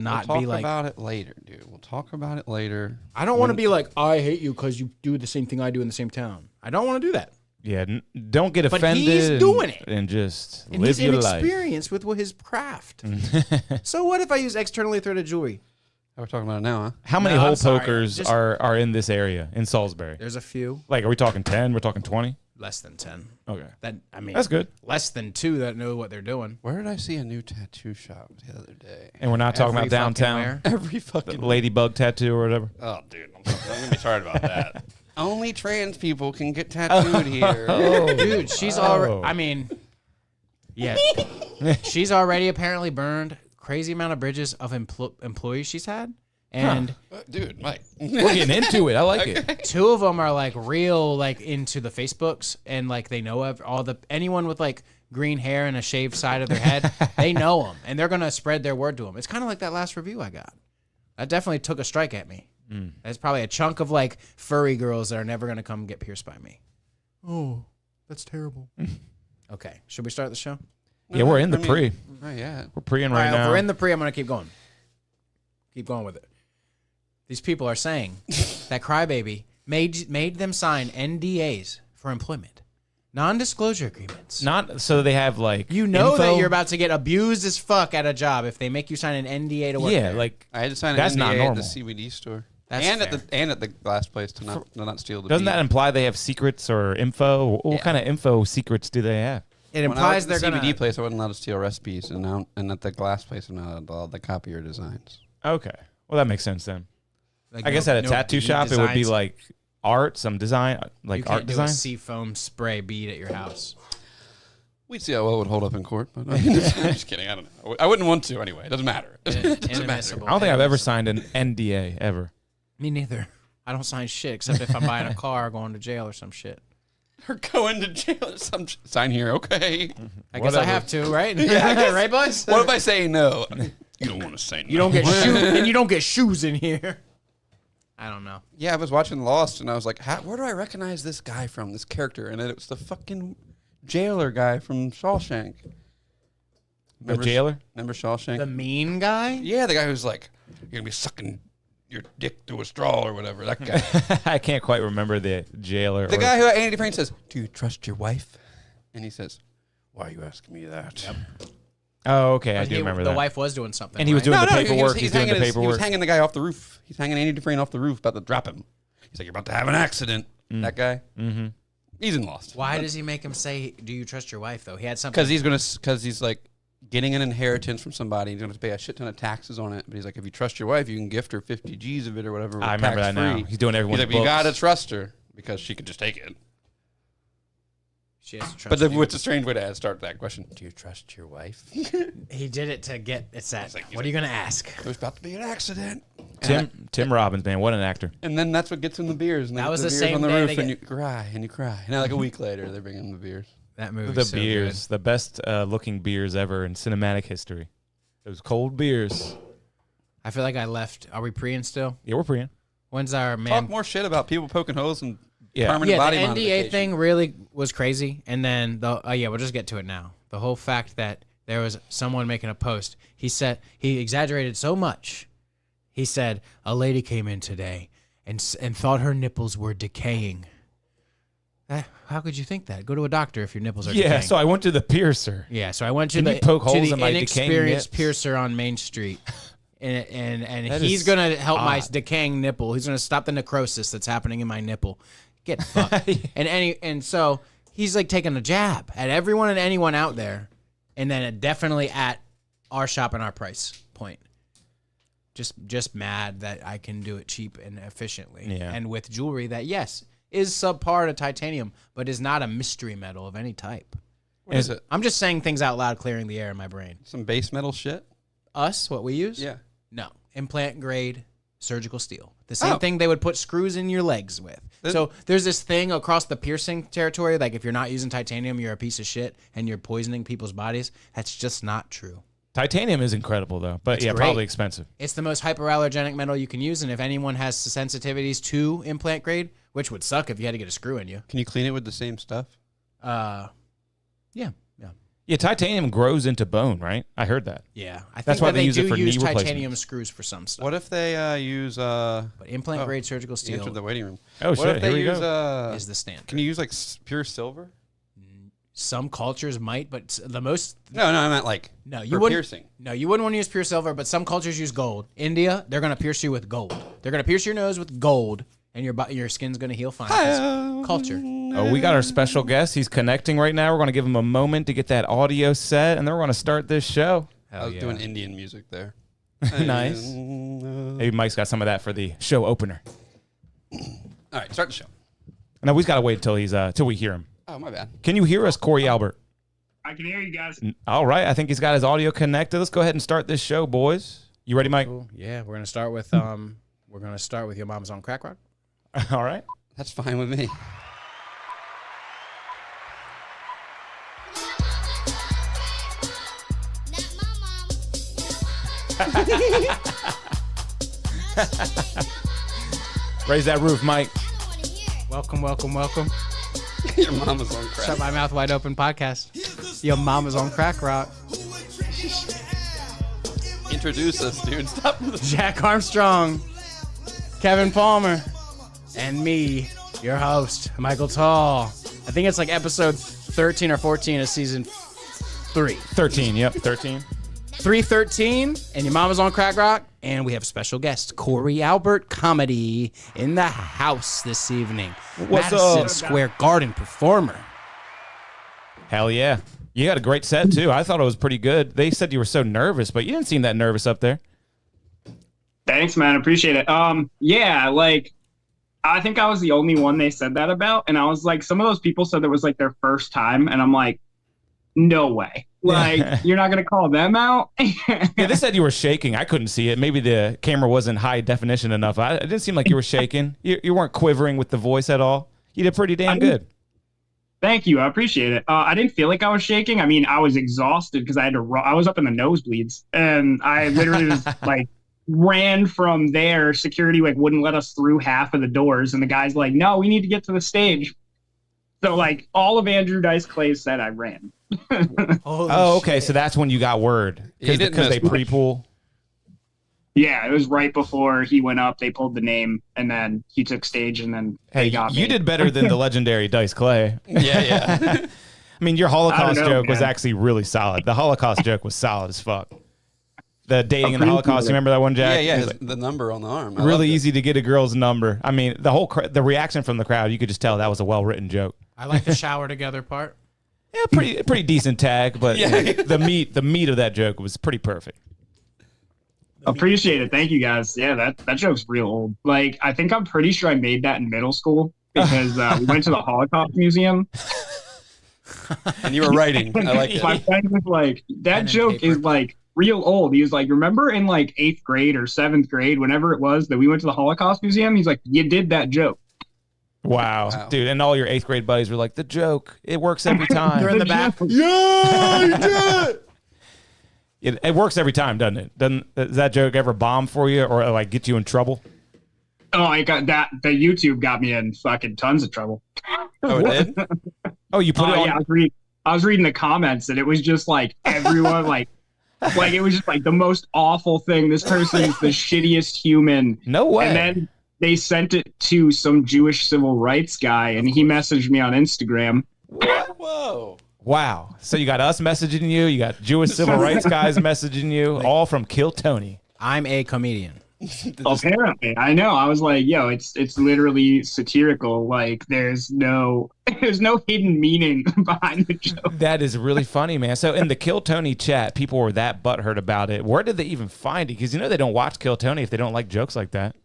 not we'll be talk like, about it later, dude. We'll talk about it later. I don't want to be like, I hate you because you do the same thing I do in the same town. I don't want to do that. Yeah, don't get But offended. he's doing it. And just And live he's your life. inexperienced with his craft. So what if I use externally threaded jewelry? We're talking about it now, huh? How many No, I'm hole sorry. pokers Just- are in this area in Salisbury? There's a few. Like, are we talking 10? We're talking 20? Less than 10. Okay. That's good. Less than 2 that know what they're doing. Where did I see a new tattoo shop the other day? And we're not talking Every about fucking downtown. where. Every The fucking ladybug tattoo or whatever. Oh, dude, I'm gonna be sorry about that. Only trans people can get tattooed here. Dude, she's already. I mean, yeah, she's already apparently burned crazy amount of bridges of employees she's had, and Dude, Mike. We're getting into it. I like it. 2 of them are like real, like into the Facebooks, and like they know of anyone with like green hair and a shaved side of their head. They know them, and they're gonna spread their word to them. It's kind of like that last review I got. That definitely took a strike at me. That's probably a chunk of like furry girls that are never gonna come get pierced by me. Oh, that's terrible. Okay, should we start the show? Yeah, we're in the pre. Right, yeah. We're preing All right right, now. if we're in the pre, I'm going to keep going. Keep going with it. These people are saying that Crybaby made them sign NDAs for employment, non-disclosure agreements. Not so they have like You know info. that you're about to get abused as fuck at a job if they make you sign an NDA to work Yeah, there. like I had to sign an That's NDA not at normal. the CBD store. That's and fair. at the glass place to not steal the doesn't bead. that imply they have secrets or info? What kind of info secrets do they have? it When I implies worked they're at the going CBD place, I wasn't allowed to steal recipes, and at the glass place, I'm not allowed to copy your designs. Okay, well that makes sense then. I guess at a tattoo shop it would be like art, some design, like you art can't do design. a seafoam spray bead at your house. We'd see how well it would hold up in court. But I'm just kidding. I don't know. I wouldn't want to anyway. It doesn't matter. It doesn't matter. Inadmissible. I don't think I've ever signed an NDA ever. Me neither. I don't sign shit except if I'm buying a car or going to jail or some shit. Or going to jail or some sign here. Okay. I guess I Whatever. have to, right? Yeah, right, boys? What if I say no? You don't want to say no. You don't get and you don't get shoes in here. I don't know. Yeah, I was watching Lost, and I was like, where do I recognize this guy from, this character? And then it was the fucking jailer guy from Shawshank. The jailer? Remember Shawshank? The mean guy? Yeah, the guy who's like, you're going to be sucking your dick through a straw or whatever. That guy. I can't quite remember the jailer. The guy who Andy Dufresne says, do you trust your wife? And he says, why are you asking me that? Yep. Oh, okay, I do remember the that. wife was doing something. And he was right? doing the paperwork. He's He's doing the hanging He was paperwork. hanging the guy off the roof. He's hanging Andy Dufresne off the roof, about to drop him. He's like, you're about to have an accident. That guy. Mm-hmm. He's in Lost. Why does he make him say, "Do you trust your wife?" Though he had something. Because he's like getting an inheritance from somebody. He's going to pay a shit ton of taxes on it. But he's like, if you trust your wife, you can gift her 50 G's of it or whatever. I remember that now. He's doing everyone's He's like, but you books. got to trust her because she could just take it. She has to trust But then you. it's a strange way to start that question. Do you trust your wife? He did it to get. It's that. like- What are you gonna ask? There's about to be an accident. Tim Robbins, man, what an actor. And then that's what gets him the beers. And they That get was the the beers same on the day roof, they and you get- cry and you cry. And then like a week later, they bring him the beers. That movie. The so beers, the best looking beers ever in cinematic history. Those cold beers. Good. I feel like I left. Are we pre-in still? Yeah, we're preying. When's our Talk man? more shit about people poking holes and Yeah. permanent Yeah, body the NDA modification. thing really was crazy. And then we'll just get to it now. The whole fact that there was someone making a post. He said he exaggerated so much. He said a lady came in today and thought her nipples were decaying. How could you think that? Go to a doctor if your nipples are Yeah, decaying. so I went to the piercer. Yeah, so I went to Can the you poke to holes the in my decaying inexperienced nips? piercer on Main Street, and That he's is gonna help my odd. decaying nipple. He's gonna stop the necrosis that's happening in my nipple. Get fucked. and so he's like taking a jab at everyone and anyone out there, and then definitely at our shop and our price point. Just mad that I can do it cheap and efficiently, Yeah. and with jewelry that yes is subpar to titanium, but is not a mystery metal of any type. What is it? I'm just saying things out loud, clearing the air in my brain. Some base metal shit? Us, what we use? Yeah. No. Implant grade surgical steel. The same Oh. thing they would put screws in your legs with. So there's this thing across the piercing territory, like if you're not using titanium, you're a piece of shit and you're poisoning people's bodies. That's just not true. Titanium is incredible, though. But It's yeah, great. probably expensive. It's the most hyperallergenic metal you can use, and if anyone has sensitivities to implant grade, which would suck if you had to get a screw in you. Can you clean it with the same stuff? Yeah. Yeah, Yeah, titanium grows into bone, right? I heard that. Yeah, I think That's why that they use it do for knee use replacement. titanium screws for some stuff. What if they use But implant grade surgical you steel entered the waiting room? Oh, What shit, if they here we use go. is the standard. Can you use like pure silver? Some cultures might, but the most No, I meant like no, you for wouldn't. piercing. No, you wouldn't want to use pure silver, but some cultures use gold. India, they're gonna pierce you with gold. They're gonna pierce your nose with gold, and your skin's gonna heal fine. It's culture. Oh, we got our special guest. He's connecting right now. We're going to give him a moment to get that audio set, and then we're going to start this show. I was doing Indian music there. Nice. Maybe Mike's got some of that for the show opener. All right, start the show. Now we've got to wait till we hear him. Oh, my bad. Can you hear us, Corey Albert? I can hear you guys. All right. I think he's got his audio connected. Let's go ahead and start this show, boys. You ready, Mike? Cool. Yeah, we're gonna start with Your Mama's on Crack Rock. All right. That's fine with me. Raise that roof, Mike. Welcome. Your mama's on crack. Shut My Mouth Wide Open podcast. Your Mama's on Crack Rock. Introduce us, dude. Stop. Jack Armstrong, Kevin Palmer, and me, your host, Michael Tall. I think it's like episode 13 or 14 of season 3. 13. Yep, 13. 313, and Your Mama's on Crack Rock. And we have special guest, Corey Albert Comedy, in the house this evening. What's Madison up? Square Garden performer. Hell yeah. You had a great set, too. I thought it was pretty good. They said you were so nervous, but you didn't seem that nervous up there. Thanks, man. Appreciate it. Yeah, like I think I was the only one they said that about, and I was like, some of those people said that was like their first time, and I'm like, no way. Like, you're not gonna call them out? Yeah, they said you were shaking. I couldn't see it. Maybe the camera wasn't high definition enough. It didn't seem like you were shaking. You weren't quivering with the voice at all. You did pretty damn good. Thank you. I appreciate it. I didn't feel like I was shaking. I mean, I was exhausted because I had to I was up in the nosebleeds, and I literally was like ran from there. Security like wouldn't let us through half of the doors, and the guy's like, no, we need to get to the stage. So like all of Andrew Dice Clay's set, I ran. Oh, okay. So that's when you got word. Because they pre-pool. Yeah, it was right before he went up. They pulled the name, and then he took stage, and then Hey, they got you me. did better than the legendary Dice Clay. Yeah. I mean, your Holocaust I don't know, joke was man. actually really solid. The Holocaust joke was solid as fuck. The dating in the Appreciate Holocaust. You it. remember that one, Jack? Yeah. It was like The number on the arm. I really loved it. easy to get a girl's number. I mean, the whole the reaction from the crowd, you could just tell that was a well-written joke. I like the shower together part. Yeah, pretty decent tag, but Yeah. the meat of that joke was pretty perfect. Appreciate it. Thank you, guys. Yeah, that joke's real old. Like, I think I'm pretty sure I made that in middle school because we went to the Holocaust Museum. And you were writing. I like My it. friend was like, that and joke paper. is like real old. He was like, remember in like 8th grade or 7th grade, whenever it was that we went to the Holocaust Museum? He's like, you did that joke. Wow, dude, and all your 8th grade buddies were like, "The joke, it works every time." They're in the back. Yeah, you did it. It works every time, doesn't it? Does that joke ever bomb for you or like get you in trouble? Oh, I got that. The YouTube got me in fucking tons of trouble. Oh, it did? Oh, you put it on. Yeah, I was reading the comments, and it was just like everyone like it was just like the most awful thing. This person is the shittiest human. No way. And then they sent it to some Jewish civil rights guy, and he messaged me on Instagram. Whoa. Wow. So you got us messaging you. You got Jewish civil rights guys messaging you, all from Kill Tony. I'm a comedian. Apparently, I know. I was like, yo, it's literally satirical. Like, there's no hidden meaning behind the joke. That is really funny, man. So in the Kill Tony chat, people were that butthurt about it. Where did they even find it? Because they don't watch Kill Tony if they don't like jokes like that.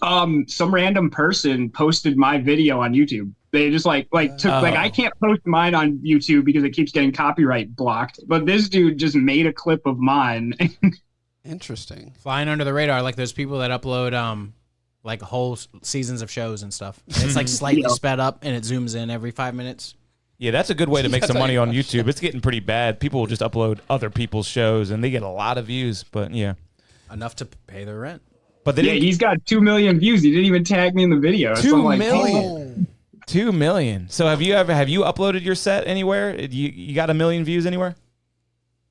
Some random person posted my video on YouTube. They just like took I can't post mine on YouTube because it keeps getting copyright blocked. But this dude just made a clip of mine. Interesting. Flying under the radar, like those people that upload like whole seasons of shows and stuff. It's like slightly sped up and it zooms in every 5 minutes. Yeah, that's a good way to make That's some how money you on watch. YouTube. It's getting pretty bad. People will just upload other people's shows and they get a lot of views. But yeah. Enough to pay their rent. But they Yeah, didn't. he's got 2 million views. He didn't even tag me in the video. So 2 I'm like, million. 2 million. So have you uploaded your set anywhere? You got 1 million views anywhere?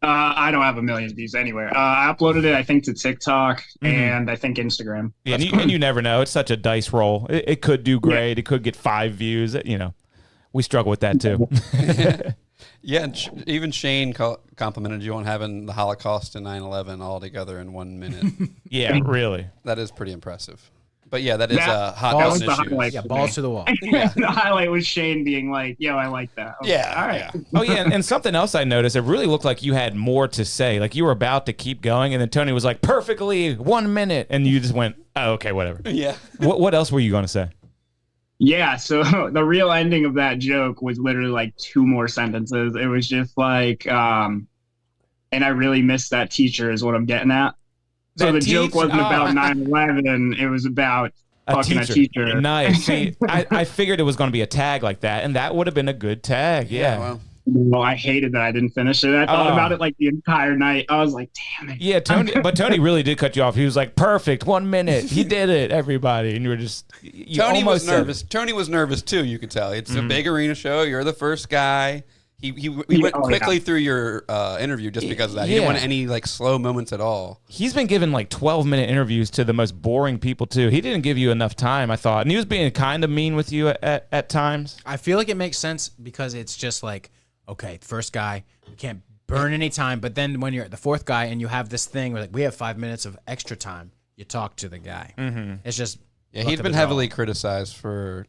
I don't have 1 million views anywhere. I uploaded it, I think, to TikTok and I think Instagram. Yeah, and you never know. It's such a dice roll. It could do great. It could get 5 views. We struggle with that too. Yeah, and even Shane complimented you on having the Holocaust and 9/11 all together in 1 minute. Yeah, really. That is pretty impressive. But yeah, that is a hot balls- button the issue. highlight. Yeah, balls to the wall. The highlight was Shane being like, yo, I like that. I was like, all right. Yeah. Oh yeah, and something else I noticed. It really looked like you had more to say. Like you were about to keep going, and then Tony was like, "Perfectly 1 minute," and you just went, "Oh, okay, whatever." Yeah. What else were you going to say? Yeah, so the real ending of that joke was literally like 2 more sentences. It was just like, and I really miss that teacher is what I'm getting at. So That the joke teacher? wasn't about Oh. 9/11. It was about fucking a teacher. Nice. See, I figured it was going to be a tag like that, and that would have been a good tag. Yeah. Well, Well, I hated that I didn't finish it. I thought Oh. about it like the entire night. I was like, damn it. Yeah, Tony really did cut you off. He was like, "Perfect, 1 minute. He did it, everybody." And you were just Tony was almost said it. nervous. Tony was nervous too. You could tell. It's a big arena show. You're the first guy. He went quickly through your interview just because of that. He didn't Yeah. want any like slow moments at all. He's been giving like 12-minute interviews to the most boring people too. He didn't give you enough time, I thought, and he was being kind of mean with you at times. I feel like it makes sense because it's just like, okay, first guy, you can't burn any time. But then when you're the fourth guy and you have this thing where like we have 5 minutes of extra time, you talk to the guy. It's just Yeah, luck he'd of been the draw. heavily criticized for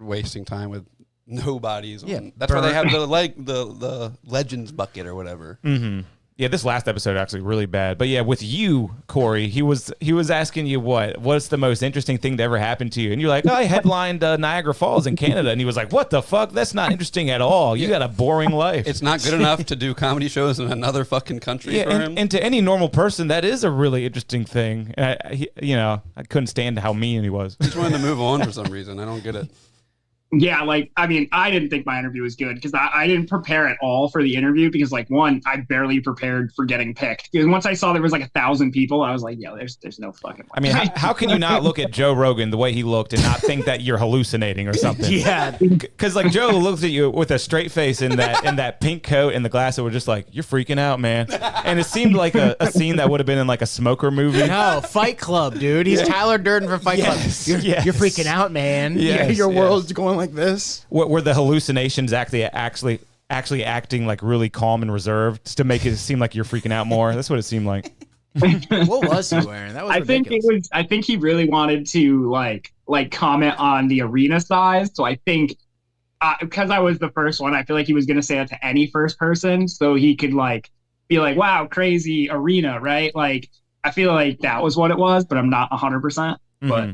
wasting time with nobodies. Yeah, That's why they have the Legends bucket or whatever. Yeah, this last episode actually really bad. But yeah, with you, Corey, he was asking you what's the most interesting thing that ever happened to you, and you're like, "Oh, I headlined Niagara Falls in Canada," and he was like, "What the fuck? That's not interesting at all. You got a boring life." It's not good enough to do comedy shows in another fucking country yeah, for him. and to any normal person, that is a really interesting thing. And I couldn't stand how mean he was. Just wanted to move on for some reason. I don't get it. Yeah, like, I mean, I didn't think my interview was good because I didn't prepare at all for the interview because, like, one, I barely prepared for getting picked. Because once I saw there was like 1,000 people, I was like, yo, there's no fucking way. I mean, how can you not look at Joe Rogan the way he looked and not think that you're hallucinating or something? Yeah. Because like Joe looks at you with a straight face in that pink coat and the glass that were just like, "You're freaking out, man." And it seemed like a scene that would have been in like a smoker movie. No, Fight Club, dude. He's Tyler Durden from Fight Yes, Club. yes. You're freaking out, man. Yes, Your yes. world's going like this. Were the hallucinations actually acting like really calm and reserved to make it seem like you're freaking out more? That's what it seemed like. What was he wearing? That was ridiculous. I think he really wanted to like comment on the arena size. So I think because I was the first one, I feel like he was gonna say it to any first person, so he could like be like, "Wow, crazy arena," right? Like I feel like that was what it was, but I'm not 100%. But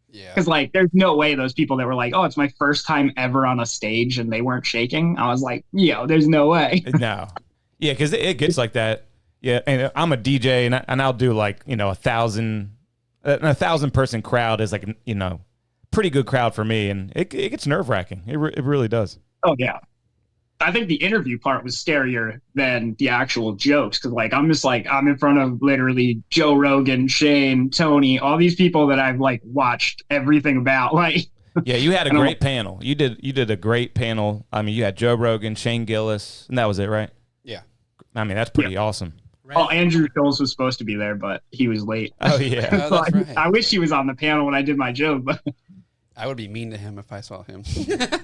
Yeah. because like there's no way those people that were like, "Oh, it's my first time ever on a stage," and they weren't shaking. I was like, "Yo, there's no way." No. Yeah, because it gets like that. Yeah, and I'm a DJ, and I'll do like 1,000 person crowd is like pretty good crowd for me, and it gets nerve wracking. It really does. Oh yeah. I think the interview part was scarier than the actual jokes because like I'm in front of literally Joe Rogan, Shane, Tony, all these people that I've like watched everything about. Like Yeah, you had a great panel. You did a great panel. I mean, you had Joe Rogan, Shane Gillis, and that was it, right? Yeah. I mean, that's pretty awesome. Andrew Schultz was supposed to be there, but he was late. Oh yeah. Oh, that's right. I wish he was on the panel when I did my joke, but I would be mean to him if I saw him.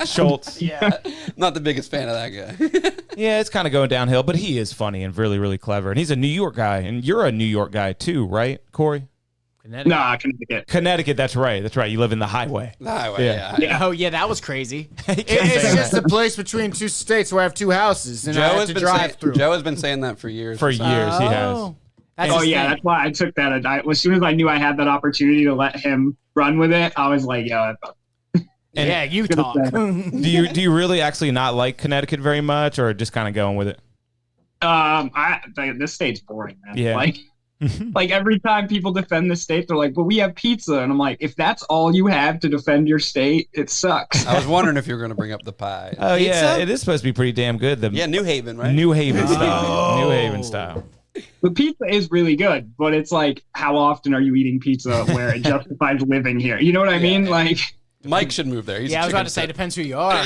Schultz. Yeah. Not the biggest fan of that guy. Yeah, it's kind of going downhill, but he is funny and really, really clever. And he's a New York guy, and you're a New York guy too, right, Corey? Connecticut. nah, Connecticut. Connecticut, that's right. That's right. You live in the highway. The highway, Yeah. yeah. Oh yeah, that was crazy. Can't It's say just a place between 2 states where I have 2 houses and I have to drive through. Joe has been saying that for years. For years, he has. Oh. That's Oh his yeah, thing. that's why I took that. As soon as I knew I had that opportunity to let him run with it, I was like, yo, Yeah, you Good talk. at Do you really actually not like Connecticut very much, or just kind of going with it? this state's boring, man. Yeah. Like every time people defend the state, they're like, "But we have pizza," and I'm like, "If that's all you have to defend your state, it sucks." I was wondering if you were going to bring up the pie. Oh yeah, Pizza? it is supposed to be pretty damn good. The Yeah, New Haven, right? New Haven style. Oh. New Haven style. The pizza is really good, but it's like, how often are you eating pizza where it justifies living here? You know what I mean? Like, Mike should move there. He's Yeah, a I was about chicken to say, tip. depends who you are.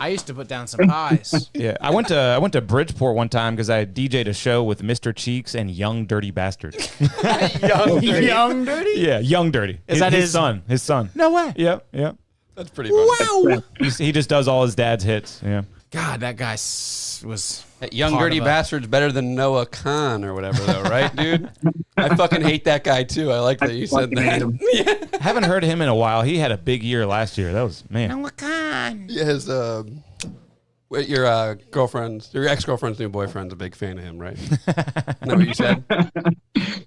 I used to put down some pies. Yeah, I went to Bridgeport one time because I DJ'd a show with Mr. Cheeks and Young Dirty Bastard. Young Dirty? Yeah, Young Dirty. Is that his- son? His son. No way. Yep. That's pretty funny. Wow. He just does all his dad's hits. Yeah. God, that guy was. That young part dirty of a- bastard's better than Noah Khan or whatever, though, right, dude? I fucking hate that guy too. I like that you said fucking hate that. him. I haven't heard him in a while. He had a big year last year. That was, man. Noah Khan. Yeah, his your girlfriend's, your ex-girlfriend's new boyfriend's a big fan of him, right? Is that what you said?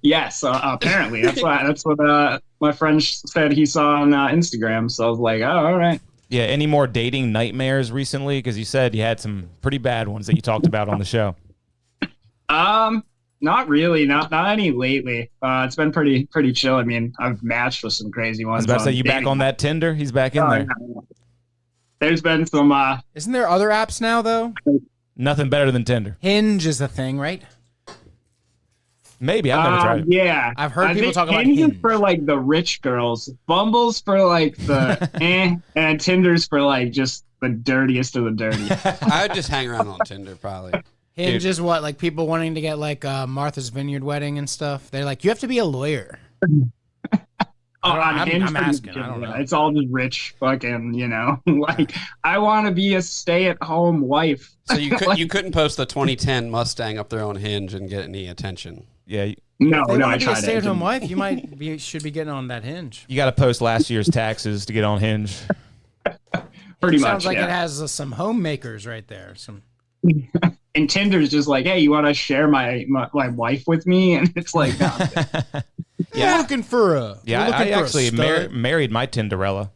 Yes, apparently that's what my friend said he saw on Instagram. So I was like, oh, all right. Yeah, any more dating nightmares recently? Because you said you had some pretty bad ones that you talked about on the show. Not really, not any lately. It's been pretty chill. I mean, I've matched with some crazy I ones. was about to say, on you back dating. on that Tinder? He's back in Oh, there. yeah. There's been some Isn't there other apps now, though? Nothing better than Tinder. Hinge is a thing, right? Maybe. I've never tried it. yeah. I've heard I people think talk about Hinge is Hinge. for like the rich girls. Bumble's for like the and Tinder's for like just the dirtiest of the dirty. I would just hang around on Tinder, probably. Hinge is what, like people wanting to get like Martha's Vineyard wedding and stuff. They're like, you have to be a lawyer. Oh, on I'm Hinge, asking, I don't know. It's all just rich fucking, like I want to be a stay-at-home wife. So you couldn't post the 2010 Mustang up there on Hinge and get any attention. Yeah, No, If they no, want I to be a tried stay-at-home it. wife, you should be getting on that Hinge. you got to post last year's taxes to get on Hinge. Pretty It much. sounds like yeah. it has some homemakers right there. Some And Tinder's just like, hey, you want to share my wife with me? And it's like, no. You're looking for a. Yeah, you're I looking for a actually stud. married my Tinderella.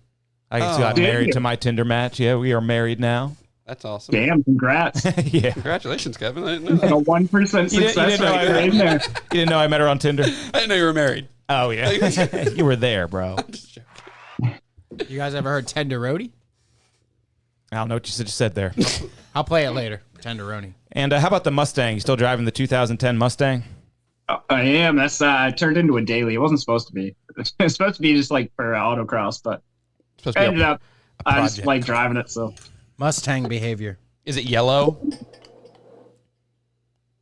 I Oh. got Did married you? to my Tinder match. Yeah, we are married now. That's awesome. Damn, congrats. Yeah. Congratulations, Kevin. I didn't know Like that. a 1% You success didn't know rate right in there. You didn't know I met her on Tinder? I didn't know you were married. Oh, yeah. You were there, bro. Just joking. You guys ever heard Tenderoni? I don't know what you just said there. I'll play it later. Tenderoni. And how about the Mustang? You still driving the 2010 Mustang? I am. That's turned into a daily. It wasn't supposed to be. It's supposed to be just like for autocross, but Supposed I to be ended up I just project. like driving it. So Mustang behavior. Is it yellow?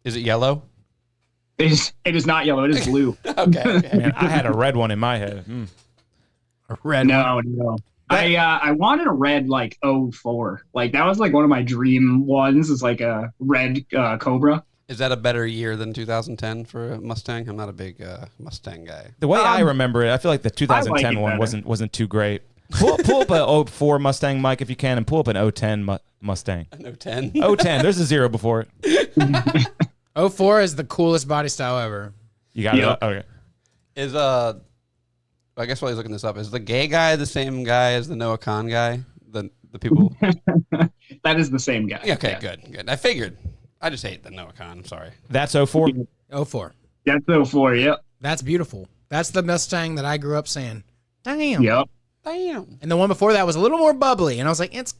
Is it yellow? it is not yellow. It is blue. Okay. Man, I had a red one in my head. Mm. A red one. No. I wanted a red like 04. Like that was like one of my dream ones. Is like a red Cobra. Is that a better year than 2010 for a Mustang? I'm not a big Mustang guy. The way I remember it, I feel like the I 2010 like it one better. wasn't too great. Pull up a 04 Mustang, Mike, if you can, and pull up an 010 Mustang. No 10. 010, there's a zero before it. 04 is the coolest body style ever. You got Yeah. it? Okay. Is I guess while he's looking this up, is the gay guy the same guy as the Noah Khan guy? The people? That is the same guy. Yeah, okay, Yeah. good. I figured. I just hate the Noah Khan. I'm sorry. That's 04? 04. That's 04. Yep. That's beautiful. That's the Mustang that I grew up saying. Damn. Yep. Damn. And the one before that was a little more bubbly. And I was like, it's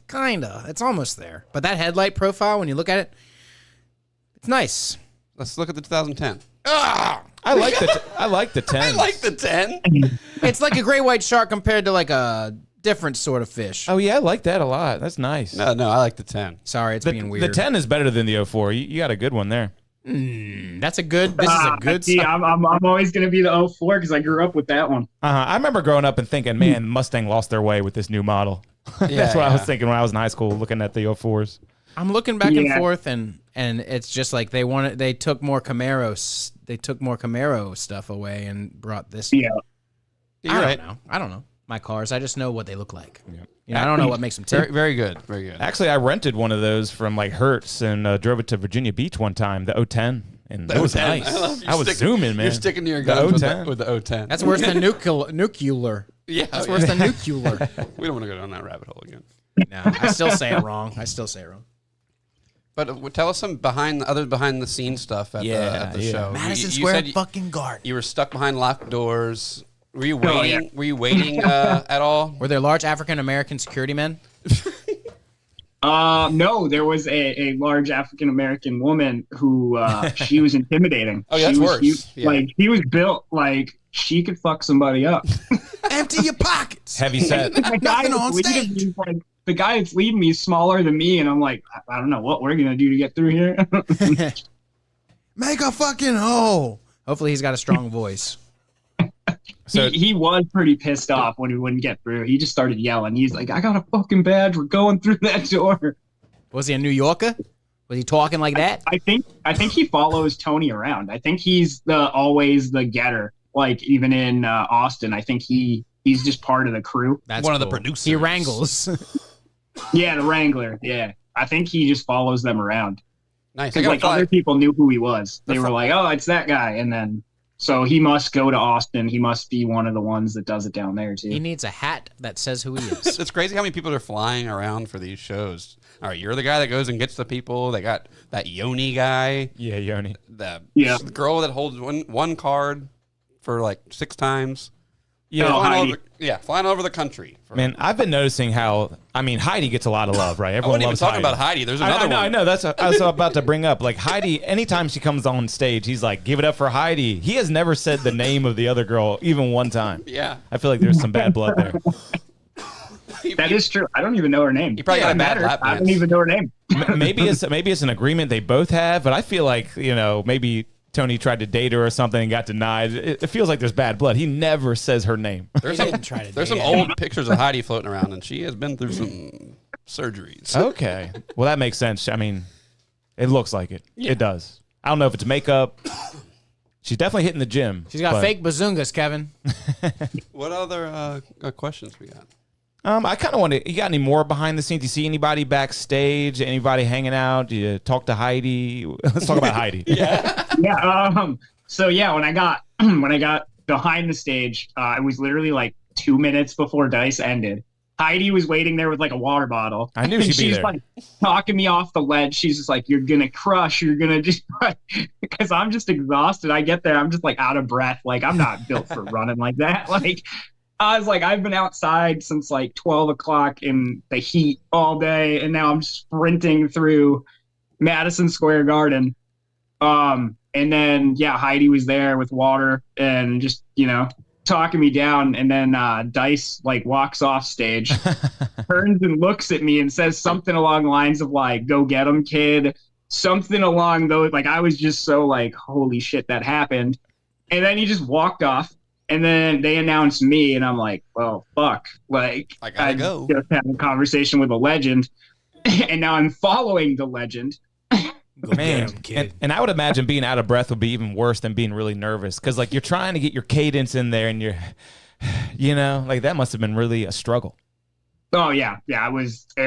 almost there. But that headlight profile, when you look at it, it's nice. Let's look at the 2010. I like the 10. I like the 10. It's like a great white shark compared to like a different sort of fish. Oh, yeah, I like that a lot. That's nice. No, I like the 10. Sorry, it's being weird. The 10 is better than the 04. You got a good one there. This is a good See, sign. I'm always gonna be the 04 because I grew up with that one. I remember growing up and thinking, man, Mustang lost their way with this new model. That's what I was thinking when I was in high school looking at the 04s. I'm looking back and Yeah. forth, and it's just like they took more Camaro stuff away and brought this. Yeah. You're right. I don't know my cars. I just know what they look like. You know, I don't know what makes them tick. Very, very good. Very good. Actually, I rented one of those from like Hertz and drove it to Virginia Beach one time, the 010. And The it was 010. nice. love you I was sticking- zooming, man. You're sticking to your The guns with 010. with the 010. That's worse than nuclear. Yeah, That's yeah. worse than nuclear. We don't want to go down that rabbit hole again. No, I still say it wrong. But tell us some behind the scenes stuff at the show. Madison You Square said fucking Garden. you were stuck behind locked doors. Were you Oh, waiting? yeah. Were you waiting at all? Were there large African American security men? No, there was a large African American woman who she was intimidating. Oh, yeah, that's She was worse. huge. Yeah. Like he was built like she could fuck somebody up. Empty your pockets. Heavy set. The guy Nothing that's on leading stage. me, like, the guy that's leading me is smaller than me, and I'm like, I don't know what we're gonna do to get through here. Make a fucking hole. Hopefully he's got a strong voice. So he was pretty pissed off when he wouldn't get through. He just started yelling. He's like, I got a fucking badge. We're going through that door. Was he a New Yorker? Was he talking like that? I think he follows Tony around. I think he's always the getter. Like even in Austin, I think he's just part of the crew. That's One of the cool. producers. He wrangles. Yeah, the Wrangler. Yeah, I think he just follows them around. Nice. I Because gotta like other fly. people knew who he was. They The were fu- like, oh, it's that guy, and then so he must go to Austin. He must be one of the ones that does it down there too. He needs a hat that says who he is. It's crazy how many people are flying around for these shows. All right, you're the guy that goes and gets the people. They got that Yoni guy, yeah, Yoni. the Yeah. girl that holds one card for like 6 times. Yeah, Oh, flying Heidi. flying over the country. man, I've been noticing how Heidi gets a lot of love, right? I Everyone wasn't even loves talking Heidi. about Heidi. There's another I know, one. I know. That's I was about to bring up. Like Heidi, anytime she comes on stage, he's like, "Give it up for Heidi." He has never said the name of the other girl even one time. Yeah. I feel like there's some bad blood there. That is true. I don't even know her name. He probably got a bad Matter. lap I don't dance. even know her name. Maybe it's an agreement they both have, but I feel like maybe Tony tried to date her or something and got denied. It feels like there's bad blood. He never says her name. There's He some, didn't try to there's date some her. old pictures of Heidi floating around, and she has been through some surgeries. Okay, well that makes sense. I mean, it looks like it. It does. I don't know if it's makeup. She's definitely hitting the gym. She's got but, fake bazungas, Kevin. What other questions we got? I kind of want to. You got any more behind the scenes? Do you see anybody backstage? Anybody hanging out? Do you talk to Heidi? Let's talk about Heidi. Yeah. So yeah, when I got behind the stage, it was literally like 2 minutes before Dice ended. Heidi was waiting there with like a water bottle. I knew And she'd be she's there. like talking me off the ledge. She's just like, "You're gonna crush. You're gonna just," because I'm just exhausted. I get there, I'm just like out of breath. Like I'm not built for running like that. Like I was like, I've been outside since like 12 o'clock in the heat all day, and now I'm sprinting through Madison Square Garden. And then yeah, Heidi was there with water and just talking me down, and then Dice like walks off stage, turns and looks at me and says something along the lines of like, "Go get him, kid," something along those. Like I was just so like, holy shit, that happened. And then he just walked off, and then they announced me, and I'm like, well, fuck, like I gotta go. just had a conversation with a legend, and now I'm following the legend. Go Man, get him, kid. and I would imagine being out of breath would be even worse than being really nervous because like you're trying to get your cadence in there and you're, like that must have been really a struggle. Oh yeah. It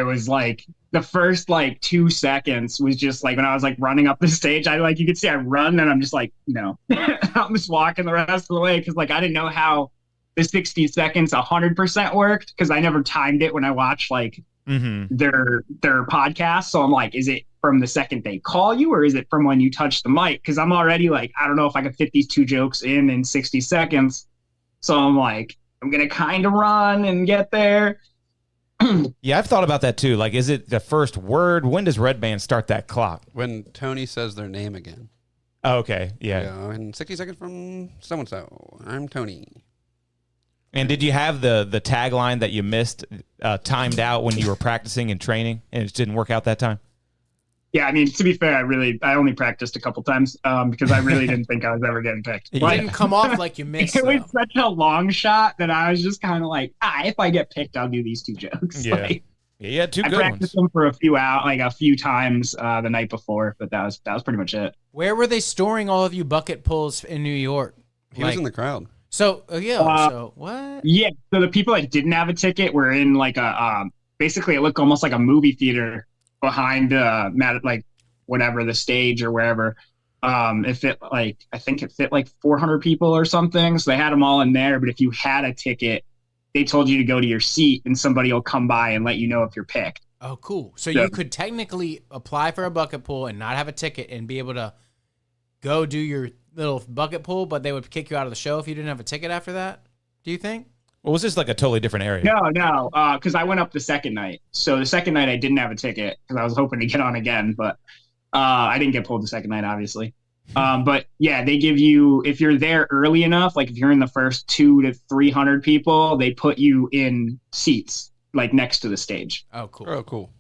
was like the first like 2 seconds was just like when I was like running up the stage. I like you could see I run and I'm just like no, I'm just walking the rest of the way because like I didn't know how the 60 seconds 100% worked because I never timed it when I watched like their podcast. So I'm like, is it from the second they call you or is it from when you touch the mic? Because I'm already like, I don't know if I can fit these 2 jokes in 60 seconds. So I'm like, I'm gonna kind of run and get there. Yeah, I've thought about that too. Like, is it the first word? When does Red Band start that clock? When Tony says their name again. Oh, okay, yeah. In 60 seconds from so-and-so, I'm Tony. And did you have the tagline that you missed timed out when you were practicing and training and it just didn't work out that time? Yeah, I mean, to be fair, I only practiced a couple times because I really didn't think I was ever getting picked. It Like, didn't come off like you missed. it was though. such a long shot that I was just kind of like, if I get picked, I'll do these 2 jokes. Yeah. Like, Yeah, you had 2 I good practiced ones. them for a few times the night before, but that was pretty much it. Where were they storing all of you bucket pulls in New York? He was in the crowd. So so what? Yeah, so the people that didn't have a ticket were in like a basically it looked almost like a movie theater behind like whatever the stage or wherever. It fit like I think it fit like 400 people or something. So they had them all in there. But if you had a ticket, they told you to go to your seat and somebody will come by and let you know if you're picked. Oh, cool. So Yeah. you could technically apply for a bucket pool and not have a ticket and be able to go do your little bucket pool, but they would kick you out of the show if you didn't have a ticket after that. Do you think? Well, was this like a totally different area? No, because I went up the second night. So the second night I didn't have a ticket because I was hoping to get on again, but I didn't get pulled the second night, obviously. But yeah, they give you, if you're there early enough, like if you're in the first 200 to 300 people, they put you in seats like next to the stage. Oh, cool. Oh, cool.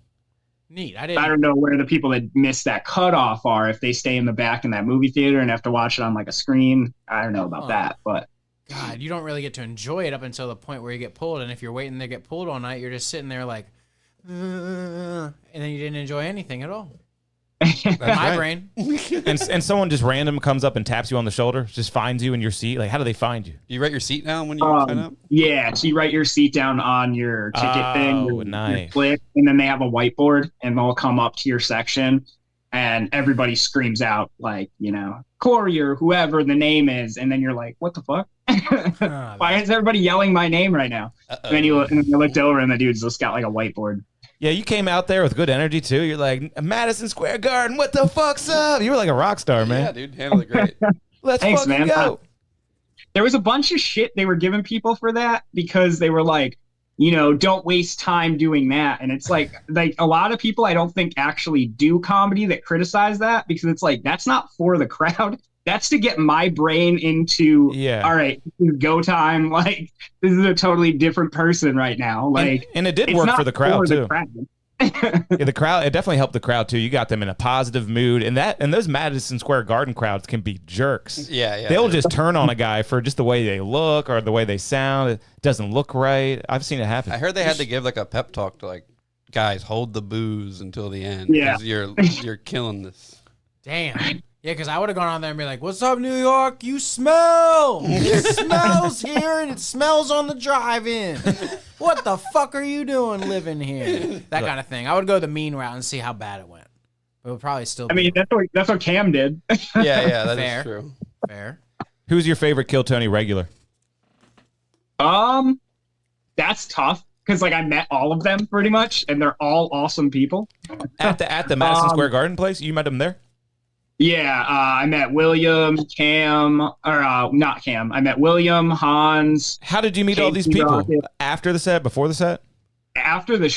Neat. I don't know where the people that miss that cutoff are, if they stay in the back in that movie theater and have to watch it on like a screen. I don't know about that, but God, you don't really get to enjoy it up until the point where you get pulled. And if you're waiting to get pulled all night, you're just sitting there like, and then you didn't enjoy anything at all. My brain. And someone just random comes up and taps you on the shoulder, just finds you in your seat. Like, how do they find you? You write your seat down when you sign up? yeah, so you write your seat down on your ticket thing, your nice. click, and then they have a whiteboard and they'll come up to your section and everybody screams out like, you know, Corey or whoever the name is, and then you're like, what the fuck? Why is everybody yelling my name right now? And then you looked over and the dude's just got like a whiteboard. Yeah, you came out there with good energy too. You're like, Madison Square Garden, what the fuck's up? You were like a rock star, man. Yeah, dude, handled it great. Let's Thanks, fucking man. go. There was a bunch of shit they were giving people for that because they were like, you know, don't waste time doing that. And it's like a lot of people I don't think actually do comedy that criticize that, because it's like, that's not for the crowd. That's to get my brain into, all right, go time. Like, this is a totally different person right now. Like, and it did work for the crowd too. Yeah, the crowd, it definitely helped the crowd too. You got them in a positive mood, and those Madison Square Garden crowds can be jerks. Yeah. They'll just turn on a guy for just the way they look or the way they sound. It doesn't look right. I've seen it happen. I heard they had to give like a pep talk to like, guys, hold the booze until the end. Yeah. 'Cause you're killing this. Damn. Yeah, because I would have gone on there and be like, what's up, New York? You smell. It smells here and it smells on the drive-in. What the fuck are you doing living here? That kind of thing. I would go the mean route and see how bad it went. But it would probably still be. I mean, that's what Cam did. Yeah, that Fair. is true. Fair. Who's your favorite Kill Tony regular? That's tough because like I met all of them pretty much, and they're all awesome people. At the Madison Square Garden place? You met them there? Yeah, I met William, Cam, or not Cam. I met William, Hans. How did you meet all these people? Rocket. After the set? Before the set? After the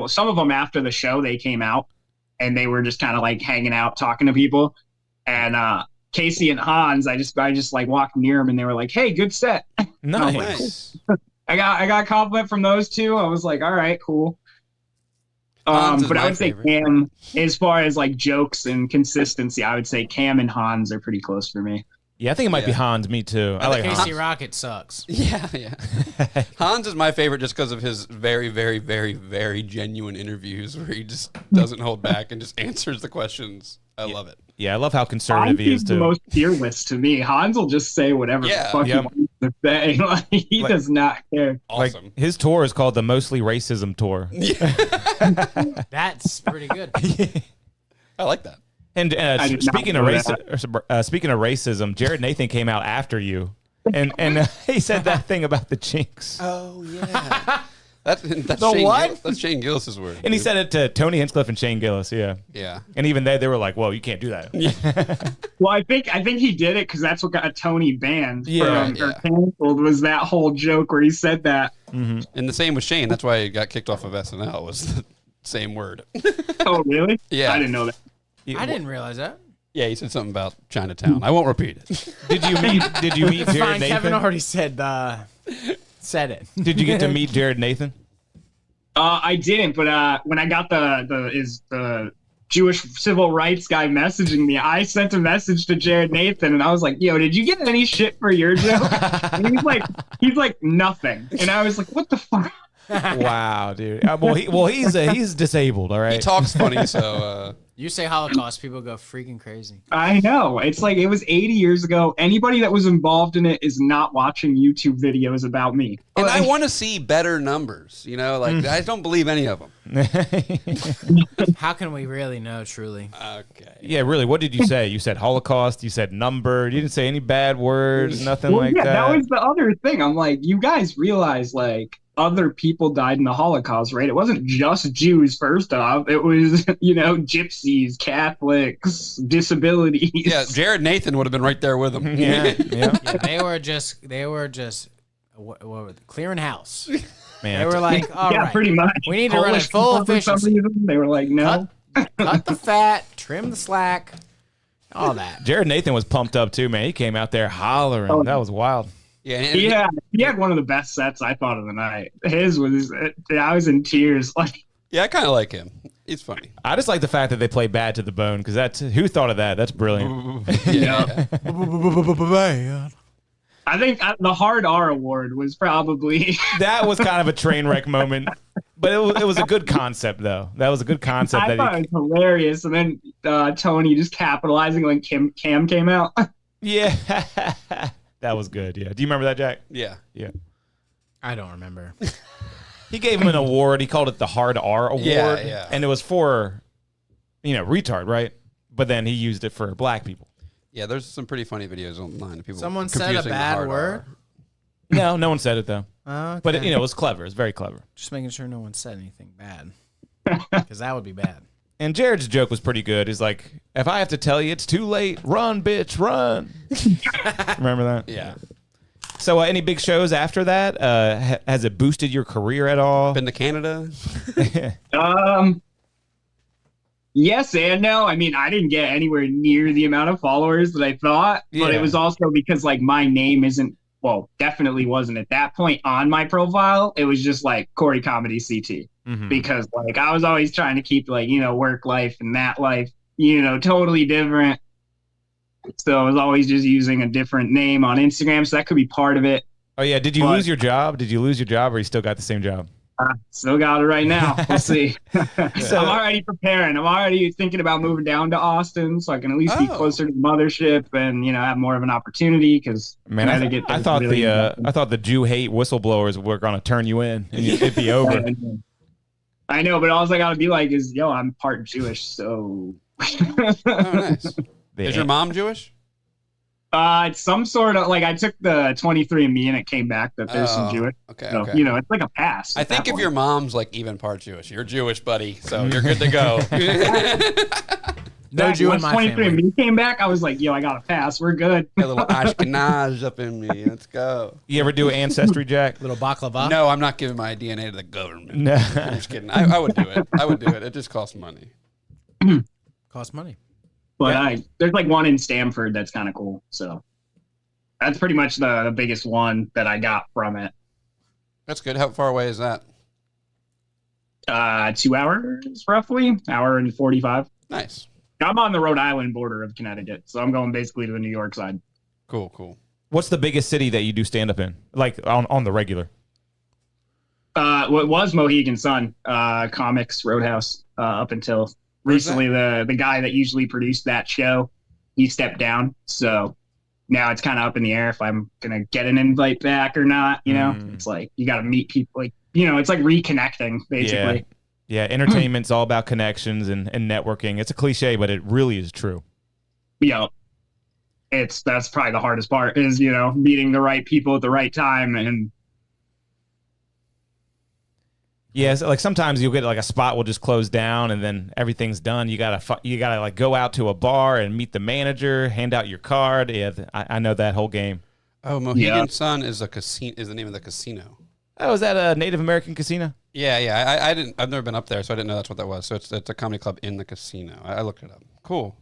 some of them after the show, they came out and they were just kind of like hanging out, talking to people. And Casey and Hans, I just like walked near them and they were like, "Hey, good set." Nice. I got a compliment from those two. I was like, "All right, cool." But I would say Cam, as far as like jokes and consistency, I would say Cam and Hans are pretty close for me. Yeah, I think it might be Hans. Me too. I like Casey Hans. Rocket sucks. Yeah. Hans is my favorite just because of his very, very, very, very genuine interviews where he just doesn't hold back and just answers the questions. I love it. Yeah, I love how conservative he is the too. most fearless to me. Hans will just say whatever the fuck he wants to say. Like, he does not care. Awesome. Like, his tour is called the Mostly Racism Tour. That's pretty good. I like that. And speaking of racism, Jared Nathan came out after you, and he said that thing about the chinks. Oh yeah. That's The Shane what? That's Shane Gillis's word. And he said it to Tony Hinchcliffe and Shane Gillis. Yeah. Yeah. And even they were like, "Whoa, you can't do that." Well, I think he did it because that's what got Tony banned Yeah, or canceled, was that whole joke where he said that. And the same with Shane. That's why he got kicked off of SNL. Was the same word. Oh, really? Yeah. I didn't know that. I didn't realize that. Yeah, he said something about Chinatown. I won't repeat it. Did you meet It's Jared fine. Nathan? Kevin already said it. Did you get to meet Jared Nathan? I didn't, but when I got the Jewish civil rights guy messaging me, I sent a message to Jared Nathan, and I was like, "Yo, did you get any shit for your joke?" And he's like, "Nothing," and I was like, "What the fuck?" Wow, dude. He's disabled. All right. He talks funny, so You say Holocaust, people go freaking crazy. I know. It's like it was 80 years ago. Anybody that was involved in it is not watching YouTube videos about me. and I want to see better numbers. You know, like I don't believe any of them. How can we really know truly? Okay. Yeah, really. What did you say? You said Holocaust. You said number. You didn't say any bad words. Nothing like that. That was the other thing. I'm like, you guys realize like other people died in the Holocaust, right? It wasn't just Jews, first off. It was, gypsies, Catholics, disabilities. Yeah, Jared Nathan would have been right there with him. Yeah. Yeah, they were just what were they? Clearing house. Man, They were like, all right, pretty much. we need to run at Polish full people for some efficiency. reason, they were like, no. Cut the fat, trim the slack, All that. Jared Nathan was pumped up too, man. He came out there hollering. Oh. That was wild. Yeah, He had one of the best sets I thought of the night. His was, I was in tears. Like, yeah, I kind of like him. He's funny. I just like the fact that they play bad to the bone because that's who thought of that. That's brilliant. Yeah. I think the Hard R award was probably That was kind of a train wreck moment, but it was a good concept though. That was a good concept. I thought it was hilarious. And then Tony just capitalizing when Cam came out. Yeah, that was good. Yeah. Do you remember that, Jack? Yeah. Yeah. I don't remember. He gave him an award. He called it the Hard R Award. Yeah. And it was for, retard, right? But then he used it for black people. Yeah, there's some pretty funny videos online of people. Someone said a confusing the bad hard word? R. No one said it though. Okay. But it was clever. It's very clever. Just making sure no one said anything bad. Because that would be bad. And Jared's joke was pretty good. He's like, if I have to tell you it's too late, run, bitch, run. Remember that? Yeah. So any big shows after that? Has it boosted your career at all? Been to Canada? Yes and no. I mean, I didn't get anywhere near the amount of followers that I thought, but Yeah. it was also because like my name definitely wasn't at that point on my profile. It was just like Corey Comedy CT Mhm. because like I was always trying to keep like, work life and that life, totally different. So I was always just using a different name on Instagram. So that could be part of it. Oh yeah. Did you But- lose your job? Did you lose your job, or you still got the same job? Still got it right now. We'll see. I'm already preparing. I'm already thinking about moving down to Austin so I can at least be Oh. closer to the mothership and have more of an opportunity. Because Man, I thought the Jew hate whistleblowers were going to turn you in and it'd be over. I know, but all I got to be like is, I'm part Jewish, so. Oh, nice. Is your mom Jewish? It's some sort of like I took the 23andMe and it came back that there's some Jewish. Okay, So, okay. it's like a pass. I at think that if your point. mom's like even part Jewish, you're Jewish, buddy, so you're good to go. No Jew in once my family. 23andMe came back, I was like, I got a pass. We're good. Got a little Ashkenaz up in me. Let's go. You ever do Ancestry, Jack? Little baklava. No, I'm not giving my DNA to the government. No. I'm just kidding. I would do it. I would do it. It just costs money. Costs money. But there's like one in Stamford that's kind of cool. So that's pretty much the biggest one that I got from it. That's good. How far away is that? 2 hours roughly, hour and 45. Nice. I'm on the Rhode Island border of Connecticut, so I'm going basically to the New York side. Cool. What's the biggest city that you do stand up in? Like on the regular? What was Mohegan Sun Comics Roadhouse up until Where's recently. The guy that usually produced that show, he stepped down, so now it's kind of up in the air if I'm gonna get an invite back or not. It's like you got to meet people, like it's like reconnecting basically. Yeah, entertainment's all about connections and networking. It's a cliche, but it really is true. That's probably the hardest part is meeting the right people at the right time. And Yeah, so like sometimes you'll get like a spot will just close down and then everything's done. You gotta like go out to a bar and meet the manager, hand out your card. Yeah, I know that whole game. Oh, Mohegan Yeah. Sun is is the name of the casino. Oh, is that a Native American casino? Yeah. I've never been up there, so I didn't know that's what that was. So it's a comedy club in the casino. I looked it up. Cool.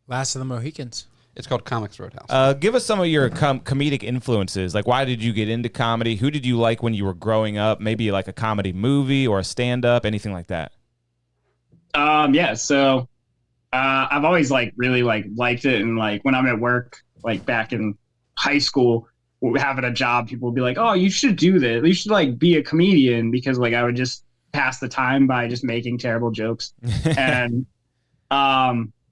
Last of the Mohicans. It's called Comics Roadhouse. Give us some of your comedic influences. Like, why did you get into comedy? Who did you like when you were growing up? Maybe like a comedy movie or a stand-up, anything like that. So I've always really liked it, and like when I'm at work, like back in high school, having a job, people would be like, "Oh, you should do this. You should like be a comedian," because like I would just pass the time by just making terrible jokes. And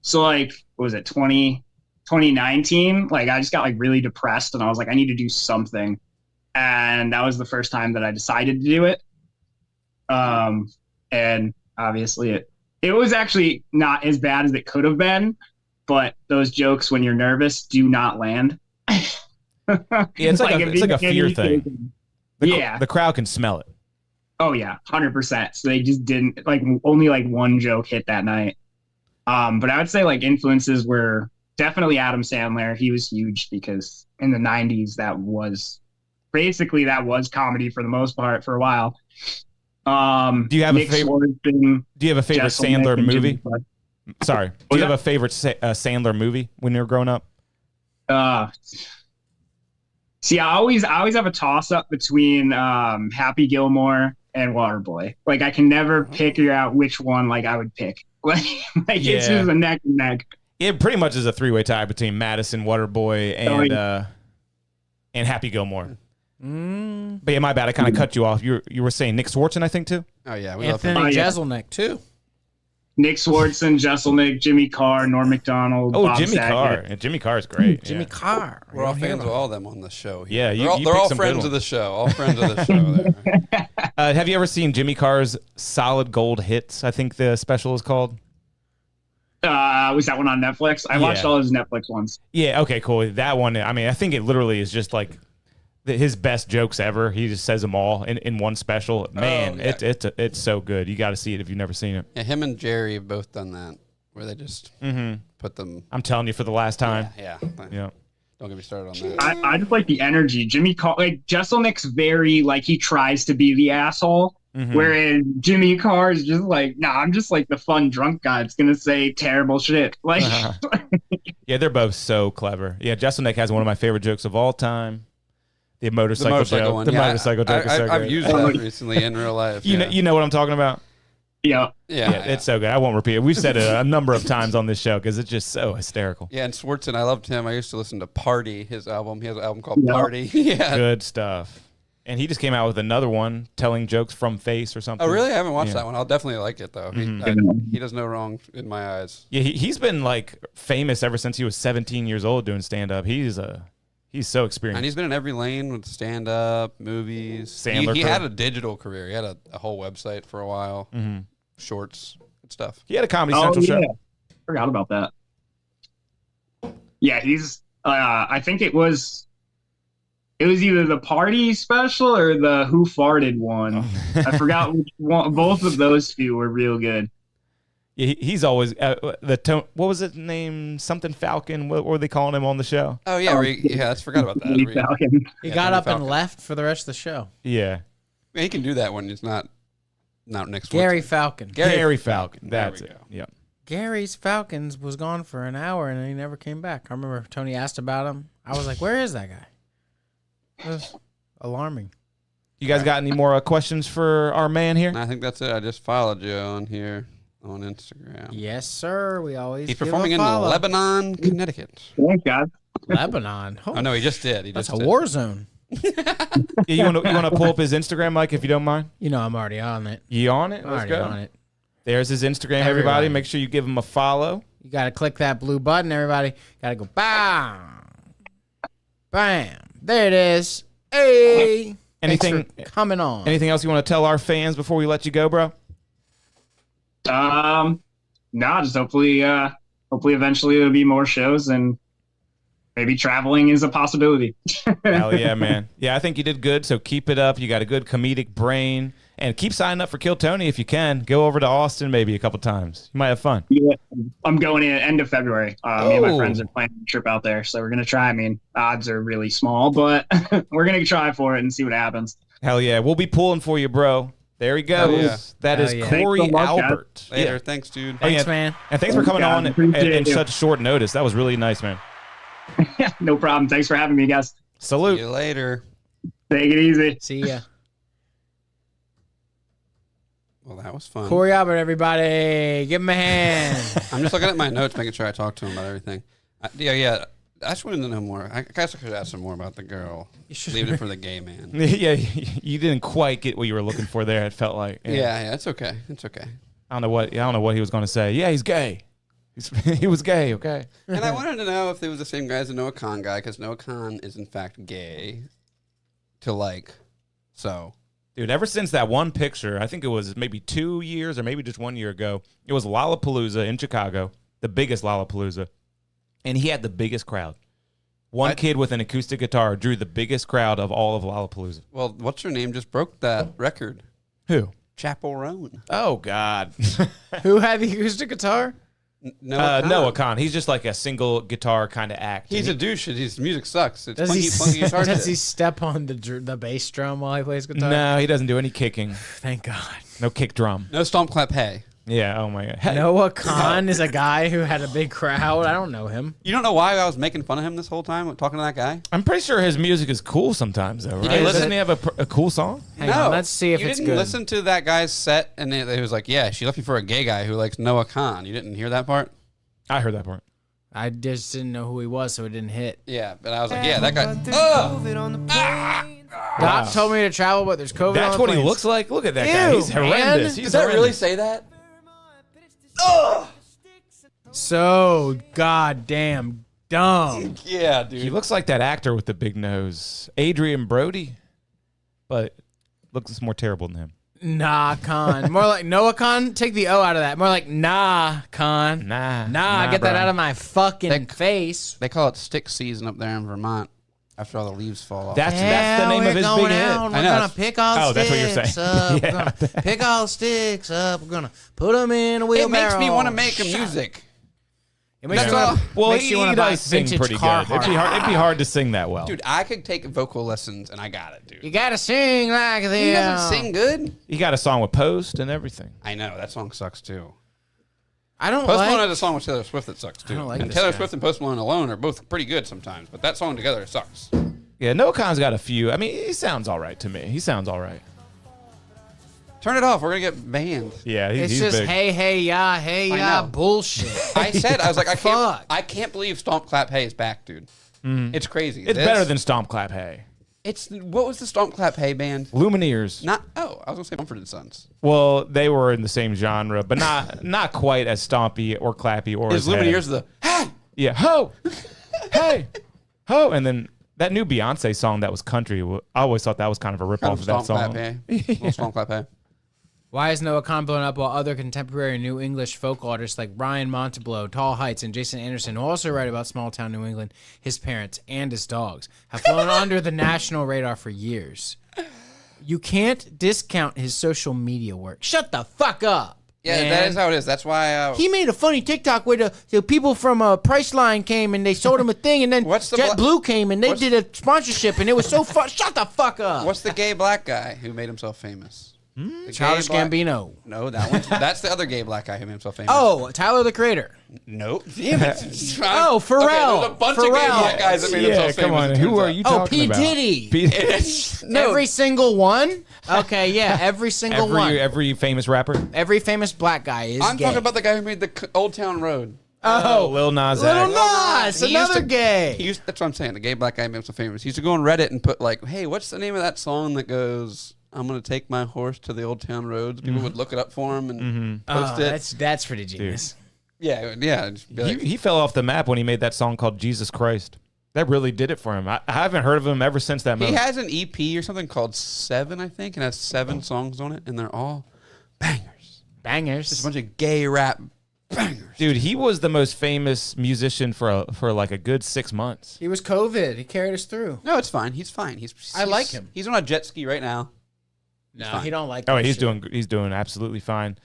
so like what was it 2019? Like I just got like really depressed, and I was like, I need to do something. And that was the first time that I decided to do it. And obviously it was actually not as bad as it could have been, but those jokes when you're nervous do not land. Yeah, it's like a fear thing. Yeah. The crowd can smell it. Oh yeah, 100%. So they just didn't only one joke hit that night. But I would say influences were definitely Adam Sandler. He was huge because in the 90s that was comedy for the most part for a while. Do you have Nick a favorite? Swardson, Do you have a favorite Jesselnick, Sandler and Jimmy movie? Buffett. Sorry. Do Was you have that- a favorite Sandler movie when you were growing up? See, I always have a toss up between Happy Gilmore and Waterboy. Like I can never figure out which one like I would pick. Like it's Yeah. just a neck and neck. It pretty much is a three-way tie between Madison, Waterboy, and Happy Gilmore. But yeah, my bad. I kind of cut you off. You were saying Nick Swartzen, I think, too? Oh yeah, we love Anthony him. yeah. Jeselnik too. Nick Swartzen, Jesselnick, Jimmy Carr, Norm Macdonald. Oh, Bob Jimmy Saget. Carr. Yeah, Jimmy Carr is great. Jimmy yeah. Carr. We're all fans of all of them on the show. Yeah, you they're all, picked they're all some good friends ones. of the show. All friends of the show. There. Have you ever seen Jimmy Carr's Solid Gold Hits? I think the special is called. Was that one on Netflix? I watched Yeah. all his Netflix ones. Yeah, okay, cool. That one, I mean, I think it literally is just like his best jokes ever. He just says them all in one special. Man, yeah. it's so good. You got to see it if you've never seen it. Yeah, him and Jerry have both done that, where they just put them. I'm telling you for the last time. Yeah. Yeah. Don't get me started on that. I just like the energy. Jimmy Carr, like Jesselnick's very like he tries to be the asshole, whereas Jimmy Carr is just like, nah, I'm just like the fun drunk guy that's gonna say terrible shit. Like, Yeah, they're both so clever. Yeah, Jesselnick has one of my favorite jokes of all time. The motorcycle joke. one. The Yeah, motorcycle joke is so I've good. used that recently in real life. You know what I'm talking about? yeah, Yeah, it's so good. I won't repeat it. We've said it a number of times on this show because it's just so hysterical. Yeah, and Swartzen, I loved him. I used to listen to Party, his album. He has an album called Yeah. Party. Yeah. Good stuff. And he just came out with another one telling jokes from Face or something. Oh, really? I haven't watched Yeah. that one. I'll definitely like it, though. He does no wrong in my eyes. Yeah, he's been like famous ever since he was 17 years old doing stand up. He's so experienced. And he's been in every lane with stand-up, movies. Sandler He career. had a digital career. He had a whole website for a while. Shorts and stuff. He had a Comedy oh Central yeah, show. forgot about that. Yeah, he's. I think it was either the Party special or the Who Farted one. I forgot which one. Both of those two were real good. Yeah, he's always what was his name? Something Falcon. What were they calling him on the show? Oh, yeah. I forgot about that. Tony Falcon. He Yeah, got Tony up and Falcon. left for the rest of the show. Yeah, He can do that when it's not next Gary week. Falcon. Gary Falcon. There That's we it. go. Yeah. Gary's Falcons was gone for an hour and he never came back. I remember Tony asked about him. I was like, where is that guy? It was alarming. You guys got any more questions for our man here? I think that's it. I just followed you on here on Instagram. Yes, sir. We always He's give performing a in follow. Lebanon, Connecticut. Thank God. Lebanon. Oh, no, he just did. That's a did. war zone. Yeah, you want to pull up his Instagram, Mike, if you don't mind? You know I'm already on it. You on it? I'm Let's already go. on it. There's his Instagram, everybody. Everybody. Make sure you give him a follow. You got to click that blue button, everybody. Got to go bam. Bam. There it is. Hey. Anything Thanks for coming on. anything else you want to tell our fans before we let you go, bro? No, just hopefully eventually there'll be more shows and maybe traveling is a possibility. Hell yeah, man. Yeah, I think you did good, so keep it up. You got a good comedic brain. And keep signing up for Kill Tony if you can. Go over to Austin maybe a couple times. You might have fun. Yeah, I'm going in end of February. Me and my Oh. friends are planning a trip out there, so we're gonna try. I mean, odds are really small, but we're gonna try for it and see what happens. Hell yeah. We'll be pulling for you, bro. There he goes. yeah. That Hell is yeah. Corey Thanks so much, guys. Albert. Later. Yeah. Thanks, dude. Thanks, yeah. man. And thanks for coming God, on appreciate in it. such short notice. That was really nice, man. No problem. Thanks for having me, guys. Salute. See you later. Take it easy. See ya. Well, that was fun. Corey Albert, everybody. Give him a hand. I'm just looking at my notes, making sure I talk to him about everything. Yeah. I just wanted to know more. I guess I could ask him more about the girl. You should- Leave it for the gay man. Yeah, you didn't quite get what you were looking for there. It felt like. Yeah, it's okay. It's okay. I don't know what he was going to say. Yeah, he's gay. He was gay. Okay. And I wanted to know if they was the same guy as the Noah Khan guy, because Noah Khan is in fact gay. So. Dude, ever since that one picture, I think it was maybe 2 years or maybe just 1 year ago, it was Lollapalooza in Chicago, the biggest Lollapalooza, and he had the biggest crowd. One kid with an acoustic guitar drew the biggest crowd of all of Lollapalooza. Well, what's her name just broke that record? Who? Chapel Roan. Oh, God. Who had the acoustic guitar? Noah Khan. He's just like a single guitar kind of act. He's a And douche. His music sucks. It's Does funky guitar does shit. he step on the bass drum while he plays guitar? No, he doesn't do any kicking. Thank God. No kick drum. No stomp clap hey. Yeah. Oh my god. Hey, Noah Khan is a guy who had a big crowd. I don't know him. You don't know why I was making fun of him this whole time talking to that guy? I'm pretty sure his music is cool sometimes, though, right? Is Doesn't it? he have a cool song? Hang on, let's see if you it's didn't good. listen to that guy's set, and it was like, yeah, she left me for a gay guy who likes Noah Khan. You didn't hear that part? I heard that part. I just didn't know who he was, so it didn't hit. Yeah, but I was like, yeah, that guy. Doc told me to travel, but there's COVID. That's on the what he planes. looks like. Look at that guy. Ew, He's horrendous. man. He's Does that really horrendous. say that? So goddamn dumb. Yeah, dude. He looks like that actor with the big nose, Adrian Brody, but looks more terrible than him. Nah, Khan. More like Noah Khan. Take the O out of that. More like nah, Khan. Nah, Get that bro. out of my fucking face. They call it stick season up there in Vermont after all the leaves fall off. That's the name of his big hit. We're I know. gonna pick all Oh, that's what you're sticks saying. up. Yeah. We're gonna pick all sticks up. We're gonna put them in a it wheelbarrow. makes me want to make music. It makes That's you all. wanna, Well, makes you he wanna buy does sing vintage pretty good. Carhartt. It'd be hard to sing that well. Dude, I could take vocal lessons, and I got it, dude. You gotta sing like this. He doesn't sing good. He got a song with Post and everything. I know, that song sucks, too. I don't Post Malone like. has a song with Taylor Swift that sucks, too. don't like and this Taylor guy. Swift and Post Malone alone are both pretty good sometimes, but that song together sucks. Yeah, Noah Khan's got a few. I mean, he sounds all right to me. He sounds all right. Turn it off. We're going to get banned. Yeah, It's he's just big. hey yeah know. bullshit. I said, I was like, Fuck. I can't believe Stomp Clap Hey is back, dude. It's crazy. It's better than Stomp Clap Hey. What was the Stomp Clap Hey band? Lumineers. I was going to say Mumford & Sons. Well, they were in the same genre, but not quite as stompy or clappy or Is as heavy. Lumineers the, Yeah, ho, hey, ho, and then that new Beyonce song that was country. I always thought that was kind of a rip kind off of of that Stomp song. Clap Hey? Little Stomp Clap Hey. Why is Noah Khan blown up while other contemporary New English folk artists like Brian Montalban, Tall Heights, and Jason Anderson, who also write about small town New England, his parents, and his dogs, have flown under the national radar for years? You can't discount his social media work. Shut the fuck up. Yeah, man. that is how it is. That's why. He made a funny TikTok where the people from Priceline came and they sold him a thing, and then What's the JetBlue came and they what's- did a sponsorship, and it was so fun. Shut the fuck up. What's the gay black guy who made himself famous? The gay Childish black- Gambino? No, that's the other gay black guy who made himself famous. Oh, Tyler the Creator. nope. Damn it. Oh, Pharrell. Okay, there's a bunch of gay Pharrell. black guys that made Yeah, themselves come famous. on. it Who turns are out. you Oh, talking P. about? Diddy. No, Every single one? Okay, yeah, every single one. Every famous rapper. Every famous black guy is I'm gay. talking about the guy who made the Old Town Road. Oh, Lil Nas Little X. Nas, He used another to- gay. That's what I'm saying. The gay black guy made himself famous. He used to go on Reddit and put like, "Hey, what's the name of that song that goes?" I'm gonna take my horse to the old town roads. People would look it up for him and post it. That's pretty genius. Yeah. Just be like, He fell off the map when he made that song called Jesus Christ. That really did it for him. I haven't heard of him ever since that he moment. has an EP or something called Seven, I think, and has 7 songs on it, and they're all bangers. Bangers. Just a bunch of gay rap bangers. Dude, he was the most famous musician for like a good 6 months. He was COVID. He carried us through. No, it's fine. He's fine. I like him. He's on a jet ski right now. No, fine. he don't like. Oh, that he's shit. doing absolutely fine.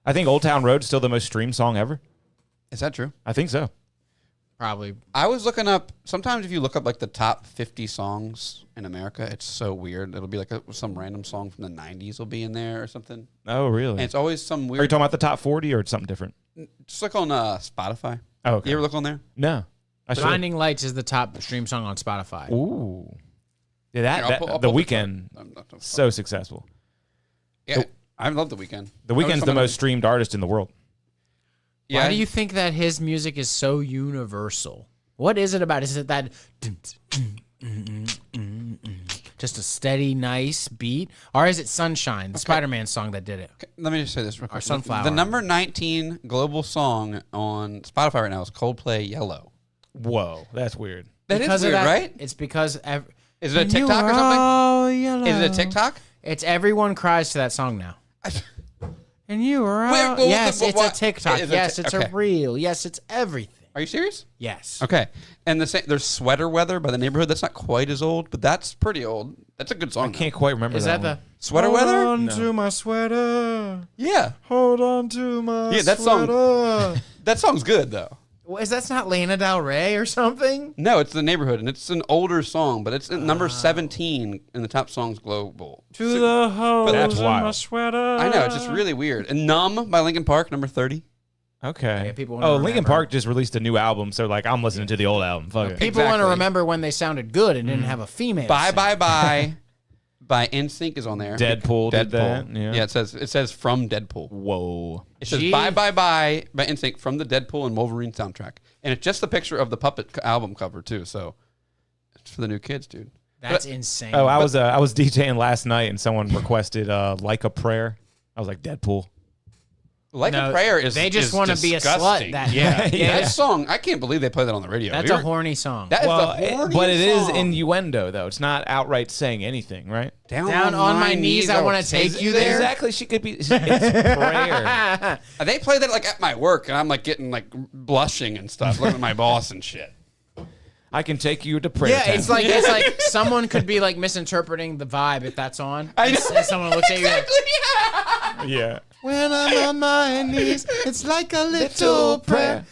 I think Old Town Road is still the most streamed song ever. Is that true? I think so. Probably. I was looking up. Sometimes if you look up like the top 50 songs in America, it's so weird. It'll be like some random song from the 90s will be in there or something. Oh, really? And it's always some Are you weird. talking about the top 40 or something different? Just look on Spotify. Oh, okay. You ever look on there? No. I should. Blinding Lights is the top stream song on Spotify. Ooh. Yeah, Here, I'll pull the the Weeknd, I'm not- so successful. Yeah, I love The Weeknd. The Weeknd's the most streamed artist in the world. Yeah. Why do you think that his music is so universal? What is it about? Is it that just a steady, nice beat? Or is it Sunshine, the Spider-Man song that did it? Let me just say this real quick. Sunflower. The number 19 global song on Spotify right now is Coldplay Yellow. Whoa, that's weird. That is Because of weird, that- right? It's because... Is it a TikTok or something? Oh, yellow. Is it a TikTok? It's everyone cries to that song now. And you were Wait, out. well, Yes, the- it's what- a TikTok. it is a Yes, Tik- it's okay. a reel. Yes, it's everything. Are you serious? Yes. Okay. And there's Sweater Weather by The Neighborhood. That's not quite as old, but that's pretty old. That's a good song. I can't quite remember Is that that one. the Sweater Weather? on to my sweater. Yeah. Hold on to my Yeah, that song- That song's good though. Well, that's not Lana Del Rey or something? No, it's The Neighborhood, and it's an older song, but it's at number 17 in the top songs global. To the hole That's in wild. my sweater. I know, it's just really weird. And Numb by Linkin Park, number 30. Okay. Yeah, people wanna Linkin remember. Park just released a new album, so like I'm listening to the old album. Fuck it. People want to Exactly. remember when they sounded good and didn't have a female. Bye sing. Bye Bye by NSYNC is on there. Deadpool did that, yeah. it says from Deadpool. Whoa. It says Gee. Bye Bye Bye by NSYNC from the Deadpool and Wolverine soundtrack. And it's just the picture of the Puppet album cover too, so it's for the new kids, dude. That's insane. Oh, I was DJing last night and someone requested Like a Prayer. I was like Deadpool. Like No, a Prayer is they just want to be a slut. That Yeah. That song, I can't believe they play that on the radio. That's a horny song. That is Well, the horniest but it is song. innuendo though. It's not outright saying anything, right? Down on my knees, I wanna take you there. Exactly. She could be. It's prayer. They play that like at my work, and I'm like getting like blushing and stuff, looking at my boss and shit. I can take you to prayer. Yeah, time. it's like someone could be like misinterpreting the vibe if that's on. I know. And someone looks at you. yeah. When I'm on my knees, it's like a little prayer.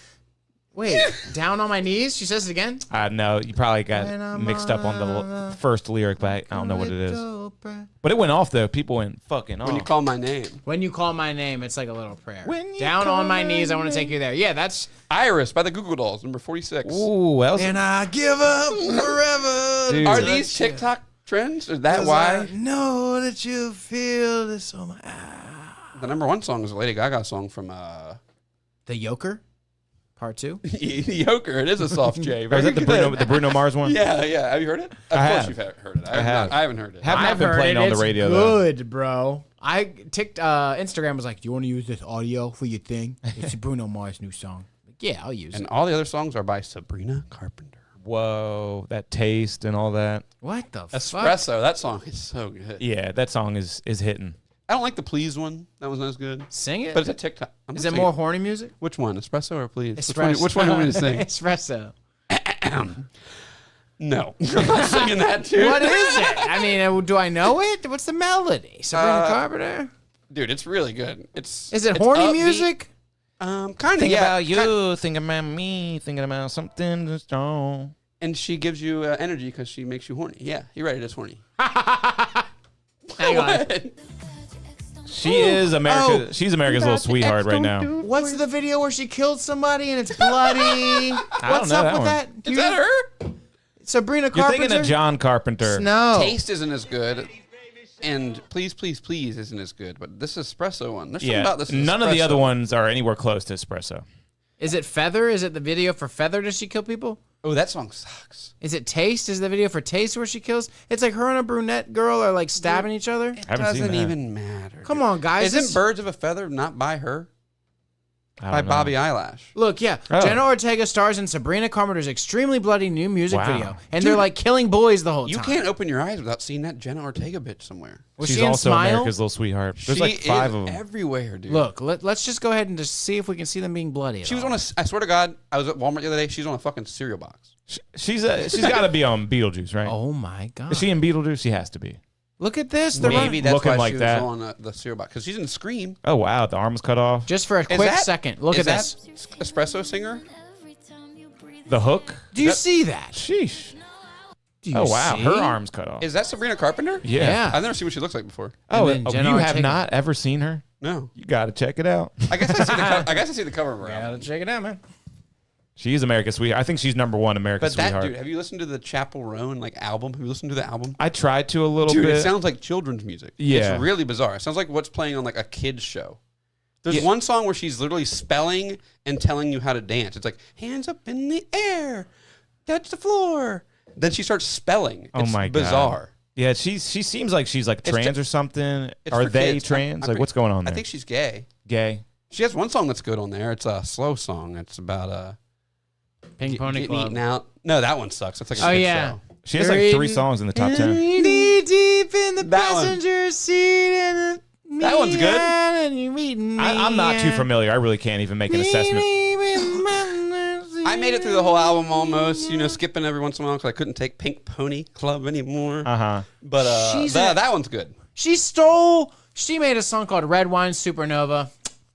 Wait, down on my knees? She says it again? No, you probably When got I'm mixed up on the first lyric, but I don't know what it is. Little prayer. But it went off though. People went fucking off. When you call my name, When you call my name, it's like a little prayer. When you Down call on my my knees, I want to take you there. Yeah, that's. Iris by the Goo Goo Dolls, number 46. Ooh, that was, And I give up forever. Dude. Are these TikTok trends? Is that why? know that you feel this on my. The number one song is a Lady Gaga song from The Yoker, part 2. Yoker. It is a soft J. or is that the Bruno Mars one? Yeah, yeah. Have you heard it? Of I course have. you've heard it. I have. I haven't heard it. Have not I've been heard playing it. on the It's radio though. good, bro. Instagram was like, "Do you want to use this audio for your thing?" It's Bruno Mars' new song. Like, yeah, I'll use And it. all the other songs are by Sabrina Carpenter. Whoa, that taste and all that. What the fuck? Espresso. That song is so good. Yeah, that song is hitting. I don't like the Please one. That was not as good. Sing it. But it's a TikTok. I'm Is not it singing more horny music? Which one? Espresso or Please? Espresso. Which one do you want me to sing? Espresso. No. I'm not singing that, dude. What is it? I mean, do I know it? What's the melody? Sabrina Carpenter? Dude, it's really good. Is Is it horny music? Kind of, Think yeah. about you, think about me, thinking about something that's strong. And she gives you energy because she makes you horny. Yeah, you're right. It is horny. Hang on. She is America. Oh. She's America's little sweetheart right now. What's the video where she killed somebody and it's bloody? What's know up that with one. that? Do Is you- that her? Sabrina You're Carpenter? thinking of John Carpenter. No. Taste isn't as good. And Please, Please, Please isn't as good. But this espresso one. There's something Yeah, about this none of the espresso. other ones are anywhere close to Espresso. Is it Feather? Is it the video for Feather? Does she kill people? Oh, that song sucks. Is it Taste? Is the video for Taste where she kills? It's like her and a brunette girl are like stabbing each other. Haven't seen Doesn't that. even matter. Come dude. on, guys. Isn't Birds of a Feather not by her? I By don't know. Bobby Eyelash. Look, yeah. Oh. Jenna Ortega stars in Sabrina Carpenter's extremely bloody new music Wow. video. And they're like killing boys the whole You time. can't open your eyes without seeing that Jenna Ortega bitch somewhere. Was She's she in also Smile? America's little sweetheart. There's she like 5 is of them. everywhere, dude. Look, let's just go ahead and just see if we can see them being bloody. at She was all. on I swear to God, I was at Walmart the other day. She's on a fucking cereal box. She's got to be on Beetlejuice, right? Oh my god! Is she in Beetlejuice? She has to be. Look at this. They're Maybe running- that's looking why like she was that. on the cereal box. Because she's in Scream. Oh wow, the arm was cut off. Just for a Is quick that- second. Look is at this. that espresso singer? The hook. Do you that- see that? Sheesh. Do you Oh wow, see? her arm's cut off. Is that Sabrina Carpenter? Yeah. Yeah. I've never seen what she looks like before. Oh, And then oh, Jenna you have Ortega. not ever seen her? No. You got to check it out. I guess I see I guess I see the cover of her album. Gotta check it out, man. She is America's sweetheart. I think she's number 1 America's But that sweetheart. dude, have you listened to the Chapel Roan album? Have you listened to the album? I tried to a little Dude, bit. it sounds like children's music. Yeah. It's really bizarre. It sounds like what's playing on like a kid's show. There's Yeah. one song where she's literally spelling and telling you how to dance. It's like, hands up in the air, touch the floor. Then she starts spelling. Oh It's my God. bizarre. Yeah, she seems like she's like trans or something. It's Are for they kids. trans? I'm Like what's going on there? I think she's gay. Gay. She has one song that's good on there. It's a slow song. It's about Pink Pony getting Club. eaten out. No, that one sucks. It's like a Oh kid's yeah. show. She has like 3 songs in the top 10. Knee deep in the That one. passenger seat and That one's good. And you meeting me I'm not too familiar. I really can't even make an assessment. I made it through the whole album almost, skipping every once in a while because I couldn't take Pink Pony Club anymore. Uh-huh. But She's that one's good. She made a song called Red Wine Supernova.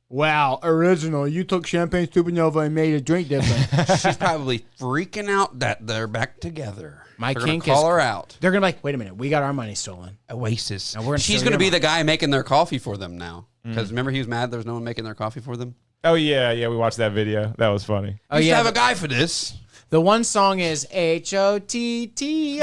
Wow, original. You took Champagne Supernova and made a drink different. She's probably freaking out that they're back together. My They're gonna kink call is- her out. They're going to be like, wait a minute, we got our money stolen. Oasis. Now we're gonna She's steal going to your be the guy making their coffee for them now. Because remember, he was mad there was no one making their coffee for them. Oh yeah, we watched that video. That was funny. Oh, Used to yeah. have a guy for this. The one song is HOTTOGO.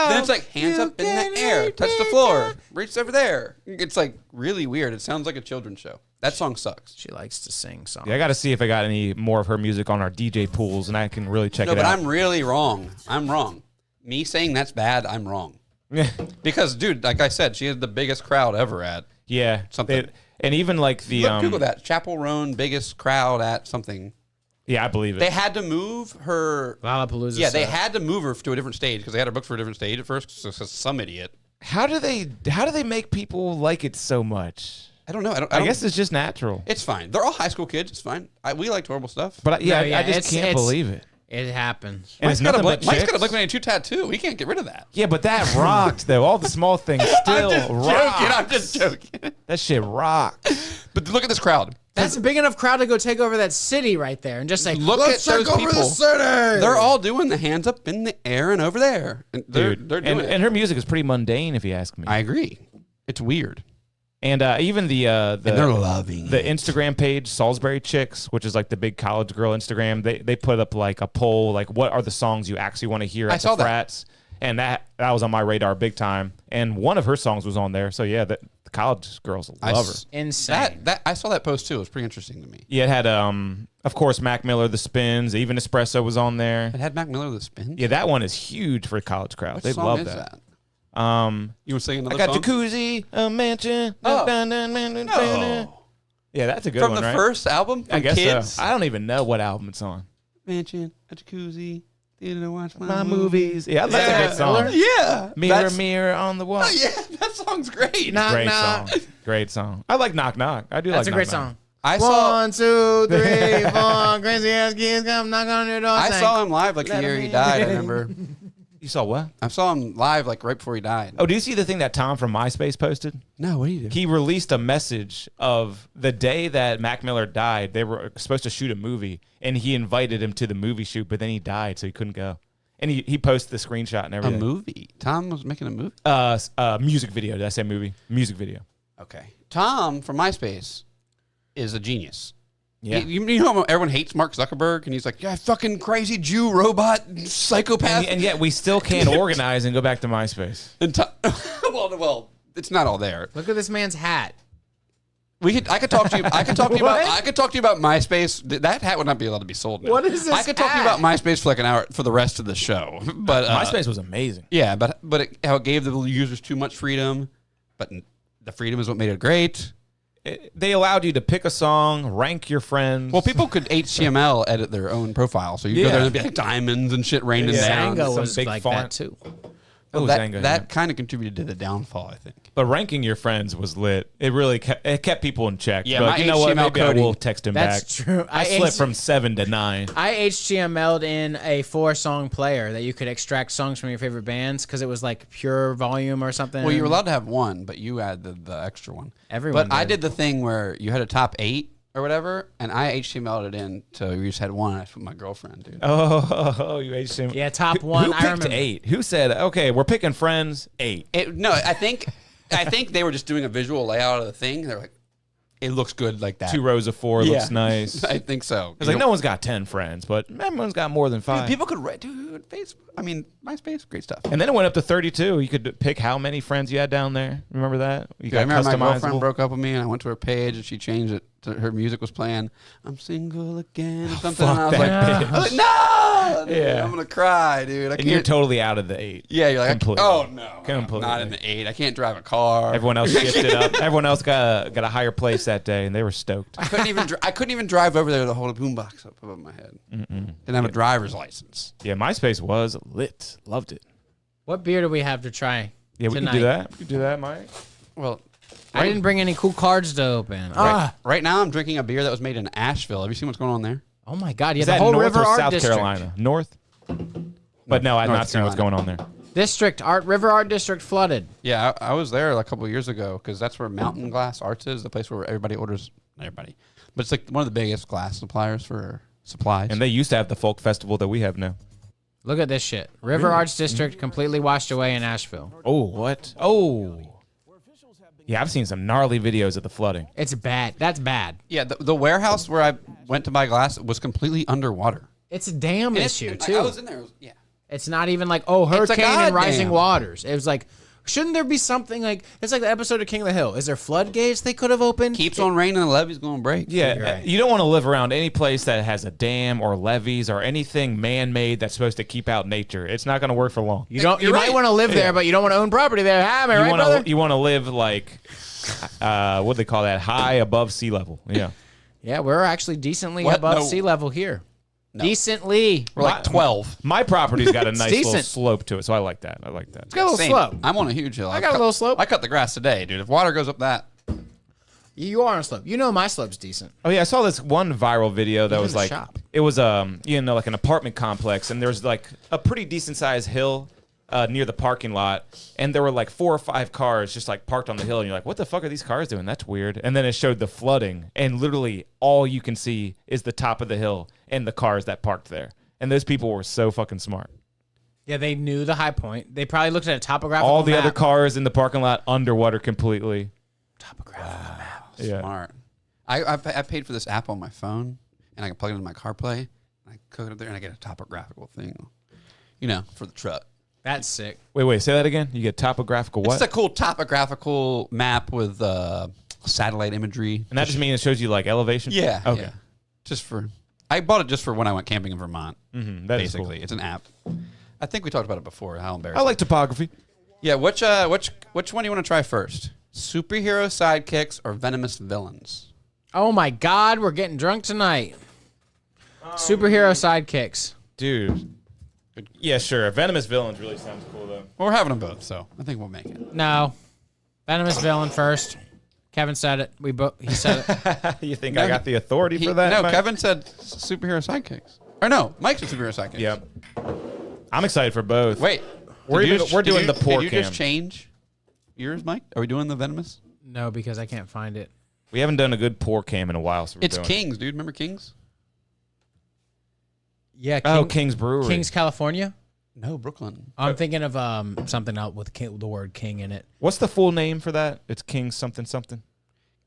Then it's like hands up in the air, touch the floor, reach over there. It's like really weird. It sounds like a children's show. That song sucks. She likes to sing songs. Yeah, I got to see if I got any more of her music on our DJ pools, and I can really check No, it but out. I'm really wrong. I'm wrong. Me saying that's bad, I'm wrong. Because, dude, like I said, she has the biggest crowd ever at. Yeah, Something. and even like the Google that. Chapel Roan, biggest crowd at something. Yeah, I believe it. They had to move her. Lollapalooza. Yeah, they set. had to move her to a different stage because they had her booked for a different stage at first. So some idiot. How do they make people like it so much? I don't know. I guess it's just natural. it's fine. They're all high school kids. It's fine. We liked horrible stuff. But No, I yeah, just can't believe it. It happens. And Mike's it's got a nothing but Mike's got a chicks. Blink-182 tattoo. We can't get rid of that. Yeah, but that rocked though. All the small things still rock. I'm just joking. That shit rocked. But look at this crowd. That's a big enough crowd to go take over that city right there and just say, Look let's at take those over the people. city. They're all doing the hands up in the air and over there. And they're doing it. And her music is pretty mundane, if you ask me. I agree. It's weird. And even the And they're loving the Instagram page, Salisbury Chicks, which is like the big college girl Instagram, they put up like a poll, like what are the songs you actually want to hear I at saw the that. frats? And that was on my radar big time. And one of her songs was on there. So yeah, the college girls love her. Insane. That I saw that post too. It was pretty interesting to me. Yeah, it had of course Mac Miller, The Spins, even Espresso was on there. It had Mac Miller the spin. Yeah, that one is huge for college crowd. What They song love is that. that? You were singing I another got song? jacuzzi, a mansion. Oh. No. Yeah, that's a good From one, the right? first album from I guess Kids. so. I don't even know what album it's on. Mansion, a jacuzzi, theater to watch My movies. Yeah, that's Yeah. a good song. Yeah. Mirror, That's- mirror on the wall. Yeah, that song's great. Knock, Great knock. song. Great song. I like Knock Knock. I do That's like a great Knock Knock. song. I saw 1, 2, 3, 4. Crazy ass kids come knock on your door. I saying, saw him live like the Let year him he in. died, I remember. You saw what? I saw him live like right before he died. Oh, do you see the thing that Tom from MySpace posted? No, what do you do? He released a message of the day that Mac Miller died. They were supposed to shoot a movie, and he invited him to the movie shoot, but then he died, so he couldn't go. And he posted the screenshot and A everything. movie. Tom was making a movie? Music video. Did I say movie? Music video. Okay. Tom from MySpace is a genius. Yeah. You know how everyone hates Mark Zuckerberg, and he's like, yeah, fucking crazy Jew, robot, psychopath. And yet we still can't organize and go back to MySpace. And well, it's not all there. Look at this man's hat. I could talk to you. I could talk to you about. What? I could talk to you about MySpace. That hat would not be allowed to be sold now. What is this I could talk to you hat? about MySpace for like an hour for the rest of the show. But MySpace was amazing. yeah, but how it gave the users too much freedom, but the freedom is what made it great. They allowed you to pick a song, rank your friends. Well, people could HTML edit their own profile, so you go Yeah. there and there'd be like diamonds and shit raining down. Zango some was big like font. that too. Oh, that Zango, that yeah. kind of contributed to the downfall, I think. But ranking your friends was lit. It really kept people in check. Yeah, But my you know what? HTML Maybe I coding- will text him That's back. true. I slipped from 7 to 9. I HTML'd in a 4-song player that you could extract songs from your favorite bands because it was like pure volume or something. Well, you were allowed to have one, but you added the extra one. Everyone But I did. did the thing where you had a top 8 or whatever, and I HTML'd it in, so you just had one. I put my girlfriend, dude. Oh, you HTML. Yeah, top one. Who I picked remember. 8? Who said, okay, we're picking friends, 8? No, I think they were just doing a visual layout of the thing. They're like, it looks good like that. 2 rows of 4 looks nice. I think so. It's like no one's got 10 friends, but everyone's got more than 5. People could write, dude. Facebook. I mean, MySpace, great stuff. And then it went up to 32. You could pick how many friends you had down there. Remember that? You Dude, I remember my girlfriend customizable. broke up with me, and I went to her page, and she changed it. Her music was playing, "I'm single again" or something. fuck And I was that like, no, dude, Yeah. I'm gonna cry, dude. I And you're can't. totally out of the 8. Yeah, you're like, Completely. oh no, Completely. not in the 8. I can't drive a car. Everyone else shifted up. Everyone else got a higher place that day, and they were stoked. I couldn't even drive over there to hold a boombox up above my head. Didn't have a driver's license. Yeah, MySpace was lit. Loved it. What beer do we have to try? Yeah, we tonight? can do that. We can do that, Mike. Well, I didn't bring any cool cards to open. right now I'm drinking a beer that was made in Asheville. Have you seen what's going on there? Oh my God! Yeah, Is the that whole North River or Art South District. Carolina? North? But no, I've North not seen what's going on there. River Art District flooded. Yeah, I was there a couple of years ago because that's where Mountain Glass Arts is, the place where everybody orders. Not everybody, but it's like one of the biggest glass suppliers for supplies. And they used to have the folk festival that we have now. Look at this shit. River Arts District completely washed away in Asheville. Oh, what? Oh. Yeah, I've seen some gnarly videos of the flooding. It's bad. That's bad. Yeah, the warehouse where I went to buy glass was completely underwater. It's a dam issue, And too. I was in there. Yeah. It's not even like, oh, It's a hurricane and rising goddamn. waters. It was like, shouldn't there be something like, it's like the episode of King of the Hill. Is there floodgates they could have opened? Keeps on raining, the levee's going to break. Yeah, You're right. you don't want to live around any place that has a dam or levees or anything man-made that's supposed to keep out nature. It's not going to work for long. You don't. You You're might right. want to live there, but you don't want to own property there. Am I right, brother? You want to live like, what do they call that? High above sea level. Yeah. Yeah, we're actually decently What? above No. sea level here. No. Decently. We're like 12. My property's got a nice little decent. slope to it, so I like that. I like that. It's got a little Same. slope. I'm on a huge hill. I got a little slope. I cut the grass today, dude. If water goes up that, You are on a slope. You know my slope's decent. Oh yeah, I saw this one viral video that Even was the like shop. it was like an apartment complex, and there's like a pretty decent sized hill near the parking lot, and there were like 4 or 5 cars just like parked on the hill, and you're like, what the fuck are these cars doing? That's weird. And then it showed the flooding, and literally all you can see is the top of the hill and the cars that parked there. And those people were so fucking smart. Yeah, they knew the high point. They probably looked at a topographical All the map. other cars in the parking lot underwater completely. Topographical map. Yeah. smart. I paid for this app on my phone, and I can plug it into my CarPlay. And I cook it up there, and I get a topographical thing, for the truck. That's sick. Wait, say that again. You get topographical what? It's a cool topographical map with satellite imagery. And that just means it shows you like elevation? Yeah. Okay. Yeah. I bought it just for when I went camping in Vermont. Mm-hmm. That is cool. Basically, it's an app. I think we talked about it before. How embarrassing. I like topography. Yeah. Which one do you want to try first? Superhero sidekicks or venomous villains? Oh my God, we're getting drunk tonight. Superhero sidekicks. Dude. Yeah, sure. Venomous Villains really sounds cool, though. Well, we're having them both, so I think we'll make it. No. Venomous villain first. Kevin said it. He said it. You think I got the authority for that? No, Mike? Kevin said superhero sidekicks. Or no, Mike said superhero sidekicks. Yeah. I'm excited for both. Wait. We're doing the poor Did you cam. just change yours, Mike? Are we doing the venomous? No, because I can't find it. We haven't done a good poor cam in a while, so we're It's doing Kings, dude. Remember Kings? Yeah. King's Brewery. King's California. No, Brooklyn. I'm thinking of something else with the word king in it. What's the full name for that? It's King's something something.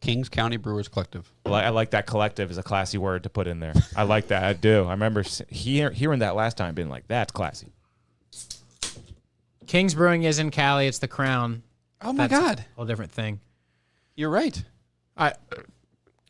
Kings County Brewers Collective. I like that. Collective is a classy word to put in there. I like that. I do. I remember hearing that last time, being like, "That's classy." King's Brewing is in Cali. It's the Crown. Oh my That's God. a whole different thing. You're right. I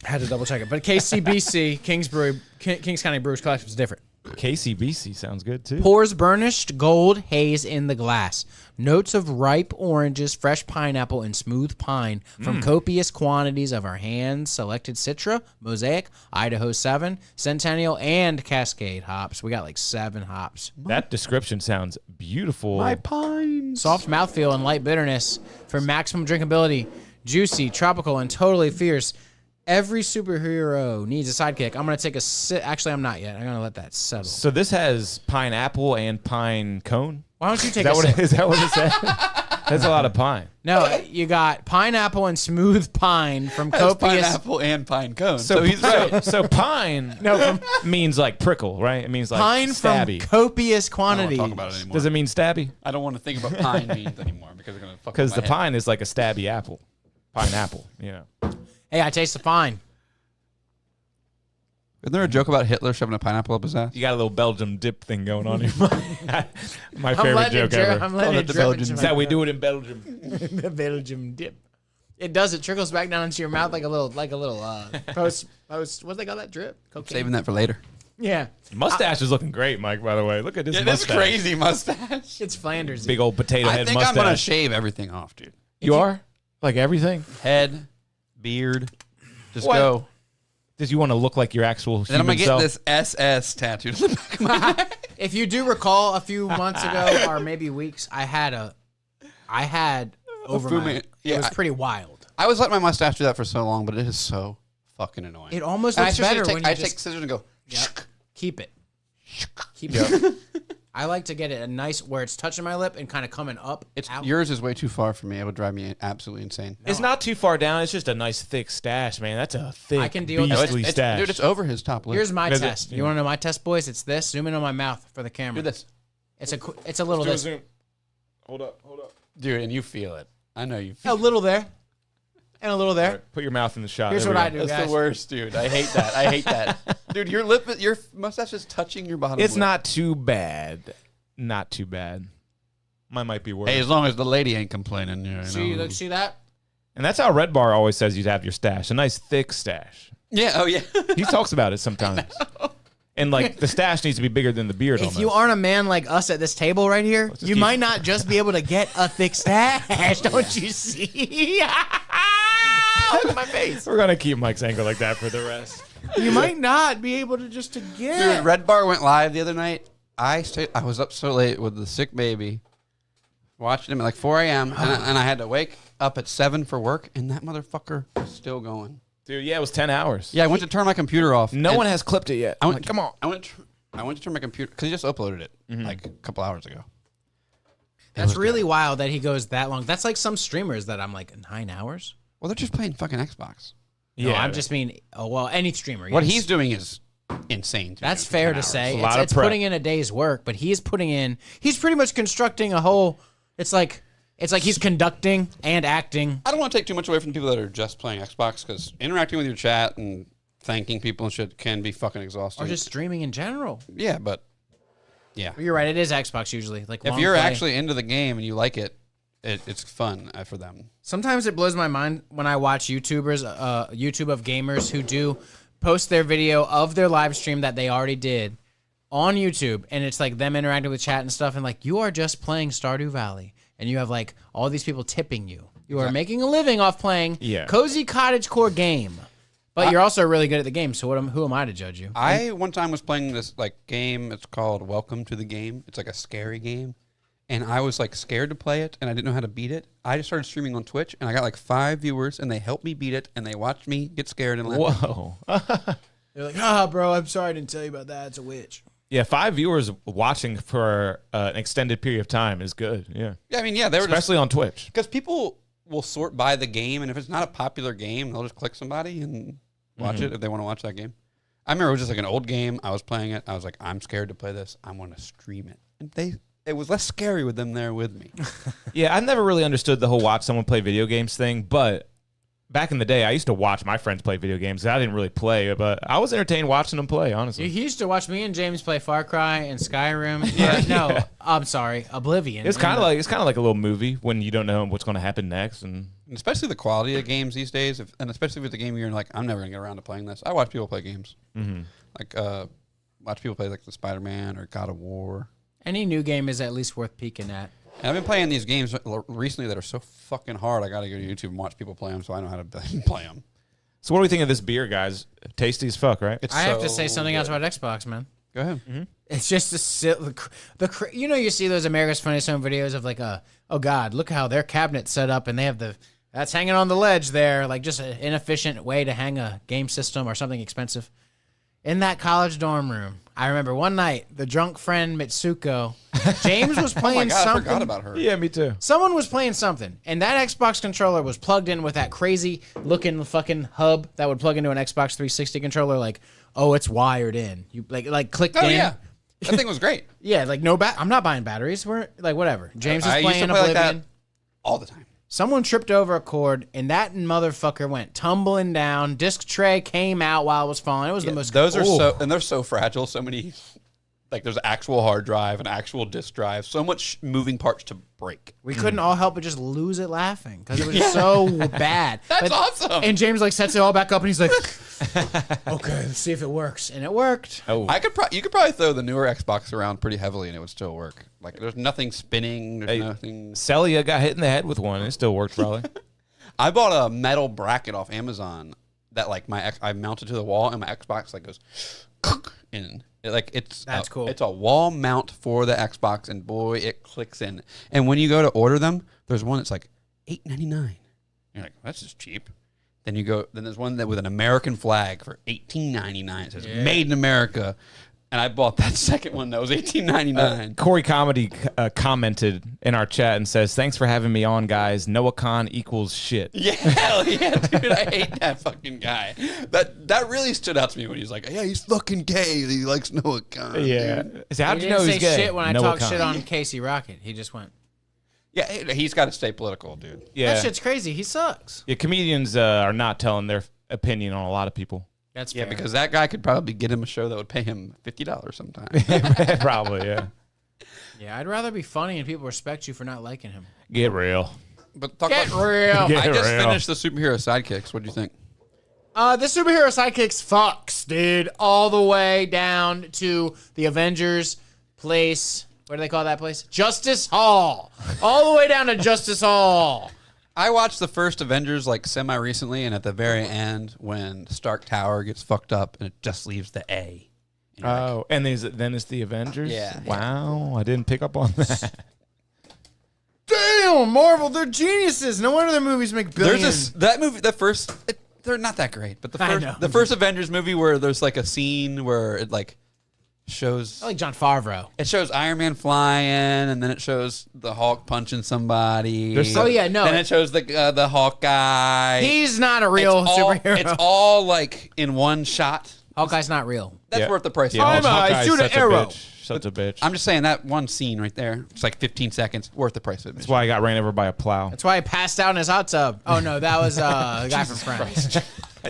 had to double check it, but KCBC, Kings County Brewers Collective is different. KCBC sounds good too. Pours burnished gold haze in the glass. Notes of ripe oranges, fresh pineapple, and smooth pine from copious quantities of our hand-selected Citra, Mosaic, Idaho 7, Centennial, and Cascade hops. We got like 7 hops. That description sounds beautiful. pines. Soft mouthfeel and light bitterness for maximum drinkability. Juicy, tropical, and totally fierce. Every superhero needs a sidekick. I'm going to take a sip. Actually, I'm not yet. I'm going to let that settle. So this has pineapple and pine cone. Why don't you Is take that a what sip? is that what it said? That's a lot of pine. No, you got pineapple and smooth pine from That's copious. pineapple and pine cone. So he's right. So pine No, from means like prickle, right? It means like pine stabby. from copious I don't quantity. want to talk about it anymore. Does it mean stabby? I don't want to think about pine means anymore because they're going to fuck Because with the my head. pine is like a stabby apple. Pineapple, you know. Hey, I taste the pine. Isn't there a joke about Hitler shoving a pineapple up his ass? You got a little Belgium dip thing going on here. My I'm favorite letting joke it drip. ever. I'm letting Call it it the drip Belgian into That's my how we mouth. do it in Belgium. The Belgium dip. It does. It trickles back down into your mouth like a little post. What do they call that? Drip. Cocaine. Saving that for later. Yeah, Mustache is looking great, Mike, by the way. Look at this It is mustache. crazy mustache. it's Flanders. Big old potato I head think mustache. I'm going to shave everything off, dude. You are? Like everything? Head, beard, just What? go. Does you want to look like your actual Then I'm human going to get self? this SS tattooed on the back of my neck. If you do recall, a few months ago or maybe weeks, I had over Fu my. Man- It yeah, was I- pretty wild. I was letting my mustache do that for so long, but it is so fucking annoying. It almost And I looks seriously better take, when you I just take scissors and go, Yep. Keep it. Keep it. I like to get it a nice where it's touching my lip and kind of coming up. Out. Yours is way too far for me. It would drive me absolutely insane. It's not too far down. It's just a nice thick stash, man. That's a thick, I can deal with beastly It's, stash. dude, it's over his top lip. Here's my Is it? test. You want to know my test, boys? It's this. Zoom in on my mouth for the camera. Do this, It's a little this. Hold up. dude, and you feel it. I know you A feel it. little there, and a little there. Put your mouth in the shot. Here's There what we I go. do, That's guys. the worst, dude. I hate that. I hate that. Dude, your mustache is touching your bottom It's lip. not too bad. Not too bad. Mine might be worse. Hey, as long as the lady ain't complaining. Yeah, See that? And that's how Red Bar always says you'd have your stash. A nice thick stash. Yeah, oh yeah. He talks about it sometimes. And like the stash needs to be bigger than the beard If almost. you aren't a man like us at this table right here, you keep- might not just be able to get a thick stash. Don't you see? Look at my face. We're gonna keep Mike's angle like that for the rest. You might not be able to just to get. Dude, Red Bar went live the other night. I was up so late with the sick baby, watching him at like 4 a.m. and I had to wake up at 7 for work, and that motherfucker was still going. Dude, yeah, it was 10 hours. Yeah, I went to turn my computer off. No and one has clipped it yet. I went, Like, come on. I went to turn my computer because he just uploaded it like a couple hours ago. That's really wild that he goes that long. That's like some streamers that I'm like 9 hours. Well, they're just playing fucking Xbox. No, I'm just mean. Oh well, any streamer. What yes. he's doing is insane. That's for fair 10 to hours. say. a lot It's of prep. putting in a day's work, but he's putting in. He's pretty much constructing a whole. It's like he's conducting and acting. I don't want to take too much away from people that are just playing Xbox because interacting with your chat and thanking people and shit can be fucking exhausting. Or just streaming in general. yeah, but yeah. You're right. It is Xbox usually. Like If long you're play. actually into the game and you like it, it's fun for them. Sometimes it blows my mind when I watch YouTubers, YouTube of gamers who do post their video of their live stream that they already did on YouTube, and it's like them interacting with chat and stuff, and like you are just playing Stardew Valley, and you have like all these people tipping you. You are making a living off playing Cozy Cottage Core game, but you're also really good at the game. So who am I to judge you? I one time was playing this like game. It's called Welcome to the Game. It's like a scary game. And I was like scared to play it, and I didn't know how to beat it. I just started streaming on Twitch, and I got like 5 viewers, and they helped me beat it, and they watched me get scared and laugh. Whoa. They're like, bro, I'm sorry I didn't tell you about that. It's a witch. Yeah, 5 viewers watching for an extended period of time is good. Yeah. Yeah, I mean, yeah, they were Especially on Twitch. because people will sort by the game, and if it's not a popular game, they'll just click somebody and watch it if they want to watch that game. I remember it was just like an old game. I was playing it. I was like, I'm scared to play this. I want to stream it. And it was less scary with them there with me. Yeah, I never really understood the whole watch someone play video games thing, but back in the day, I used to watch my friends play video games. I didn't really play, but I was entertained watching them play, honestly. You used to watch me and James play Far Cry and Skyrim. No, I'm sorry, Oblivion. It's kind of like a little movie when you don't know what's going to happen next, and And especially the quality of games these days, and especially with the game you're like, I'm never gonna get around to playing this. I watch people play games, like watch people play like the Spider-Man or God of War. Any new game is at least worth peeking at. And I've been playing these games recently that are so fucking hard. I got to go to YouTube and watch people play them, so I know how to play them. So what do we think of this beer, guys? Tasty as fuck, right? It's I have to so say something else good. about Xbox, man. Go ahead. It's just you see those America's Funniest Home videos of like oh god, look how their cabinet's set up and they have that's hanging on the ledge there, like just an inefficient way to hang a game system or something expensive. In that college dorm room, I remember one night, the drunk friend Mitsuko, James was Oh my playing god, I something. forgot about her. Yeah, me too. Someone was playing something, and that Xbox controller was plugged in with that crazy looking fucking hub that would plug into an Xbox 360 controller. Like, oh, it's wired in. You like clicked Oh in. yeah, that thing was great Yeah, like no I'm not buying batteries. We're like whatever. James is I used playing to play like Oblivion. that all the time. Someone tripped over a cord, and that motherfucker went tumbling down. Disc tray came out while it was falling. It was the most. Those are they're so fragile. So many, like there's actual hard drive and actual disk drive. So much moving parts to break. We couldn't all help but just lose it laughing because it was just so bad. That's awesome. And James like sets it all back up, and he's like, "Okay, let's see if it works." And it worked. Oh, You could probably throw the newer Xbox around pretty heavily and it would still work. Like there's nothing spinning. There's Hey. nothing. Celia got hit in the head with one. It still worked probably. I bought a metal bracket off Amazon that like I mounted to the wall and my Xbox like goes in. That's cool. It's a wall mount for the Xbox and boy it clicks in. And when you go to order them, there's one that's like $8.99. You're like, that's just cheap. Then there's one that with an American flag for $18.99. It says made in America. and I bought that second one that was $18.99. Corey Comedy commented in our chat and says, "Thanks for having me on, guys. Noah Khan equals shit." Yeah, hell yeah, dude. I hate that fucking guy. That really stood out to me when he was like, "Yeah, he's fucking gay. He likes Noah Khan." Yeah. dude. So how'd He you didn't know say he's gay? shit when I Noah talked Khan. shit on Casey Rocket. He just went, Yeah, he's got to stay political, dude. Yeah. that shit's crazy. He sucks. Yeah, comedians are not telling their opinion on a lot of people. That's Yeah, fair. because that guy could probably get him a show that would pay him $50 sometime. Probably, yeah. Yeah, I'd rather be funny and people respect you for not liking him. Get real. But talk Get about, real. Get I just real. finished the superhero sidekicks. What do you think? The superhero sidekicks fucks, dude. All the way down to the Avengers place. What do they call that place? Justice Hall. All the way down to Justice Hall. I watched the first Avengers like semi-recently, and at the very end, when Stark Tower gets fucked up and it just leaves the A. And you're like, Oh, and then it's the Avengers? Yeah. Wow, I didn't pick up on that. Damn, Marvel, they're geniuses. No wonder their movies make billions. there's that movie, the first, they're not that great, but I know. the first Avengers movie where there's like a scene where it like shows I like John Favreau. it shows Iron Man flying, and then it shows the Hulk punching somebody. There's some- Oh, yeah, no. Then it shows the Hawk guy. He's not a real superhero. It's all like in one shot. Hawkeye's not real. That's Yeah. worth the price. Yeah, I'm a- I Hawkeye's shoot an such a arrow. bitch. Such a bitch. I'm just saying that one scene right there. It's like 15 seconds, worth the price of admission. That's why I got ran over by a plow. That's why he passed out in his hot tub. Oh, no, that was the guy from Friends.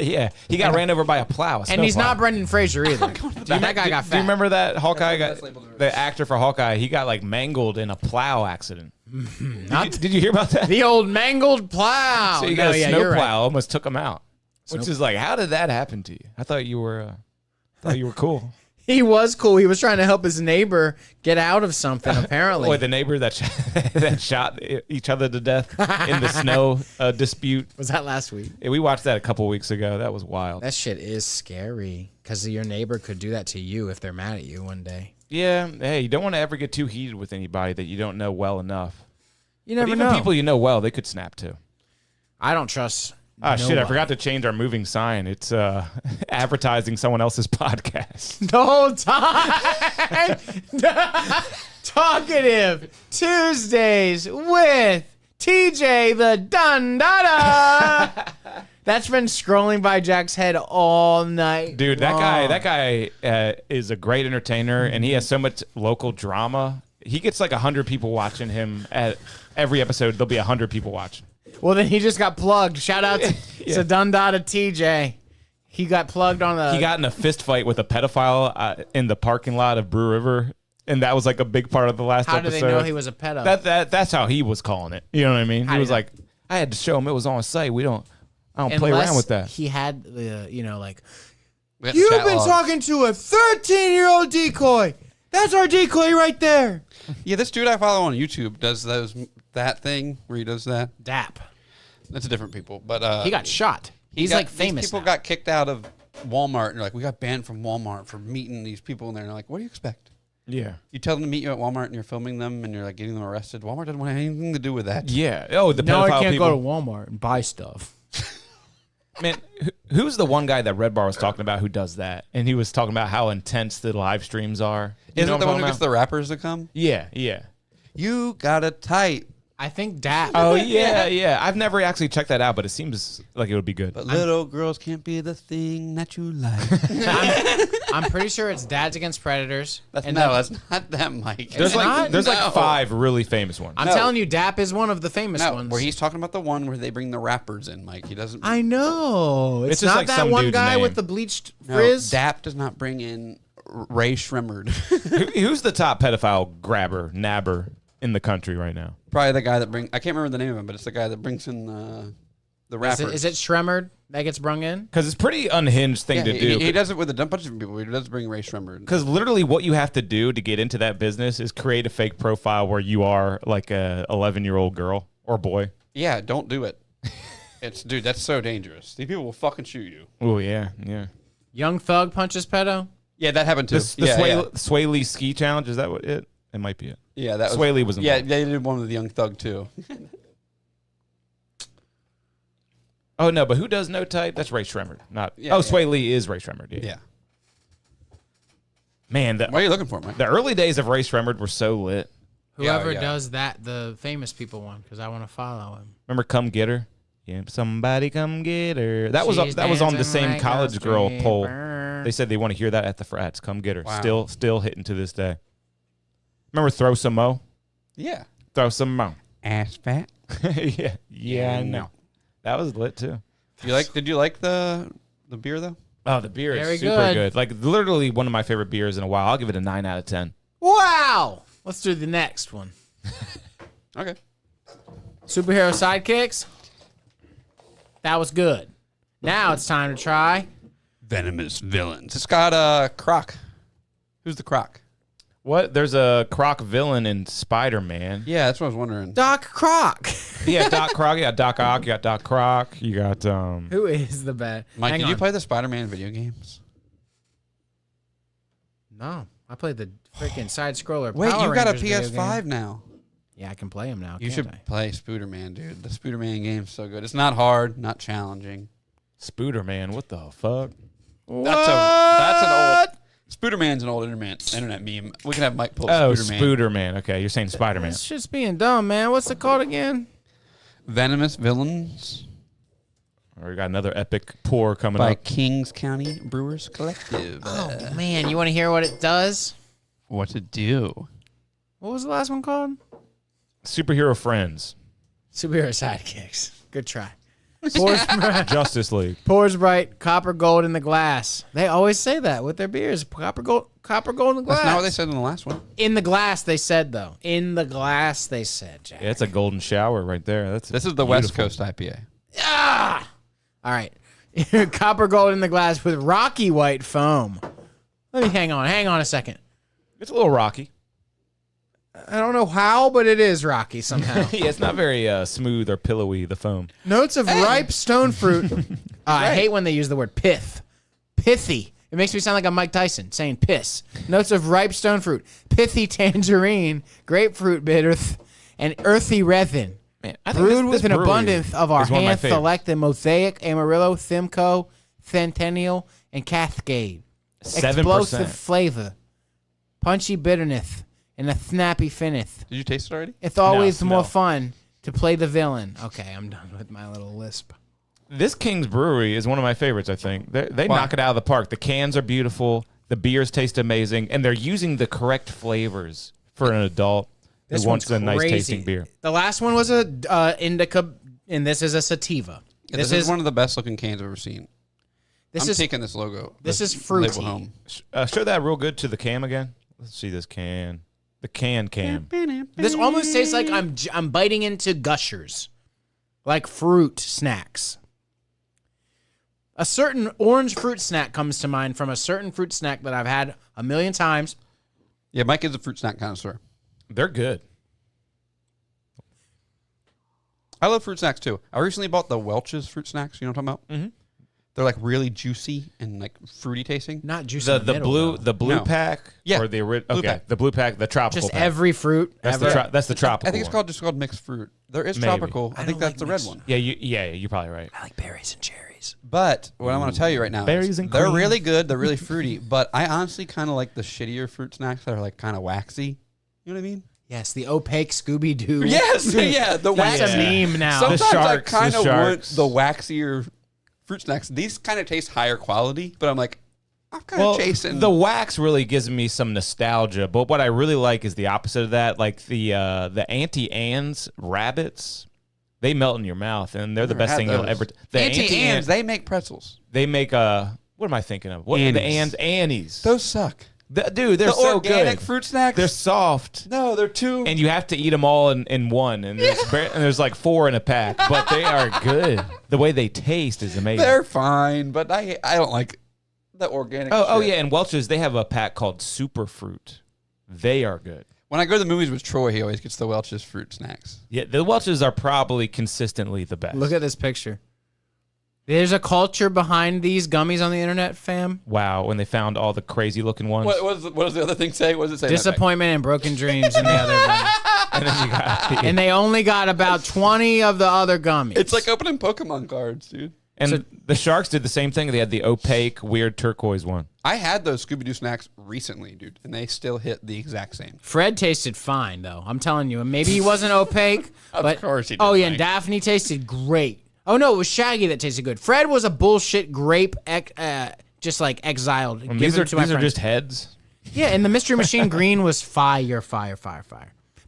Yeah, he got ran over by a plow. And he's not Brendan Fraser either. That guy got fat. Do you remember that Hawkeye That's got the best label the actor for Hawkeye? He got like mangled in a plow accident. Not Did you hear about that? the old mangled plow. So you No, got a yeah, snow you're right. plow almost took him out. Which is like, how did that happen to you? I thought you were cool. He was cool. He was trying to help his neighbor get out of something, apparently. Boy, the neighbor that that shot each other to death in the snow dispute. Was that last week? Yeah, we watched that a couple weeks ago. That was wild. That shit is scary because your neighbor could do that to you if they're mad at you one day. Yeah, hey, you don't want to ever get too heated with anybody that you don't know well enough. You But never even know. people you know well, they could snap too. I don't trust. Oh, shit, I nobody. forgot to change our moving sign. It's advertising someone else's podcast. The whole time. Talkative Tuesdays with TJ the Dun Dada. That's been scrolling by Jack's head all night. Dude, long. that guy is a great entertainer, and he has so much local drama. He gets like 100 people watching him at every episode. There'll be 100 people watching. Well, then he just got plugged. Shout out to, Yeah. to Dun Dada TJ. He got plugged on the. He got in a fist fight with a pedophile in the parking lot of Brew River, and that was like a big part of the last How do episode. they know he was a pedo? That's how he was calling it. You know what I mean? How He do was you know? like, I had to show him it was on site. I don't play Unless around with that. He had the, like, We got the you've chat been logs. talking to a 13-year-old decoy. That's our decoy right there. Yeah, this dude I follow on YouTube does that thing where he does that. Dap. That's different people, but He got shot. He's like famous. These people now. got kicked out of Walmart, and they're like, we got banned from Walmart for meeting these people in there. And they're like, what do you expect? Yeah. You tell them to meet you at Walmart, and you're filming them, and you're like getting them arrested. Walmart doesn't want anything to do with that. Yeah. Oh, the No, pedophile I can't people. go to Walmart and buy stuff. Man, who's the one guy that Red Bar was talking about who does that? And he was talking about how intense the live streams are. You Isn't know it the what one I'm who gets talking the rappers to come? about? Yeah, yeah. You got a type, I think Dap. Oh, yeah, yeah. I've never actually checked that out, but it seems like it would be good. but little girls can't be the thing that you like. I'm pretty sure it's Dads Against Predators. That's And no, then- that's not that, Mike. There's not? there's No. like 5 really famous ones. I'm No. telling you, Dap is one of the famous no, ones. where he's talking about the one where they bring the rappers in, Mike. He doesn't. I know. It's, It's just not like that some one dude's guy name. with the bleached no, frizz. Dap does not bring in Ray Shremmerd. Who's the top pedophile nabber in the country right now? Probably the guy that I can't remember the name of him, but it's the guy that brings in the rappers. Is it Shremmerd that gets brung in? Because it's a pretty unhinged thing Yeah, to he do. does it with a bunch of different people. He does bring Ray Shremmerd. Because literally what you have to do to get into that business is create a fake profile where you are like a 11-year-old girl or boy. Yeah, don't do it. Dude, that's so dangerous. These people will fucking shoot you. Oh, yeah, yeah. Young Thug punches pedo. Yeah, that happened too. The Sway Lee ski challenge, is that what it? It might be it. Yeah, that was Sway Lee was Yeah, involved. they did one with the Young Thug too. Oh, no, but who does No Type? That's Ray Shremmerd. Not. Yeah, oh, yeah. Sway Lee is Ray Shremmerd. Yeah. Yeah. Man, What are you looking for, Mike? the early days of Race Remembered were so lit. Whoever yeah. does that, the famous people one, because I want to follow him. Remember Come Get Her? Yeah, somebody come get her. That was She's that was on the dancing same like a college girl poll. stripper. They said they want to hear that at the frats. Come get her. Wow. Still hitting to this day. Remember Throw Some Mo? Yeah. Throw Some Mo. Ass fat. yeah, I know. That was lit too. Did you like the beer though? Oh, the beer Very is super good. good. Like literally one of my favorite beers in a while. I'll give it a 9 out of 10. Wow. Let's do the next one. Okay. Superhero sidekicks. That was good. Now it's time to try. Venomous villains. It's got Croc. Who's the Croc? What? There's a Croc villain in Spider-Man. Yeah, that's what I was wondering. Doc Croc. Yeah, Doc Croc. You got Doc Ock. You got Doc Croc. You got Who is the bad? Mike, Hang did you on. play the Spider-Man video games? No, I played the freaking side scroller. Wait, Power you got a Rangers video PS5 game. now. Yeah, I can play them now. You can't should I? play Spooderman, dude. The Spooderman game's so good. It's not hard, not challenging. Spooderman. What the fuck? That's an old. Spooderman's an old internet meme. We can have Mike pull Oh, Spooderman. Spooderman. Okay, you're saying Spider-Man. It's just being dumb, man. What's it called again? Venomous Villains Or we got another epic pour coming by up. Kings County Brewers Collective. Oh man, you want to hear what it does? What to do? What was the last one called? Superhero Friends. Superhero sidekicks. Good try. Pours, Justice League. pours bright copper gold in the glass. They always say that with their beers. Copper gold in the glass. That's not what they said in the last one. In the glass, they said though. In the glass, they said. Jack. Yeah, it's a golden shower right there. That's This is the West Coast IPA. Ah! All right. Copper gold in the glass with rocky white foam. Let me hang on a second. It's a little rocky. I don't know how, but it is rocky somehow. Yeah, it's not very smooth or pillowy, the foam. Notes of ripe stone fruit. I hate when they use the word pith. Pithy. It makes me sound like I'm Mike Tyson saying piss. Notes of ripe stone fruit. Pithy tangerine, grapefruit bitter, and earthy resin. Man, I think Brewed this with an brewery abundance of our is one of my hand favorites. selected Mosaic, Amarillo, Simcoe, Centennial, and Cascade. 7%. Explosive flavor, punchy bitterness, and a snappy finish. Did you taste it already? It's always No. more fun to play the villain. Okay, I'm done with my little lisp. This King's Brewery is one of my favorites, I think. They Why? knock it out of the park. The cans are beautiful. The beers taste amazing. And they're using the correct flavors for an adult This who wants one's a nice crazy. tasting beer. The last one was a indica, and this is a sativa. Yeah, this is one of the best looking cans I've ever seen. this I'm is taking this logo. this this is fruity. label home. Show that real good to the cam again. Let's see this can. The can. This almost tastes like I'm biting into Gushers, like fruit snacks. A certain orange fruit snack comes to mind from a certain fruit snack that I've had a million times. Yeah, Mike is a fruit snack connoisseur. They're good. I love fruit snacks too. I recently bought the Welch's fruit snacks. You know what I'm talking about? Mm-hmm. They're like really juicy and like fruity tasting. Not juice. The in the middle, blue though. the blue No. pack Yeah, or the blue okay pack. the blue pack, the tropical Just pack. every fruit. That's ever. the tropical. I think it's one. called mixed fruit. There is Maybe. tropical. I, I think don't that's like the red mixed. one. Yeah, you're probably right. I like berries and cherries. But what I'm going to tell you right now, Berries is and they're cream. really good. They're really fruity. But I honestly kind of like the shittier fruit snacks that are like kind of waxy. You know what I mean? Yes, the opaque Scooby Doo. Yes, yeah. The That's waxy. a meme now. The Sometimes I sharks, kind the of want sharks. the waxier fruit snacks. These kind of taste higher quality, but I'm like, I'm kind of chasing. the wax really gives me some nostalgia, but what I really like is the opposite of that. Like the Auntie Anne's rabbits, they melt in your mouth, and they're the Never best had thing you'll those. ever. The Auntie Anne's, they make pretzels. they make what am I thinking of? What the Annie's. Annie's? Those suck. Dude, they're The so organic good. fruit snacks. They're soft. no, they're too. And you have to eat them all in one, and there's like 4 in a pack, but they are good. The way they taste is amazing. They're fine, but I don't like the organic. Oh shit. yeah, and Welch's, they have a pack called Super Fruit. They are good. When I go to the movies with Troy, he always gets the Welch's fruit snacks. Yeah, the Welch's are probably consistently the best. Look at this picture. There's a culture behind these gummies on the internet, fam. Wow, when they found all the crazy looking ones. What does the other thing say? What does it say? Disappointment and broken dreams in the other one. And then you got And they only got about 20 of the other gummies. It's like opening Pokemon cards, dude. and the Sharks did the same thing. They had the opaque, weird turquoise one. I had those Scooby-Doo snacks recently, dude, and they still hit the exact same. Fred tasted fine, though. I'm telling you. Maybe he wasn't opaque. But, course he did, oh, yeah, and Mike. Daphne tasted great. Oh, no, it was Shaggy that tasted good. Fred was a bullshit grape, just like exiled. And Given these to my are friends. just heads. Yeah, and the Mystery Machine Green was fire.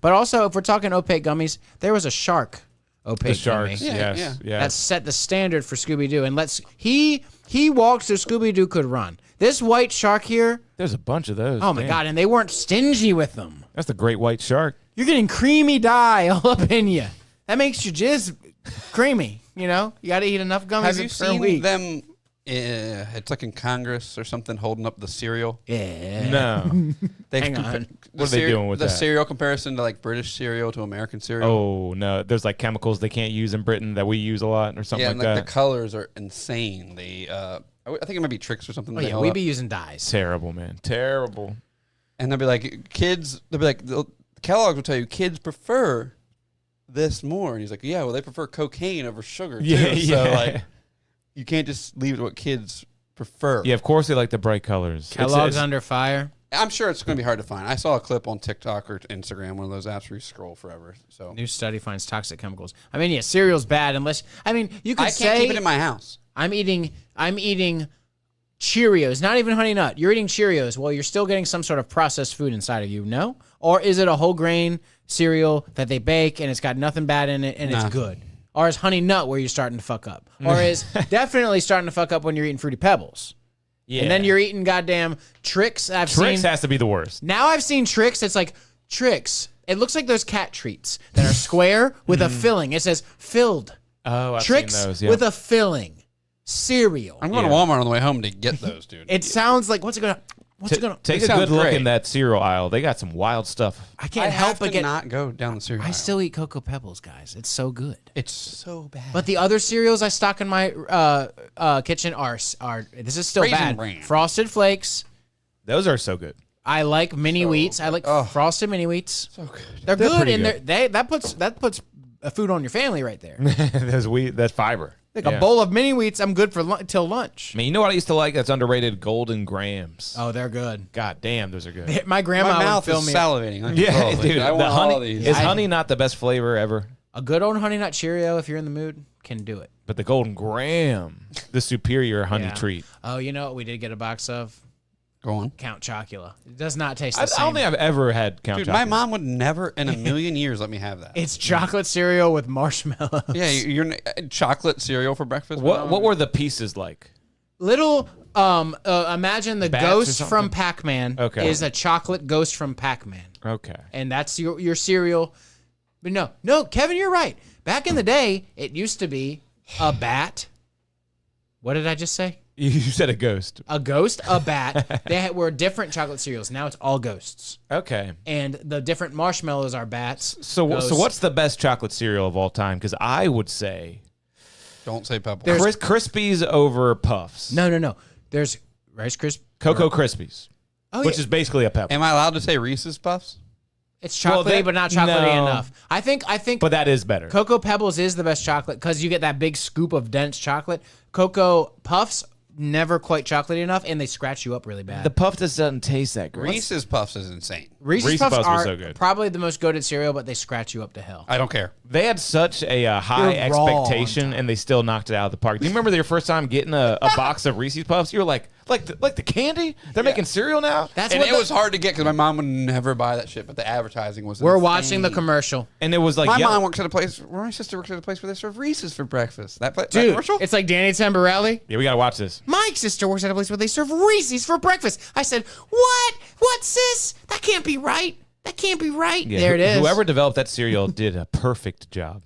But also, if we're talking opaque gummies, there was a shark opaque The sharks. gummy. Yes. That set the standard for Scooby-Doo. And he walked so Scooby-Doo could run. This white shark here, There's a bunch of those. oh my Damn. God, and they weren't stingy with them. That's the great white shark. You're getting creamy dye all up in you. That makes your jizz creamy, you know? You got to eat enough gummies Have you per seen week. them? It's like in Congress or something holding up the cereal. Yeah. No. They Hang on. What are they doing with the that? cereal comparison to like British cereal to American cereal? Oh no, there's like chemicals they can't use in Britain that we use a lot or something yeah, like and like that. the colors are insane. They, I think it might be tricks or something. Oh, they yeah, hold we up. be using dyes. Terrible, man. Terrible. And they'll be like, kids. They'll be like, Kellogg's will tell you kids prefer this more. And he's like, yeah, well, they prefer cocaine over sugar too. Yeah, So yeah. like, you can't just leave it to what kids prefer. Yeah, of course they like the bright colors. Kellogg's It's- under fire. I'm sure it's going to be hard to find. I saw a clip on TikTok or Instagram, one of those apps where you scroll forever. So New study finds toxic chemicals. I mean, yeah, cereal's bad unless you could I say can't keep it in my house. I'm eating Cheerios, not even Honey Nut. You're eating Cheerios. Well, you're still getting some sort of processed food inside of you, no? Or is it a whole grain cereal that they bake and it's got nothing bad in it and it's good? Or is Honey Nut where you're starting to fuck up? Or is definitely starting to fuck up when you're eating Fruity Pebbles? Yeah. And then you're eating goddamn Trix. Trix has to be the worst. Now I've seen Trix. It's like Trix. It looks like those cat treats that are square with a filling. It says filled. Oh, I've Trix seen those. Yeah. with a filling. Cereal. I'm going to Yeah. Walmart on the way home to get those, dude. It sounds like what's it gonna? Take It a good sounds look great. in that cereal aisle. They got some wild stuff. I can't I help have but to get. not go down the cereal I aisle. still eat Cocoa Pebbles, guys. It's so good. It's so bad. But the other cereals I stock in my kitchen are this is still Raisin bad. Bran. Frosted Flakes. Those are so good. I like mini wheats. I like frosted mini wheats. so good. They're good, pretty and good. that puts a food on your family right there. That's fiber. Like Yeah. a bowl of mini wheats, I'm good for till lunch. Man, you know what I used to like? That's underrated. Golden Grams. Oh, they're good. God damn, those are good. My grandma My would mouth fill is me salivating. Like, Yeah, oh, dude. I want The honey all these. is honey not the best flavor ever, a good old Honey Nut Cheerio if you're in the mood can do it. but the Golden Graham, the superior honey Yeah. treat. Oh, you know what we did get a box of? Go on. Count Chocula. It does not taste the I same. don't think I've ever had Count Dude, Chocula. my mom would never in a million years let me have that. It's chocolate cereal with marshmallows. Yeah, you're chocolate cereal for breakfast. What were the pieces like? Little imagine the Bats or ghost something? from Pac-Man Okay. is a chocolate ghost from Pac-Man. Okay. And that's your cereal. But no, Kevin, you're right. Back in the day, it used to be a bat. What did I just say? You said a ghost. A ghost, a bat. Were different chocolate cereals. Now it's all ghosts. Okay. And the different marshmallows are bats. So ghosts. what's the best chocolate cereal of all time? Because I would say Don't say Pebbles. Krispies over Puffs. No. There's Rice Krispies. Cocoa Krispies, Oh, which yeah. is basically a pebble. Am I allowed to say Reese's Puffs? It's Well, chocolatey, but not chocolatey no. enough. I think But that is better. Cocoa Pebbles is the best chocolate because you get that big scoop of dense chocolate. Cocoa Puffs never quite chocolatey enough, and they scratch you up really bad. The puff just doesn't taste that great. Reese's Puffs is insane. Reese's Puffs Puffs are were so good. probably the most goated cereal, but they scratch you up to hell. I don't care. They had such a high You're raw on expectation, and they still knocked it out of the park. Do you remember your first time getting a box of Reese's Puffs? You were like the candy? They're making cereal now? That's And what it was hard to get because my mom would never buy that shit, but the advertising was We're insane. watching the commercial. And it was like, My yeah, mom works at a place, my sister works at a place where they serve Reese's for breakfast. That Dude, commercial? it's like Danny Tamborelli. yeah, we got to watch this. My sister works at a place where they serve Reese's for breakfast. I said, what? What, sis? That can't be right. That can't be right. Yeah, there it is. Whoever developed that cereal did a perfect job.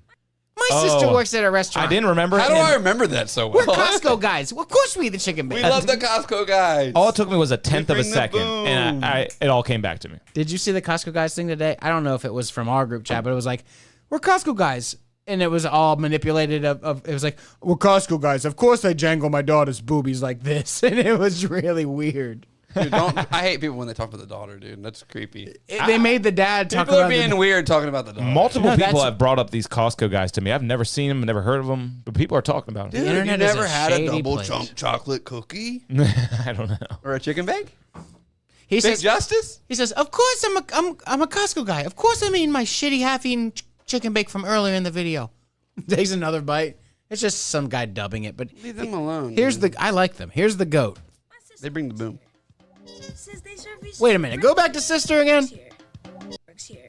My sister Oh. works at a restaurant. I didn't remember How it. do and I remember that so We're well? Costco guys. Of course we eat the chicken We bacon. love the Costco guys. All it took me was a tenth of a bring the second, boom. and it all came back to me. Did you see the Costco guys thing today? I don't know if it was from our group chat, but it was like, we're Costco guys. And it was all manipulated it was like, we're Costco guys. Of course I jangle my daughter's boobies like this. And it was really weird. Dude, I hate people when they talk about the daughter, dude. That's creepy. They made the dad talk People are about being weird talking about the daughter. Multiple No, people that's- have brought up these Costco guys to me. I've never seen them, never heard of them, but people are talking about them. Dude, internet you is never a had a shady double place. chunk chocolate cookie I don't know. or a chicken bake? He Big says, Justice? he says, of course I'm a Costco guy. Of course I'm eating my shitty half-eaten chicken bake from earlier in the video. Takes another bite. It's just some guy dubbing it, but Leave them alone. here's I like them. Here's the goat. They bring the boom. Wait a minute. Go back to sister again.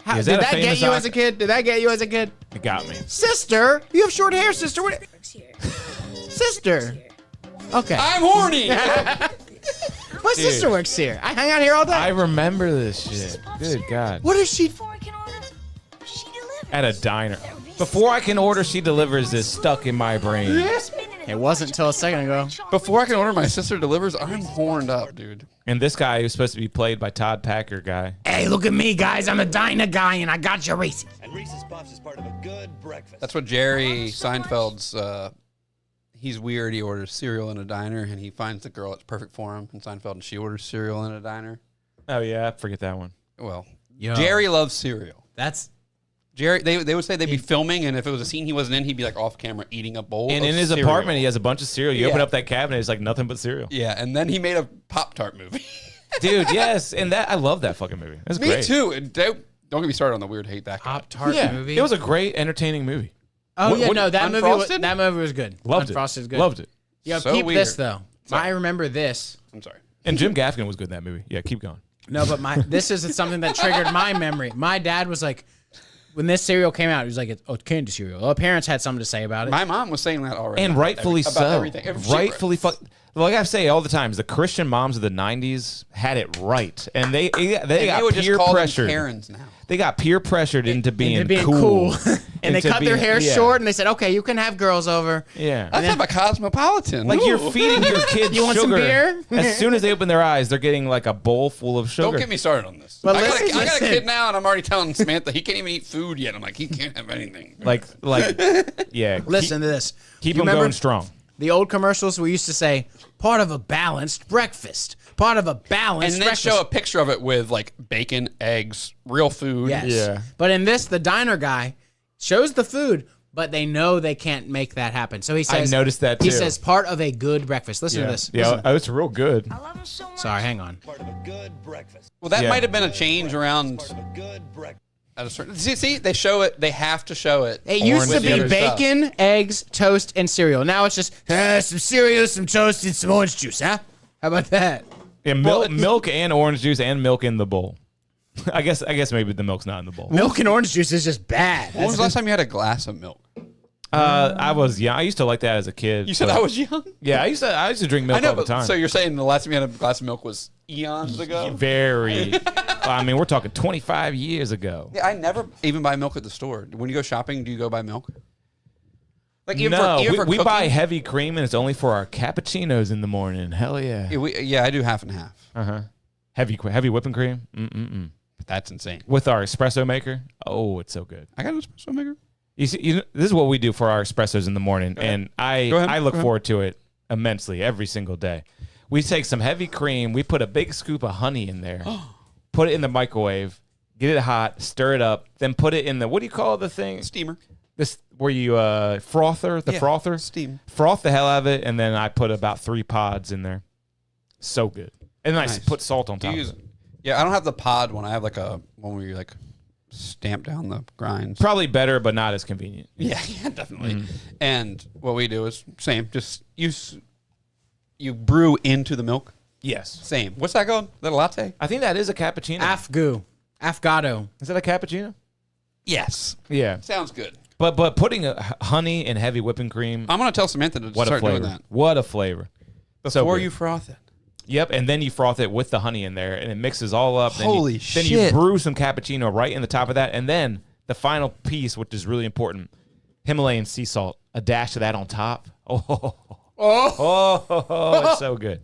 How, Is did that a that get famous you doc- as a kid? Did that get you as a kid? It got me. Sister? You have short hair, sister. What? Sister. Okay. I'm horny. My sister works here. I hang out here all day. I remember this shit. Good God. What is she? At a diner. Before I can order, she delivers is stuck in my brain. It wasn't until a second ago. Before I can order, my sister delivers. I'm horned up, dude. And this guy who's supposed to be played by Todd Packer guy. Hey, look at me, guys. I'm a diner guy, and I got your Reese's. And Reese's Puffs is part of a good breakfast. That's what Jerry Seinfeld's. He's weird. He orders cereal in a diner, and he finds the girl that's perfect for him in Seinfeld, and she orders cereal in a diner. Oh, yeah. I forget that one. Well, Yo. Jerry loves cereal. That's Jerry, they would say they'd be filming, and if it was a scene he wasn't in, he'd be like off camera eating a bowl. And of in his cereal. apartment, he has a bunch of cereal. You open Yeah. up that cabinet, it's like nothing but cereal. Yeah, and then he made a Pop-Tart movie. Dude, yes. And that I love that fucking movie. That's Me great. too. And don't get me started on the weird hate that guy. Pop-Tart Yeah. movie. It was a great, entertaining movie. Oh What- yeah, what- no, that Unfrosted? movie was good. Loved Unfrosted is it. good. Loved it. Yo, So keep weird. this though. Sorry. I remember this. I'm sorry. And Jim Gaffigan was good in that movie. Yeah, keep going. No, but this is something that triggered my memory. My dad was like, when this cereal came out, he was like, "It's candy cereal." Our parents had something to say about it. My mom was saying that already. And rightfully about so. everything. Rightfully like I say all the time, the Christian moms of the 90s had it right. And they And got would just peer call them pressured. Karens now. They got peer pressured into being, Into being cool. and they Into cut their being- hair yeah. short, and they said, "Okay, you can have girls over." Yeah. Let's have a cosmopolitan. Like you're Ooh. feeding your kids You want some sugar. beer? As soon as they open their eyes, they're getting like a bowl full of sugar. Don't get me started on this. But I got a listen. kid now, and I'm already telling Samantha he can't even eat food yet. I'm like, he can't have anything. like yeah. Listen to this. Keep You them remember going strong. the old commercials we used to say, "Part of a balanced breakfast." Part of a balanced And then breakfast. show a picture of it with like bacon, eggs, real food. Yes. Yeah. But in this, the diner guy shows the food, but they know they can't make that happen. So he says, noticed that He too. says, part of a good breakfast. Listen to this. Yeah, Listen. oh, it's real good. Sorry, hang on. Part of a good breakfast. Well, that Yeah. might have been a change around Part of a good breakfast. at a certain. See, they show it. They have to show it. It used to with the be other stuff. bacon, eggs, toast, and cereal. Now it's just some cereal, some toast, and some orange juice, huh? How about that? Yeah, Well, milk and orange juice and milk in the bowl. I guess maybe the milk's not in the bowl. Milk and orange juice is just bad. When was the last time you had a glass of milk? I was young. I used to like that as a kid. You said but- I was young. Yeah, I used to drink milk I know, all the but time. so you're saying the last time you had a glass of milk was eons ago? Very. I mean, we're talking 25 years ago. Yeah, I never even buy milk at the store. When you go shopping, do you go buy milk? Like No, even for we buy cooking? heavy cream, and it's only for our cappuccinos in the morning. Hell yeah. Yeah, I do half and half. Heavy whipping cream. Mm-mm-mm. But that's insane. With our espresso maker. Oh, it's so good. I got an espresso maker. You see, this is what we do for our espressos in the morning, and Go ahead. I look Go ahead. forward to it immensely every single day. We take some heavy cream, we put a big scoop of honey in there, put it in the microwave, get it hot, stir it up, then put it in the, what do you call the thing? Steamer. This where you frother, the Yeah, frother, steam. froth the hell out of it, and then I put about 3 pods in there. So good, and then I Nice. put salt on Do top you of use? it. Yeah, I don't have the pod one. I have like a one where you like stamp down the grinds. Probably better, but not as convenient. Yeah, definitely. And what we do is same. Just you brew into the milk. Yes, Same. What's that called? Is that a latte? I think that is a cappuccino. Afgado. Is that a cappuccino? Yes. Yeah. Sounds good. But putting honey and heavy whipping cream, I'm gonna tell Samantha to what a start flavor! doing that What a flavor! So before good. you froth it. Yep, and then you froth it with the honey in there, and it mixes all up. Holy Then you shit. brew some cappuccino right in the top of that, and then the final piece, which is really important, Himalayan sea salt, a dash of that on top. It's so good.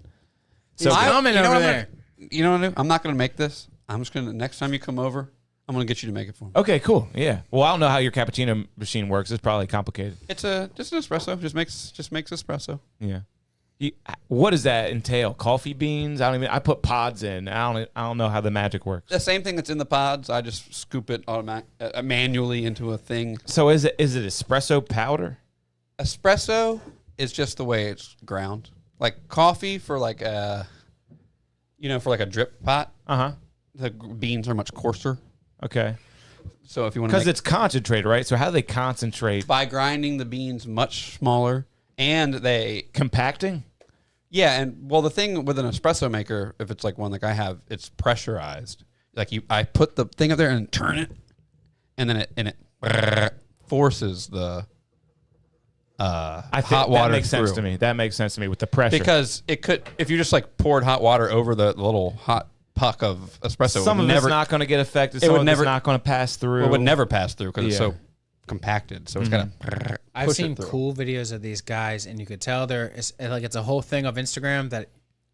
So He's good. coming you know over what I'm there. You know what I'm not gonna make this. I'm just gonna next time you come over, I'm gonna get you to make it for me. Okay, cool. Yeah. Well, I don't know how your cappuccino machine works. It's probably complicated. It's just an espresso. Just makes espresso. Yeah. What does that entail? Coffee beans? I put pods in. I don't know how the magic works. The same thing that's in the pods. I just scoop it manually into a thing. So is it espresso powder? Espresso is just the way it's ground. Like coffee for like a drip pot. The beans are much coarser. Okay. So if you want to, because it's concentrated, right? So how do they concentrate? by grinding the beans much smaller, and they Compacting? Yeah, and well, the thing with an espresso maker, if it's like one like I have, it's pressurized. Like I put the thing up there and turn it, and then it forces the I think hot water that makes sense through. to me. That makes sense to me with the pressure. Because it could, if you just like poured hot water over the little hot puck of espresso, some it of would it's never, not going to get affected. it Some would of never- it's not going to pass through. it would never pass through because it's Yeah. so compacted. So it's got to. I've seen cool videos of these guys, and you could tell it's a whole thing of Instagram that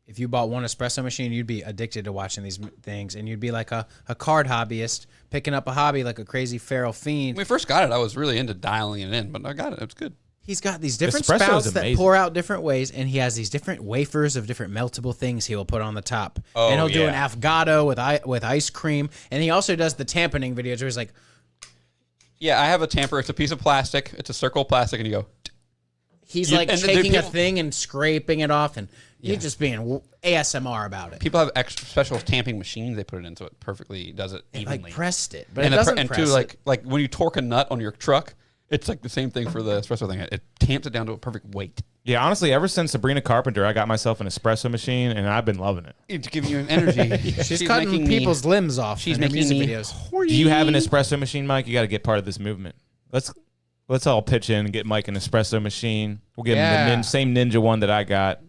if you bought one espresso machine, you'd be addicted to watching these things, and you'd be like a card hobbyist picking up a hobby like a crazy feral fiend. When we first got it, I was really into dialing it in, but I got it. It's good. He's got these different Espresso is spouts that amazing. pour out different ways, and he has these different wafers of different meltable things he will put on the top. Oh, and he'll do an yeah. affogato with ice cream, and he also does the tamponing videos where he's like, Yeah, I have a tamper. It's a piece of plastic. It's a circle of plastic, and you go. he's You- like and the taking a people- thing and scraping it off, and he's just being ASMR about it. People have extra special tamping machines. They put it in, so it perfectly does it evenly. Like pressed it, but and it doesn't and press too, it. like when you torque a nut on your truck, it's like the same thing for the espresso thing. It tamps it down to a perfect weight. Yeah, honestly, ever since Sabrina Carpenter, I got myself an espresso machine, and I've been loving it. It's giving you an energy. She's cutting people's limbs off. She's in her making music me videos. Do you have an espresso machine, Mike? You got to get part of this movement. Let's all pitch in and get Mike an espresso machine. We'll give him Yeah. the same Ninja one that I got.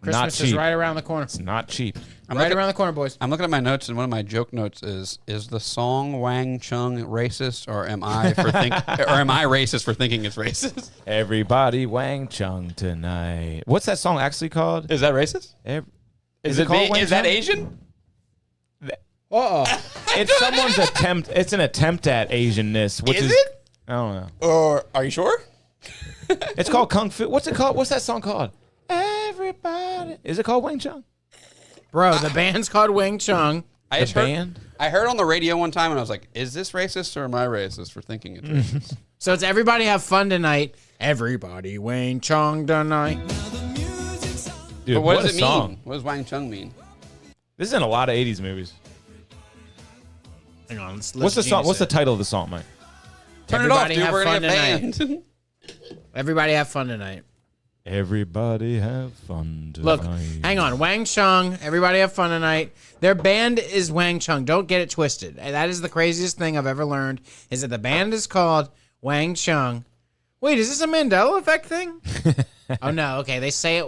Not Christmas cheap. is right around the corner. It's not cheap. Right around the corner, boys. I'm looking at my notes, and one of my joke notes is the song Wang Chung racist, or am I racist for thinking it's racist? Everybody Wang Chung tonight. What's that song actually called? Is that racist? Is it called Wang is that Chung? Asian? It's someone's attempt. It's an attempt at Asianness. Which Is is it? I don't know. Or are you sure? It's called Kung Fu. What's it called? What's that song called? Everybody. Is it called Wang Chung? Bro, the band's called Wang Chung. I The band? I heard on the radio one time, and I was like, "Is this racist, or am I racist for thinking it's racist?" So it's everybody have fun tonight. Everybody Wang Chung tonight. Dude, But what does a it song. mean? What does Wang Chung mean? This is in a lot of 80s movies. Hang on, let's What's the song? What's the title of the song, Mike? Turn it off, Everybody dude. have We're fun gonna get tonight. banned. Everybody have fun tonight. Everybody have fun tonight. Look, hang on. Wang Chung. Everybody have fun tonight. Their band is Wang Chung. Don't get it twisted. And that is the craziest thing I've ever learned is that the band is called Wang Chung. Wait, is this a Mandela effect thing? Oh no. Okay, they say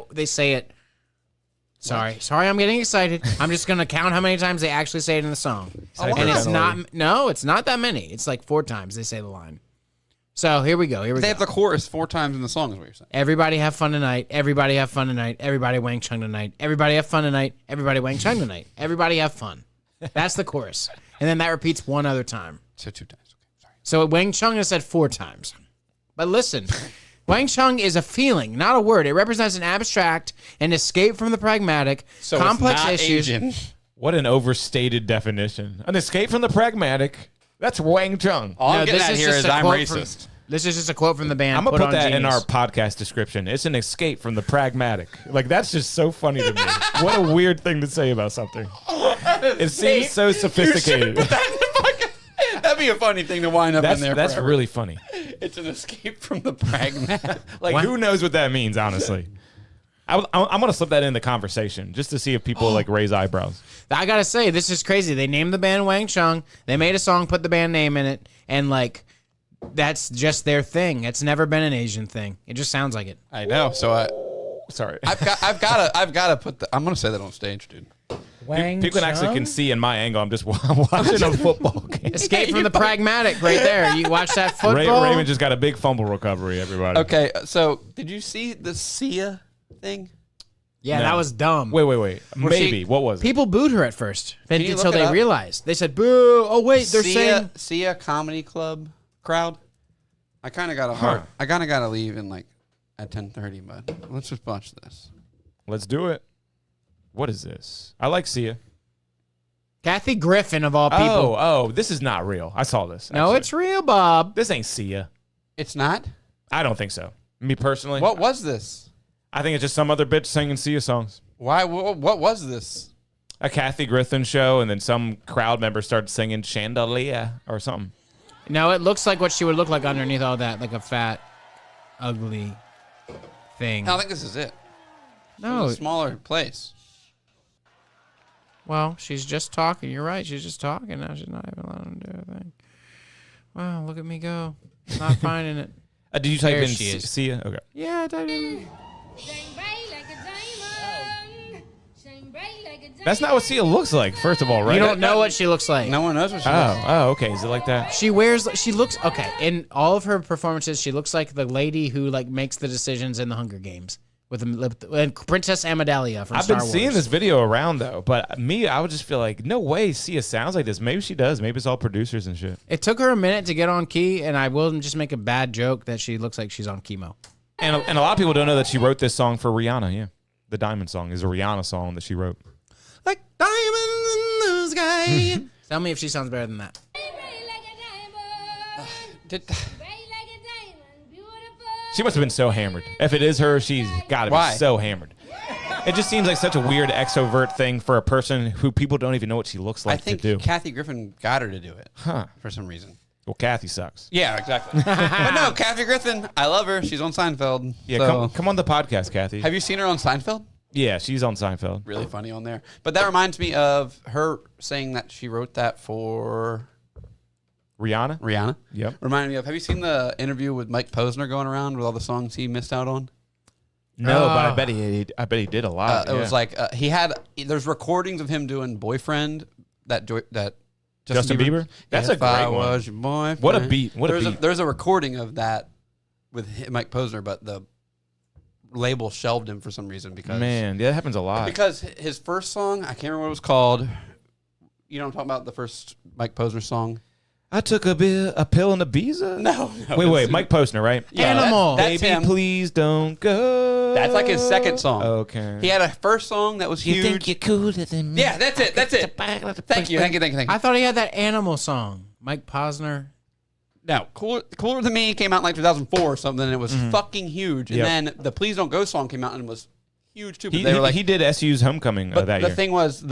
it. Sorry, I'm getting excited. I'm just gonna count how many times they actually say it in the song, and it's not. No, it's not that many. It's like 4 times they say the line. So here we go. They have the chorus 4 times in the song, is what you're saying. Everybody have fun tonight. Everybody have fun tonight. Everybody Wang Chung tonight. Everybody have fun tonight. Everybody Wang Chung tonight. Everybody have fun. That's the chorus. And then that repeats one other time. So 2 times. Okay, sorry. So Wang Chung is said 4 times. But listen, Wang Chung is a feeling, not a word. It represents an abstract, an escape from the pragmatic, So complex it's not issues. Asian. What an overstated definition. An escape from the pragmatic. That's Wang Chung. All I'm No, getting this at is here just is a I'm quote from- racist. This is just a quote from the band. I'm going to put on that in Genius. our podcast description. It's an escape from the pragmatic. Like, that's just so funny to me. What a weird thing to say about something. It seems so sophisticated. That'd be a funny thing to wind up in there. That's forever. really funny. It's an escape from the pragmatic. Like, who knows what that means, honestly? I'm going to slip that in the conversation just to see if people, like, raise eyebrows. I gotta say, this is crazy. They named the band Wang Chung. They made a song, put the band name in it, and like, that's just their thing. It's never been an Asian thing. It just sounds like it. I know. So Sorry. I've got to put. I'm gonna say that on stage, dude. Wang People actually can see in my angle. I'm just watching a football game. Escape from the pragmatic right there. You watch that football. Raymond just got a big fumble recovery, everybody. Okay, so did you see the Sia thing? Yeah, No. that was dumb. Wait. Maybe. she- what was it? People booed her at first you look until it they up? realized. They said, boo. Oh, wait, they're saying. Sia Comedy Club crowd. I kind of got a Huh. I kind of got to leave in like at 10:30, but let's just watch this. Let's do it. What is this? I like Sia. Kathy Griffin of all people. Oh, this is not real. I saw this. No, actually. it's real, Bob. This ain't Sia. It's not? I don't think so. Me personally. What was this? I think it's just some other bitch singing Sia songs. Why? What was this? A Kathy Griffin show, and then some crowd member started singing Chandelier or something. No, it looks like what she would look like underneath all that, like a fat, ugly thing. I don't think this is it. No, It's a smaller place. well, she's just talking. You're right. She's just talking now. She's not even allowed to do a thing. Wow, look at me go. Not finding it. Did you type There in she is. Sia? Okay. Yeah, I typed in. That's not what Sia looks like, first of all, right? You don't know what she looks like. No one knows what she looks like. Oh, okay. Is it like that? She looks, okay, in all of her performances, she looks like the lady who, like, makes the decisions in the Hunger Games with and Princess Amidala from I've Star been Wars. seeing this video around, though, but I would just feel like, no way Sia sounds like this. Maybe she does. Maybe it's all producers and shit. It took her a minute to get on key, and I will just make a bad joke that she looks like she's on chemo. And a lot of people don't know that she wrote this song for Rihanna, yeah. The Diamond song is a Rihanna song that she wrote. Like diamonds in the sky. Tell me if she sounds better than that. She must have been so hammered. If it is her, she's got to be Why? so hammered. It just seems like such a weird extrovert thing for a person who people don't even know what she looks I like think to do. Kathy Griffin got her to do it. Huh. For some reason. Well, Kathy sucks. Yeah, exactly. But no, Kathy Griffin, I love her. She's on Seinfeld. Yeah, so- come on the podcast, Kathy. Have you seen her on Seinfeld? Yeah, she's on Seinfeld. Really funny on there. But that reminds me of her saying that she wrote that for Rihanna? Rihanna. Yep. Reminded me of, have you seen the interview with Mike Posner going around with all the songs he missed out on? No, but I bet he did a lot. It was like there's recordings of him doing Boyfriend, that Justin Bieber? That's a If I great one. was your boyfriend. What a beat. What a beat. There's a recording of that with Mike Posner, but the label shelved him for some reason because Man, yeah, that happens a lot. because his first song, I can't remember what it was called. You know what I'm talking about? The first Mike Posner song? I took a pill in Ibiza? No. Wait, Mike Posner, right? Yeah, Animal. That's Baby, him. please don't go. That's like his second song. Okay. He had a first song that was huge. cooler than me? Yeah, that's it. Thank you. I thought he had that Animal song. Mike Posner. No, Cooler Than Me came out in like 2004 or something, and it was fucking huge. And Yep. then the Please Don't Go song came out and was huge too. But He, they were like, he did SU's Homecoming but that the year. thing was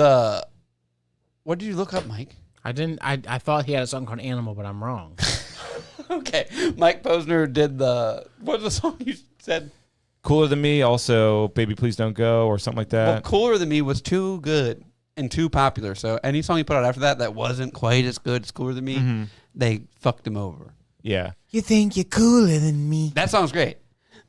what did you look up, Mike? I thought he had a song called Animal, but I'm wrong. Okay, Mike Posner did what was the song you said? Cooler Than Me, also Baby Please Don't Go or something like Well, that. Cooler Than Me was too good and too popular. So any song he put out after that wasn't quite as good as Cooler Than Me, they fucked him over. Yeah. You think you're cooler than me? That song's great.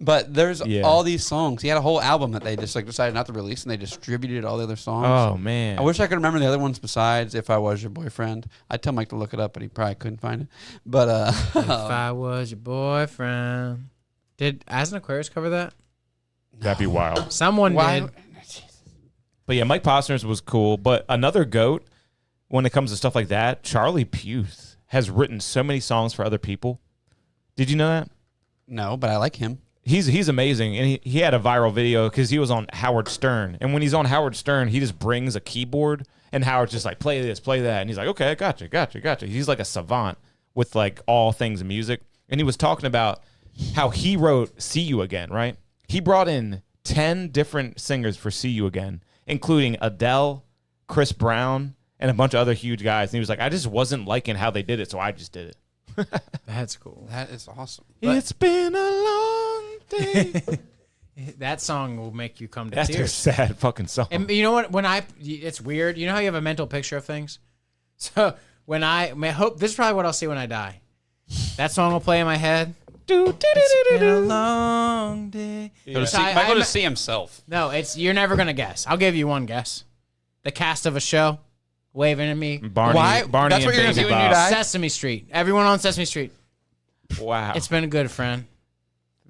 But there's Yeah. all these songs. He had a whole album that they just like decided not to release, and they distributed all the other songs. Oh, man. I wish I could remember the other ones besides If I Was Your Boyfriend. I'd tell Mike to look it up, but he probably couldn't find it. But If I was your boyfriend. Did As an Aquarius cover that? That'd be wild. Someone why? did. But yeah, Mike Posner's was cool. But another GOAT, when it comes to stuff like that, Charlie Puth has written so many songs for other people. Did you know that? No, but I like him. He's amazing, and he had a viral video because he was on Howard Stern, and when he's on Howard Stern, he just brings a keyboard, and Howard's just like, play this, play that, and he's like, okay, gotcha. He's like a savant with like all things music, and he was talking about how he wrote "See You Again," right? He brought in 10 different singers for "See You Again," including Adele, Chris Brown, and a bunch of other huge guys, and he was like, I just wasn't liking how they did it, so I just did it. That's cool. That is awesome. It's been a long day. That song will make you come to That's a tears. sad fucking song. And you know what? It's weird. You know how you have a mental picture of things? So when I hope, this is probably what I'll see when I die. That song will play in my head. It's been a long day. Michael So I- to see himself. No, you're never gonna guess. I'll give you one guess. The cast of a show waving at me. Barney, Why? Barney That's and what you're gonna Baby see when you Bob. die? Sesame Street. Everyone on Sesame Street. Wow. It's been good, friend.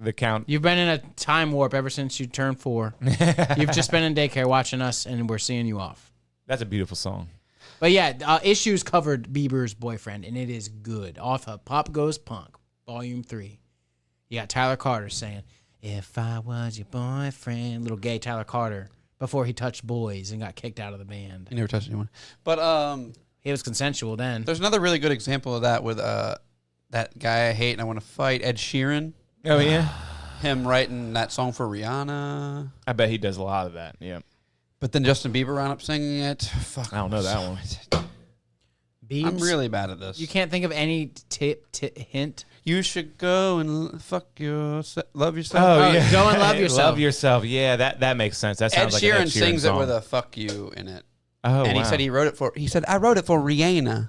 The count. You've been in a time warp ever since you turned 4. You've just been in daycare watching us, and we're seeing you off. That's a beautiful song. But yeah, Issues covered Bieber's Boyfriend, and it is good. Off of Pop Goes Punk, Volume 3. You got Tyler Carter saying, If I was your boyfriend, little gay Tyler Carter, before he touched boys and got kicked out of the band. He never touched anyone. But He was consensual then. there's another really good example of that with that guy I hate and I want to fight, Ed Sheeran. Oh yeah, Him writing that song for Rihanna. I bet he does a lot of that. Yeah, But then Justin Bieber wound up singing it. Fuck, I don't know that one. Biebs, I'm really bad at this. You can't think of any hint. You should go and fuck yourself, love yourself. Oh, yeah. Go and love yourself. Love yourself. Yeah, that makes sense. That Ed sounds like Sheeran an Ed Sheeran sings song. it with a "fuck you" in it, Oh, and he wow. said I wrote it for Rihanna.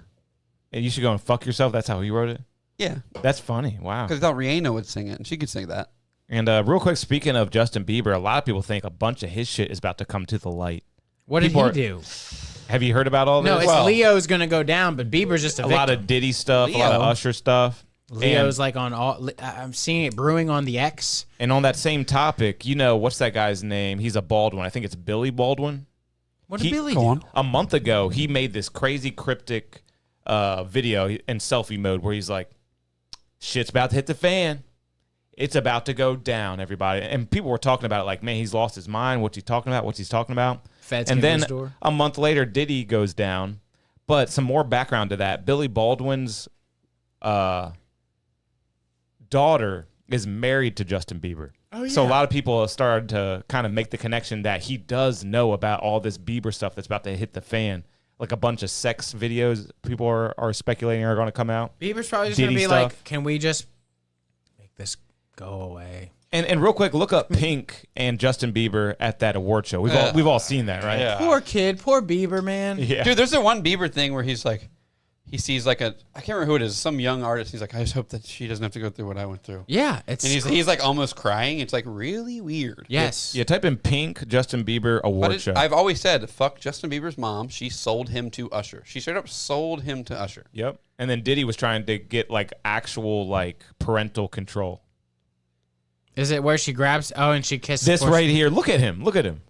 And you should go and fuck yourself. That's how he wrote it. Yeah, That's funny. Wow. because I thought Rihanna would sing it, and she could sing that. And real quick, speaking of Justin Bieber, a lot of people think a bunch of his shit is about to come to the light. What did People he are- do? Have you heard about all No, this? it's Well- Leo's going to go down, but Bieber's just a a lot victim. of Diddy stuff, a lot of Leo. Usher stuff. Leo's like on all. I'm seeing it brewing on the X. And on that same topic, what's that guy's name? He's a Baldwin. I think it's Billy Baldwin. What did He- Billy Go do? on. A month ago, he made this crazy cryptic video in selfie mode where he's like, shit's about to hit the fan. It's about to go down, everybody. And people were talking about it like, man, he's lost his mind. What's he talking about? What's he talking about? Feds And came to then his door. a month later, Diddy goes down. But some more background to that. Billy Baldwin's daughter is married to Justin Bieber. Oh, So a yeah. lot of people have started to kind of make the connection that he does know about all this Bieber stuff that's about to hit the fan. Like a bunch of sex videos people are speculating are going to come out. Bieber's probably just going to Diddy be stuff. like, can we just make this go away? And real quick, look up Pink and Justin Bieber at that award show. We've all seen that, right? Yeah. Poor kid. Poor Bieber, man. Yeah. Dude, there's the one Bieber thing where he's like, he sees like I can't remember who it is, some young artist. He's like, I just hope that she doesn't have to go through what I went through. Yeah. It's And he's like almost crying. It's like really weird. yes. Yeah, type in Pink Justin Bieber But award show. I've always said, fuck Justin Bieber's mom. She sold him to Usher. She straight up sold him to Usher. Yep. And then Diddy was trying to get like actual like parental control. Is it where she grabs? Oh, and she kisses. This right here. Look at him. Look at him.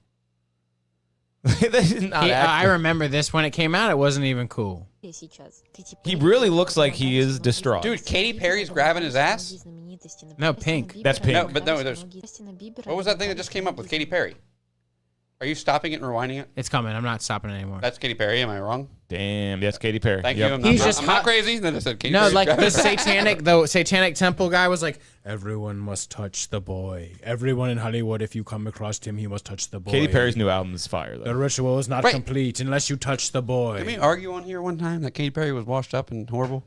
This is not I acting. remember this when it came out. It wasn't even cool. He really looks like he is distraught. Dude, Katy Perry's grabbing his ass? No, Pink. That's Pink. No, but no, what was that thing that just came up with Katy Perry? Are you stopping it and rewinding it? It's coming. I'm not stopping it anymore. That's Katy Perry. Am I wrong? Damn, that's Katy Perry. Thank Yep. you. I'm He's not, just I'm hot- not crazy. Then I said Katy No, Perry's like grabbing the his satanic temple guy was like, everyone must touch the boy. Everyone in Hollywood, if you come across him, he must touch the boy. Katy Perry's new album is fire The though. ritual is not Wait. complete unless you touch the boy. Did we argue on here one time that Katy Perry was washed up and horrible?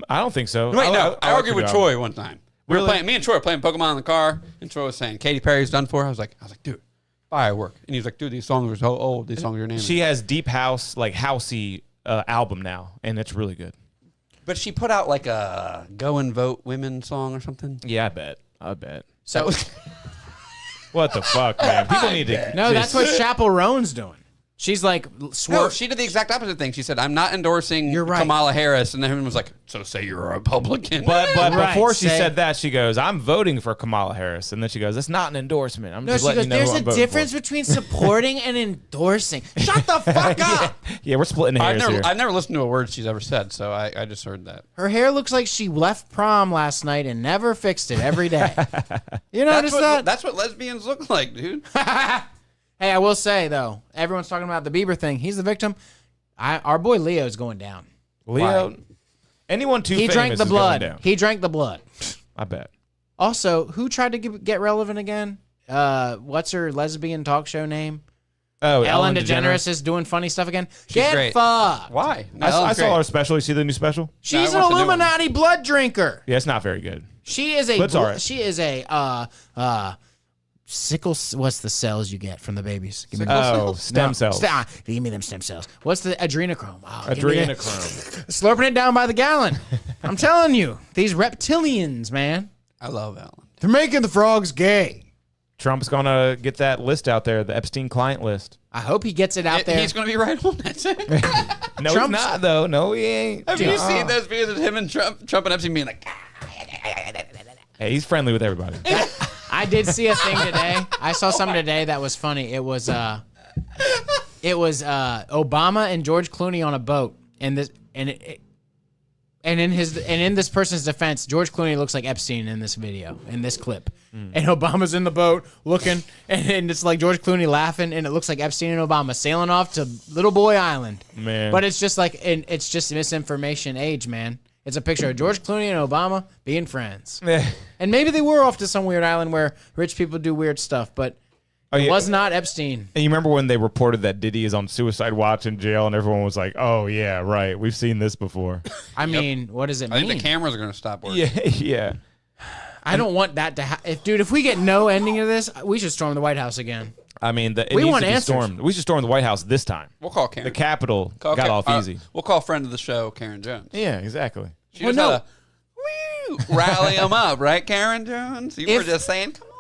I don't think so. Wait, no. I like argued her with new Troy one time. We were Really? playing. Me and Troy were playing Pokemon in the car, and Troy was saying Katy Perry's done for. I was like, dude, firework. And he was like, dude, these songs are so old. These songs are naming. She has deep house, like housey album now, and it's really good. But she put out like a "Go and Vote Women" song or something. Yeah, I bet. So What the fuck, man? People need to. No, that's what Chappell Roan's doing. She's like no, swerve. she did the exact opposite thing. She said, "I'm not endorsing You're right. Kamala Harris," and then everyone was like, "So say you're a Republican." But Right, before she say- said that, she goes, "I'm voting for Kamala Harris," and then she goes, "That's not an endorsement. I'm No, just she letting goes, you know there's who a I'm voting difference for." between supporting and endorsing. Shut the fuck up. Yeah, we're splitting hairs here. I've never listened to a word she's ever said, so I just heard that. Her hair looks like she left prom last night and never fixed it every day. You notice that? That's what lesbians look like, dude. Hey, I will say, though, everyone's talking about the Bieber thing. He's the victim. Our boy Leo's going down. Leo, anyone too He famous drank the is going blood. down. He drank the blood. I bet. Also, who tried to get relevant again? What's her lesbian talk show name? Oh, Ellen DeGeneres is doing funny stuff again. Get great. fucked. Why? No, I Ellen's saw great. her special. You see the new special? She's No, an I watched the new one. Illuminati blood drinker. Yeah, it's not very good. She is a But it's all right. she is a sickle. What's the cells you get from the babies? Give me Stem cells. Give me them stem cells. What's the adrenochrome? Oh, give me that. Adrenochrome. Slurping it down by the gallon. I'm telling you, these reptilians, man, I love Ellen. they're making the frogs gay. Trump's gonna get that list out there, the Epstein client list. I hope he gets it out there. He's going to be right on that. No, Trump's- he's not though. No, he ain't. Have you seen those videos of him and Trump and Epstein being like, Hey, he's friendly with everybody. I did see a thing today. I saw something today that was funny. It was Obama and George Clooney on a boat, and And in this person's defense, George Clooney looks like Epstein in this video, in this clip. And Obama's in the boat looking, and it's like George Clooney laughing, and it looks like Epstein and Obama sailing off to Little Boy Island. Man. But it's just like, and it's just misinformation age, man. It's a picture of George Clooney and Obama being friends. And maybe they were off to some weird island where rich people do weird stuff, but it was not Epstein. And you remember when they reported that Diddy is on suicide watch in jail, and everyone was like, "Oh yeah, right, we've seen this before." I mean, what does it I mean? think the cameras are going to stop working. Yeah. I don't want that to happen. If we get no ending of this, we should storm the White House again. I mean, it We needs want to be answers. stormed. We should storm the White House this time. We'll call Karen. The Capitol Call got Ka- off easy. We'll call friend of the show, Karen Jones. Yeah, exactly. She Well, knows how no. to rally them up, right, Karen Jones? You were If- just saying, come on.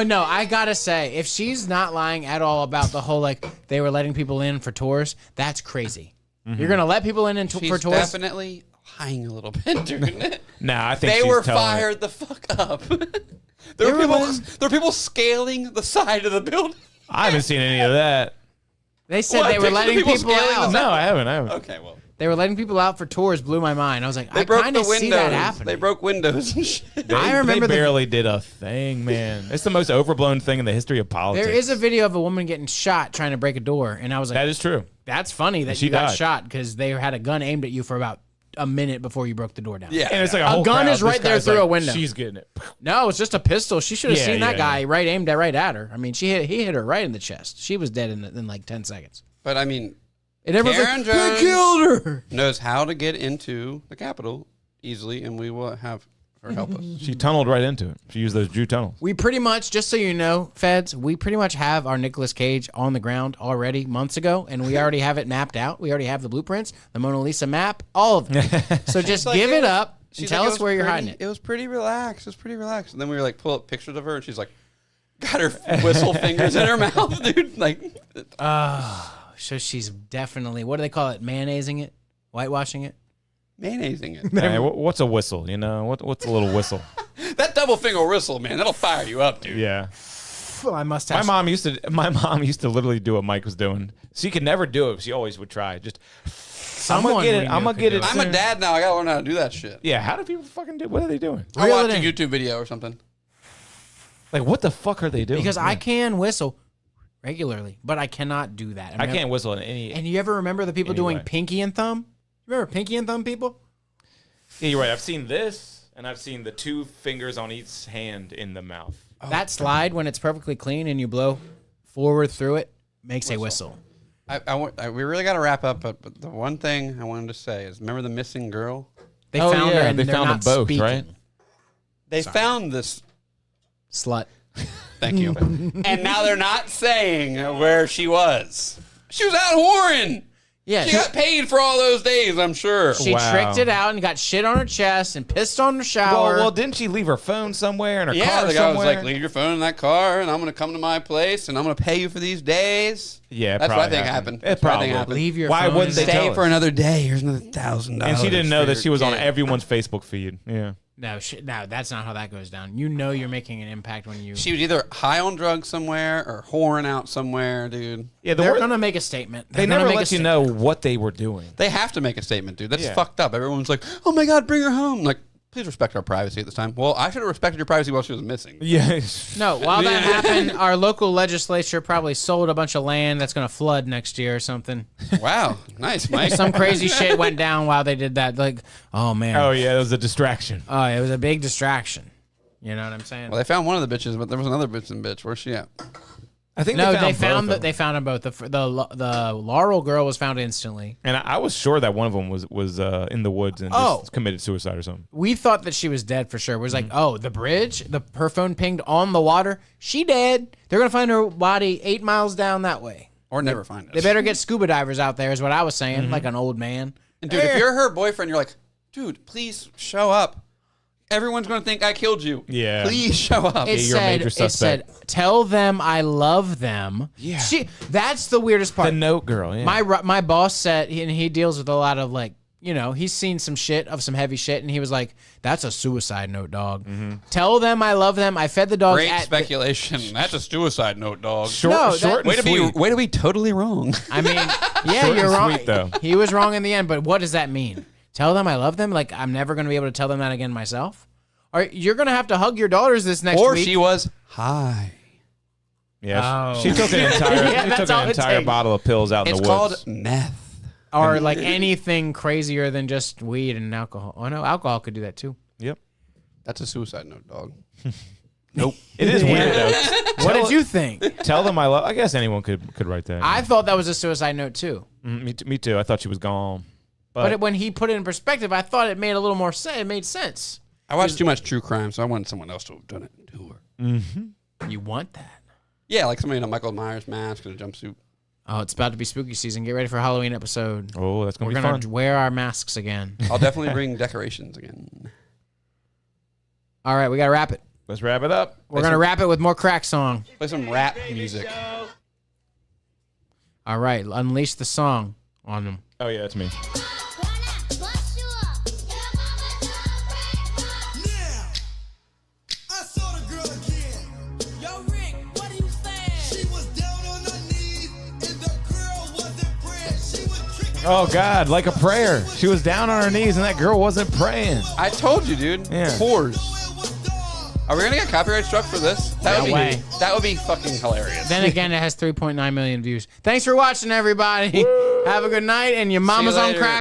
No, I gotta say, if she's not lying at all about the whole like they were letting people in for tours, that's crazy. You're gonna let people in She's for tours? definitely lying a little bit, dude. Nah, I think They she's were telling it. fired the fuck up. there were people scaling the side of the building. I haven't seen any of that. They said What? they were Picture letting people people scaling out. the No, I haven't. Okay, well. They were letting people out for tours. Blew my mind. I was like, They I broke kind the of windows. see that happening. They broke windows and shit. I remember they the- barely did a thing, man. It's the most overblown thing in the history of politics. There is a video of a woman getting shot trying to break a door, and I was like, That is true. that's funny that she you got died. shot because they had a gun aimed at you for about a minute before you broke the door down. Yeah. And it's like A whole gun crowd. is right This there guy's through like, a window. She's getting it. No, it's just a pistol. She should have Yeah, seen that yeah, guy aimed right at her. I mean, he hit her right in the chest. She was dead in like 10 seconds. But I mean, And everyone's Karen like, Jones- they killed her. knows how to get into the Capitol easily, and we will have her help us. She tunneled right into it. She used those Jew tunnels. We pretty much, just so you know, feds, we pretty much have our Nicolas Cage on the ground already months ago, and we already have it mapped out. We already have the blueprints, the Mona Lisa map, all of it. So just Like, give it was- up and she's tell like, us "It where was you're pretty- hiding it. It was pretty relaxed. It was pretty relaxed. And then we were like, pull up pictures of her, and she's like, got her whistle fingers in her mouth, dude. Like, So she's definitely, what do they call it? Mayonnaising it? Whitewashing it? mayonnaising it. Hey, what's a whistle? You know, what's a little whistle? That double finger whistle, man, that'll fire you up, dude. Yeah. Well, I must My have. mom used to literally do what Mike was doing. She could never do it, but she always would try. Just I'm Someone gonna get we it. knew I'm gonna could get do it. I'm a dad now. I gotta learn how to do that shit. Yeah, how do people fucking do? What are they doing? I Reel watch it a in. YouTube video or something. Like, what the fuck are they doing? Because Yeah. I can whistle regularly, but I cannot do that. I can't whistle in any. And you ever remember the people doing Anyway. pinky and thumb? Remember pinky and thumb people? Yeah, you're right. I've seen this, and I've seen the two fingers on each hand in the mouth. That slide, when it's perfectly clean and you blow forward through it, makes a whistle. We really got to wrap up, but the one thing I wanted to say is, remember the missing girl? They Oh, found yeah, her and they they're found not them both, speaking. right? They found this. Slut. Thank you. And now they're not saying where she was. She was out whoring. Yeah, She got paid for all those days, I'm sure. she Wow. tricked it out and got shit on her chest and pissed on her shower. Well, didn't she leave her phone somewhere in her Yeah, car the guy was somewhere? like, leave your phone in that car, and I'm going to come to my place, and I'm going to pay you for these days. Yeah, it That's what I probably think happened. happened. It That's what I probably think happened. Leave your Why phone wouldn't they in the- tell Stay her? for another day. Here's another $1,000. And she didn't know for that your she was on kid. everyone's Facebook feed. Yeah. No, that's not how that goes down. You know you're making an impact when you. She was either high on drugs somewhere or whoring out somewhere, dude. Yeah, They're word- gonna make a statement. they They're gonna never make let a you know what they were doing. They have to make a statement, dude. That's Yeah. fucked up. Everyone's like, oh my God, bring her home. Like, please respect our privacy at this time. Well, I should have respected your privacy while she was missing. Yeah. No, while that happened, our local legislature probably sold a bunch of land that's going to flood next year or something. Wow. Nice, Mike. Some crazy shit went down while they did that. Like, oh man, Oh yeah, it was a distraction. it was a big distraction. You know what I'm saying? Well, they found one of the bitches, but there was another bitch. Where's she at? I think no, they they found both of they found them both. The Laurel girl was found instantly. And I was sure that one of them was in the woods and Oh. just committed suicide or something. We thought that she was dead for sure. It was like, oh, the bridge, her phone pinged on the water. She dead. They're gonna find her body 8 miles down that way. Or never find us. They better get scuba divers out there, is what I was saying, like an old man. And dude, if you're her boyfriend, you're like, dude, please show up. Everyone's going to think I killed you. Yeah. Please show up. It you're a said, major it said, suspect. tell them I love them. Yeah. That's the weirdest part. The note girl. Yeah. My boss said, and he deals with a lot of like, you know, he's seen some shit of some heavy shit, and he was like, that's a suicide note, dog. Tell them I love them. I fed the dog Great at speculation. That's a suicide note, dog. short, No, short Way and to sweet. be totally wrong. I mean, yeah, Short you're and wrong. sweet, though. He was wrong in the end, but what does that mean? Tell them I love them. Like I'm never gonna be able to tell them that again myself. Or you're gonna have to hug your daughters this next Or week. she was high. Yeah, Oh. she took an entire, Yeah, she that's took all an it entire takes. bottle of pills out in It's the called woods. meth. or like anything crazier than just weed and alcohol. Oh no, alcohol could do that too. Yep. That's a suicide note, dog. Nope. It is weird though. What did you think? Tell them I love. I guess anyone could write that. I thought that was a suicide note too. Me too. I thought she was gone. But when he put it in perspective, I thought it made a little more sense. It made sense. I watched too much true crime, so I wanted someone else to have done it to her. You want that? Yeah, like somebody in a Michael Myers mask and a jumpsuit. Oh, it's about to be spooky season. Get ready for a Halloween episode. Oh, that's gonna We're be gonna fun. wear our masks again. I'll definitely bring decorations again. All right, we gotta wrap it. Let's wrap it up. We're gonna wrap it with more crack song. Play some rap music. All right, unleash the song on them. Oh yeah, it's me. I saw the girl again. Yo, Rick, what are you saying? She was down on her knees, and the girl wasn't praying. She was tricking. Oh God, like a prayer. She was down on her knees and that girl wasn't praying. I told you, dude. Yeah. Whores. It was done. Are we gonna get copyright struck for this? No way. That would be fucking hilarious. Then again, it has 3.9 million views. Thanks for watching, everybody. Have a good night, and your mama's on later. crack.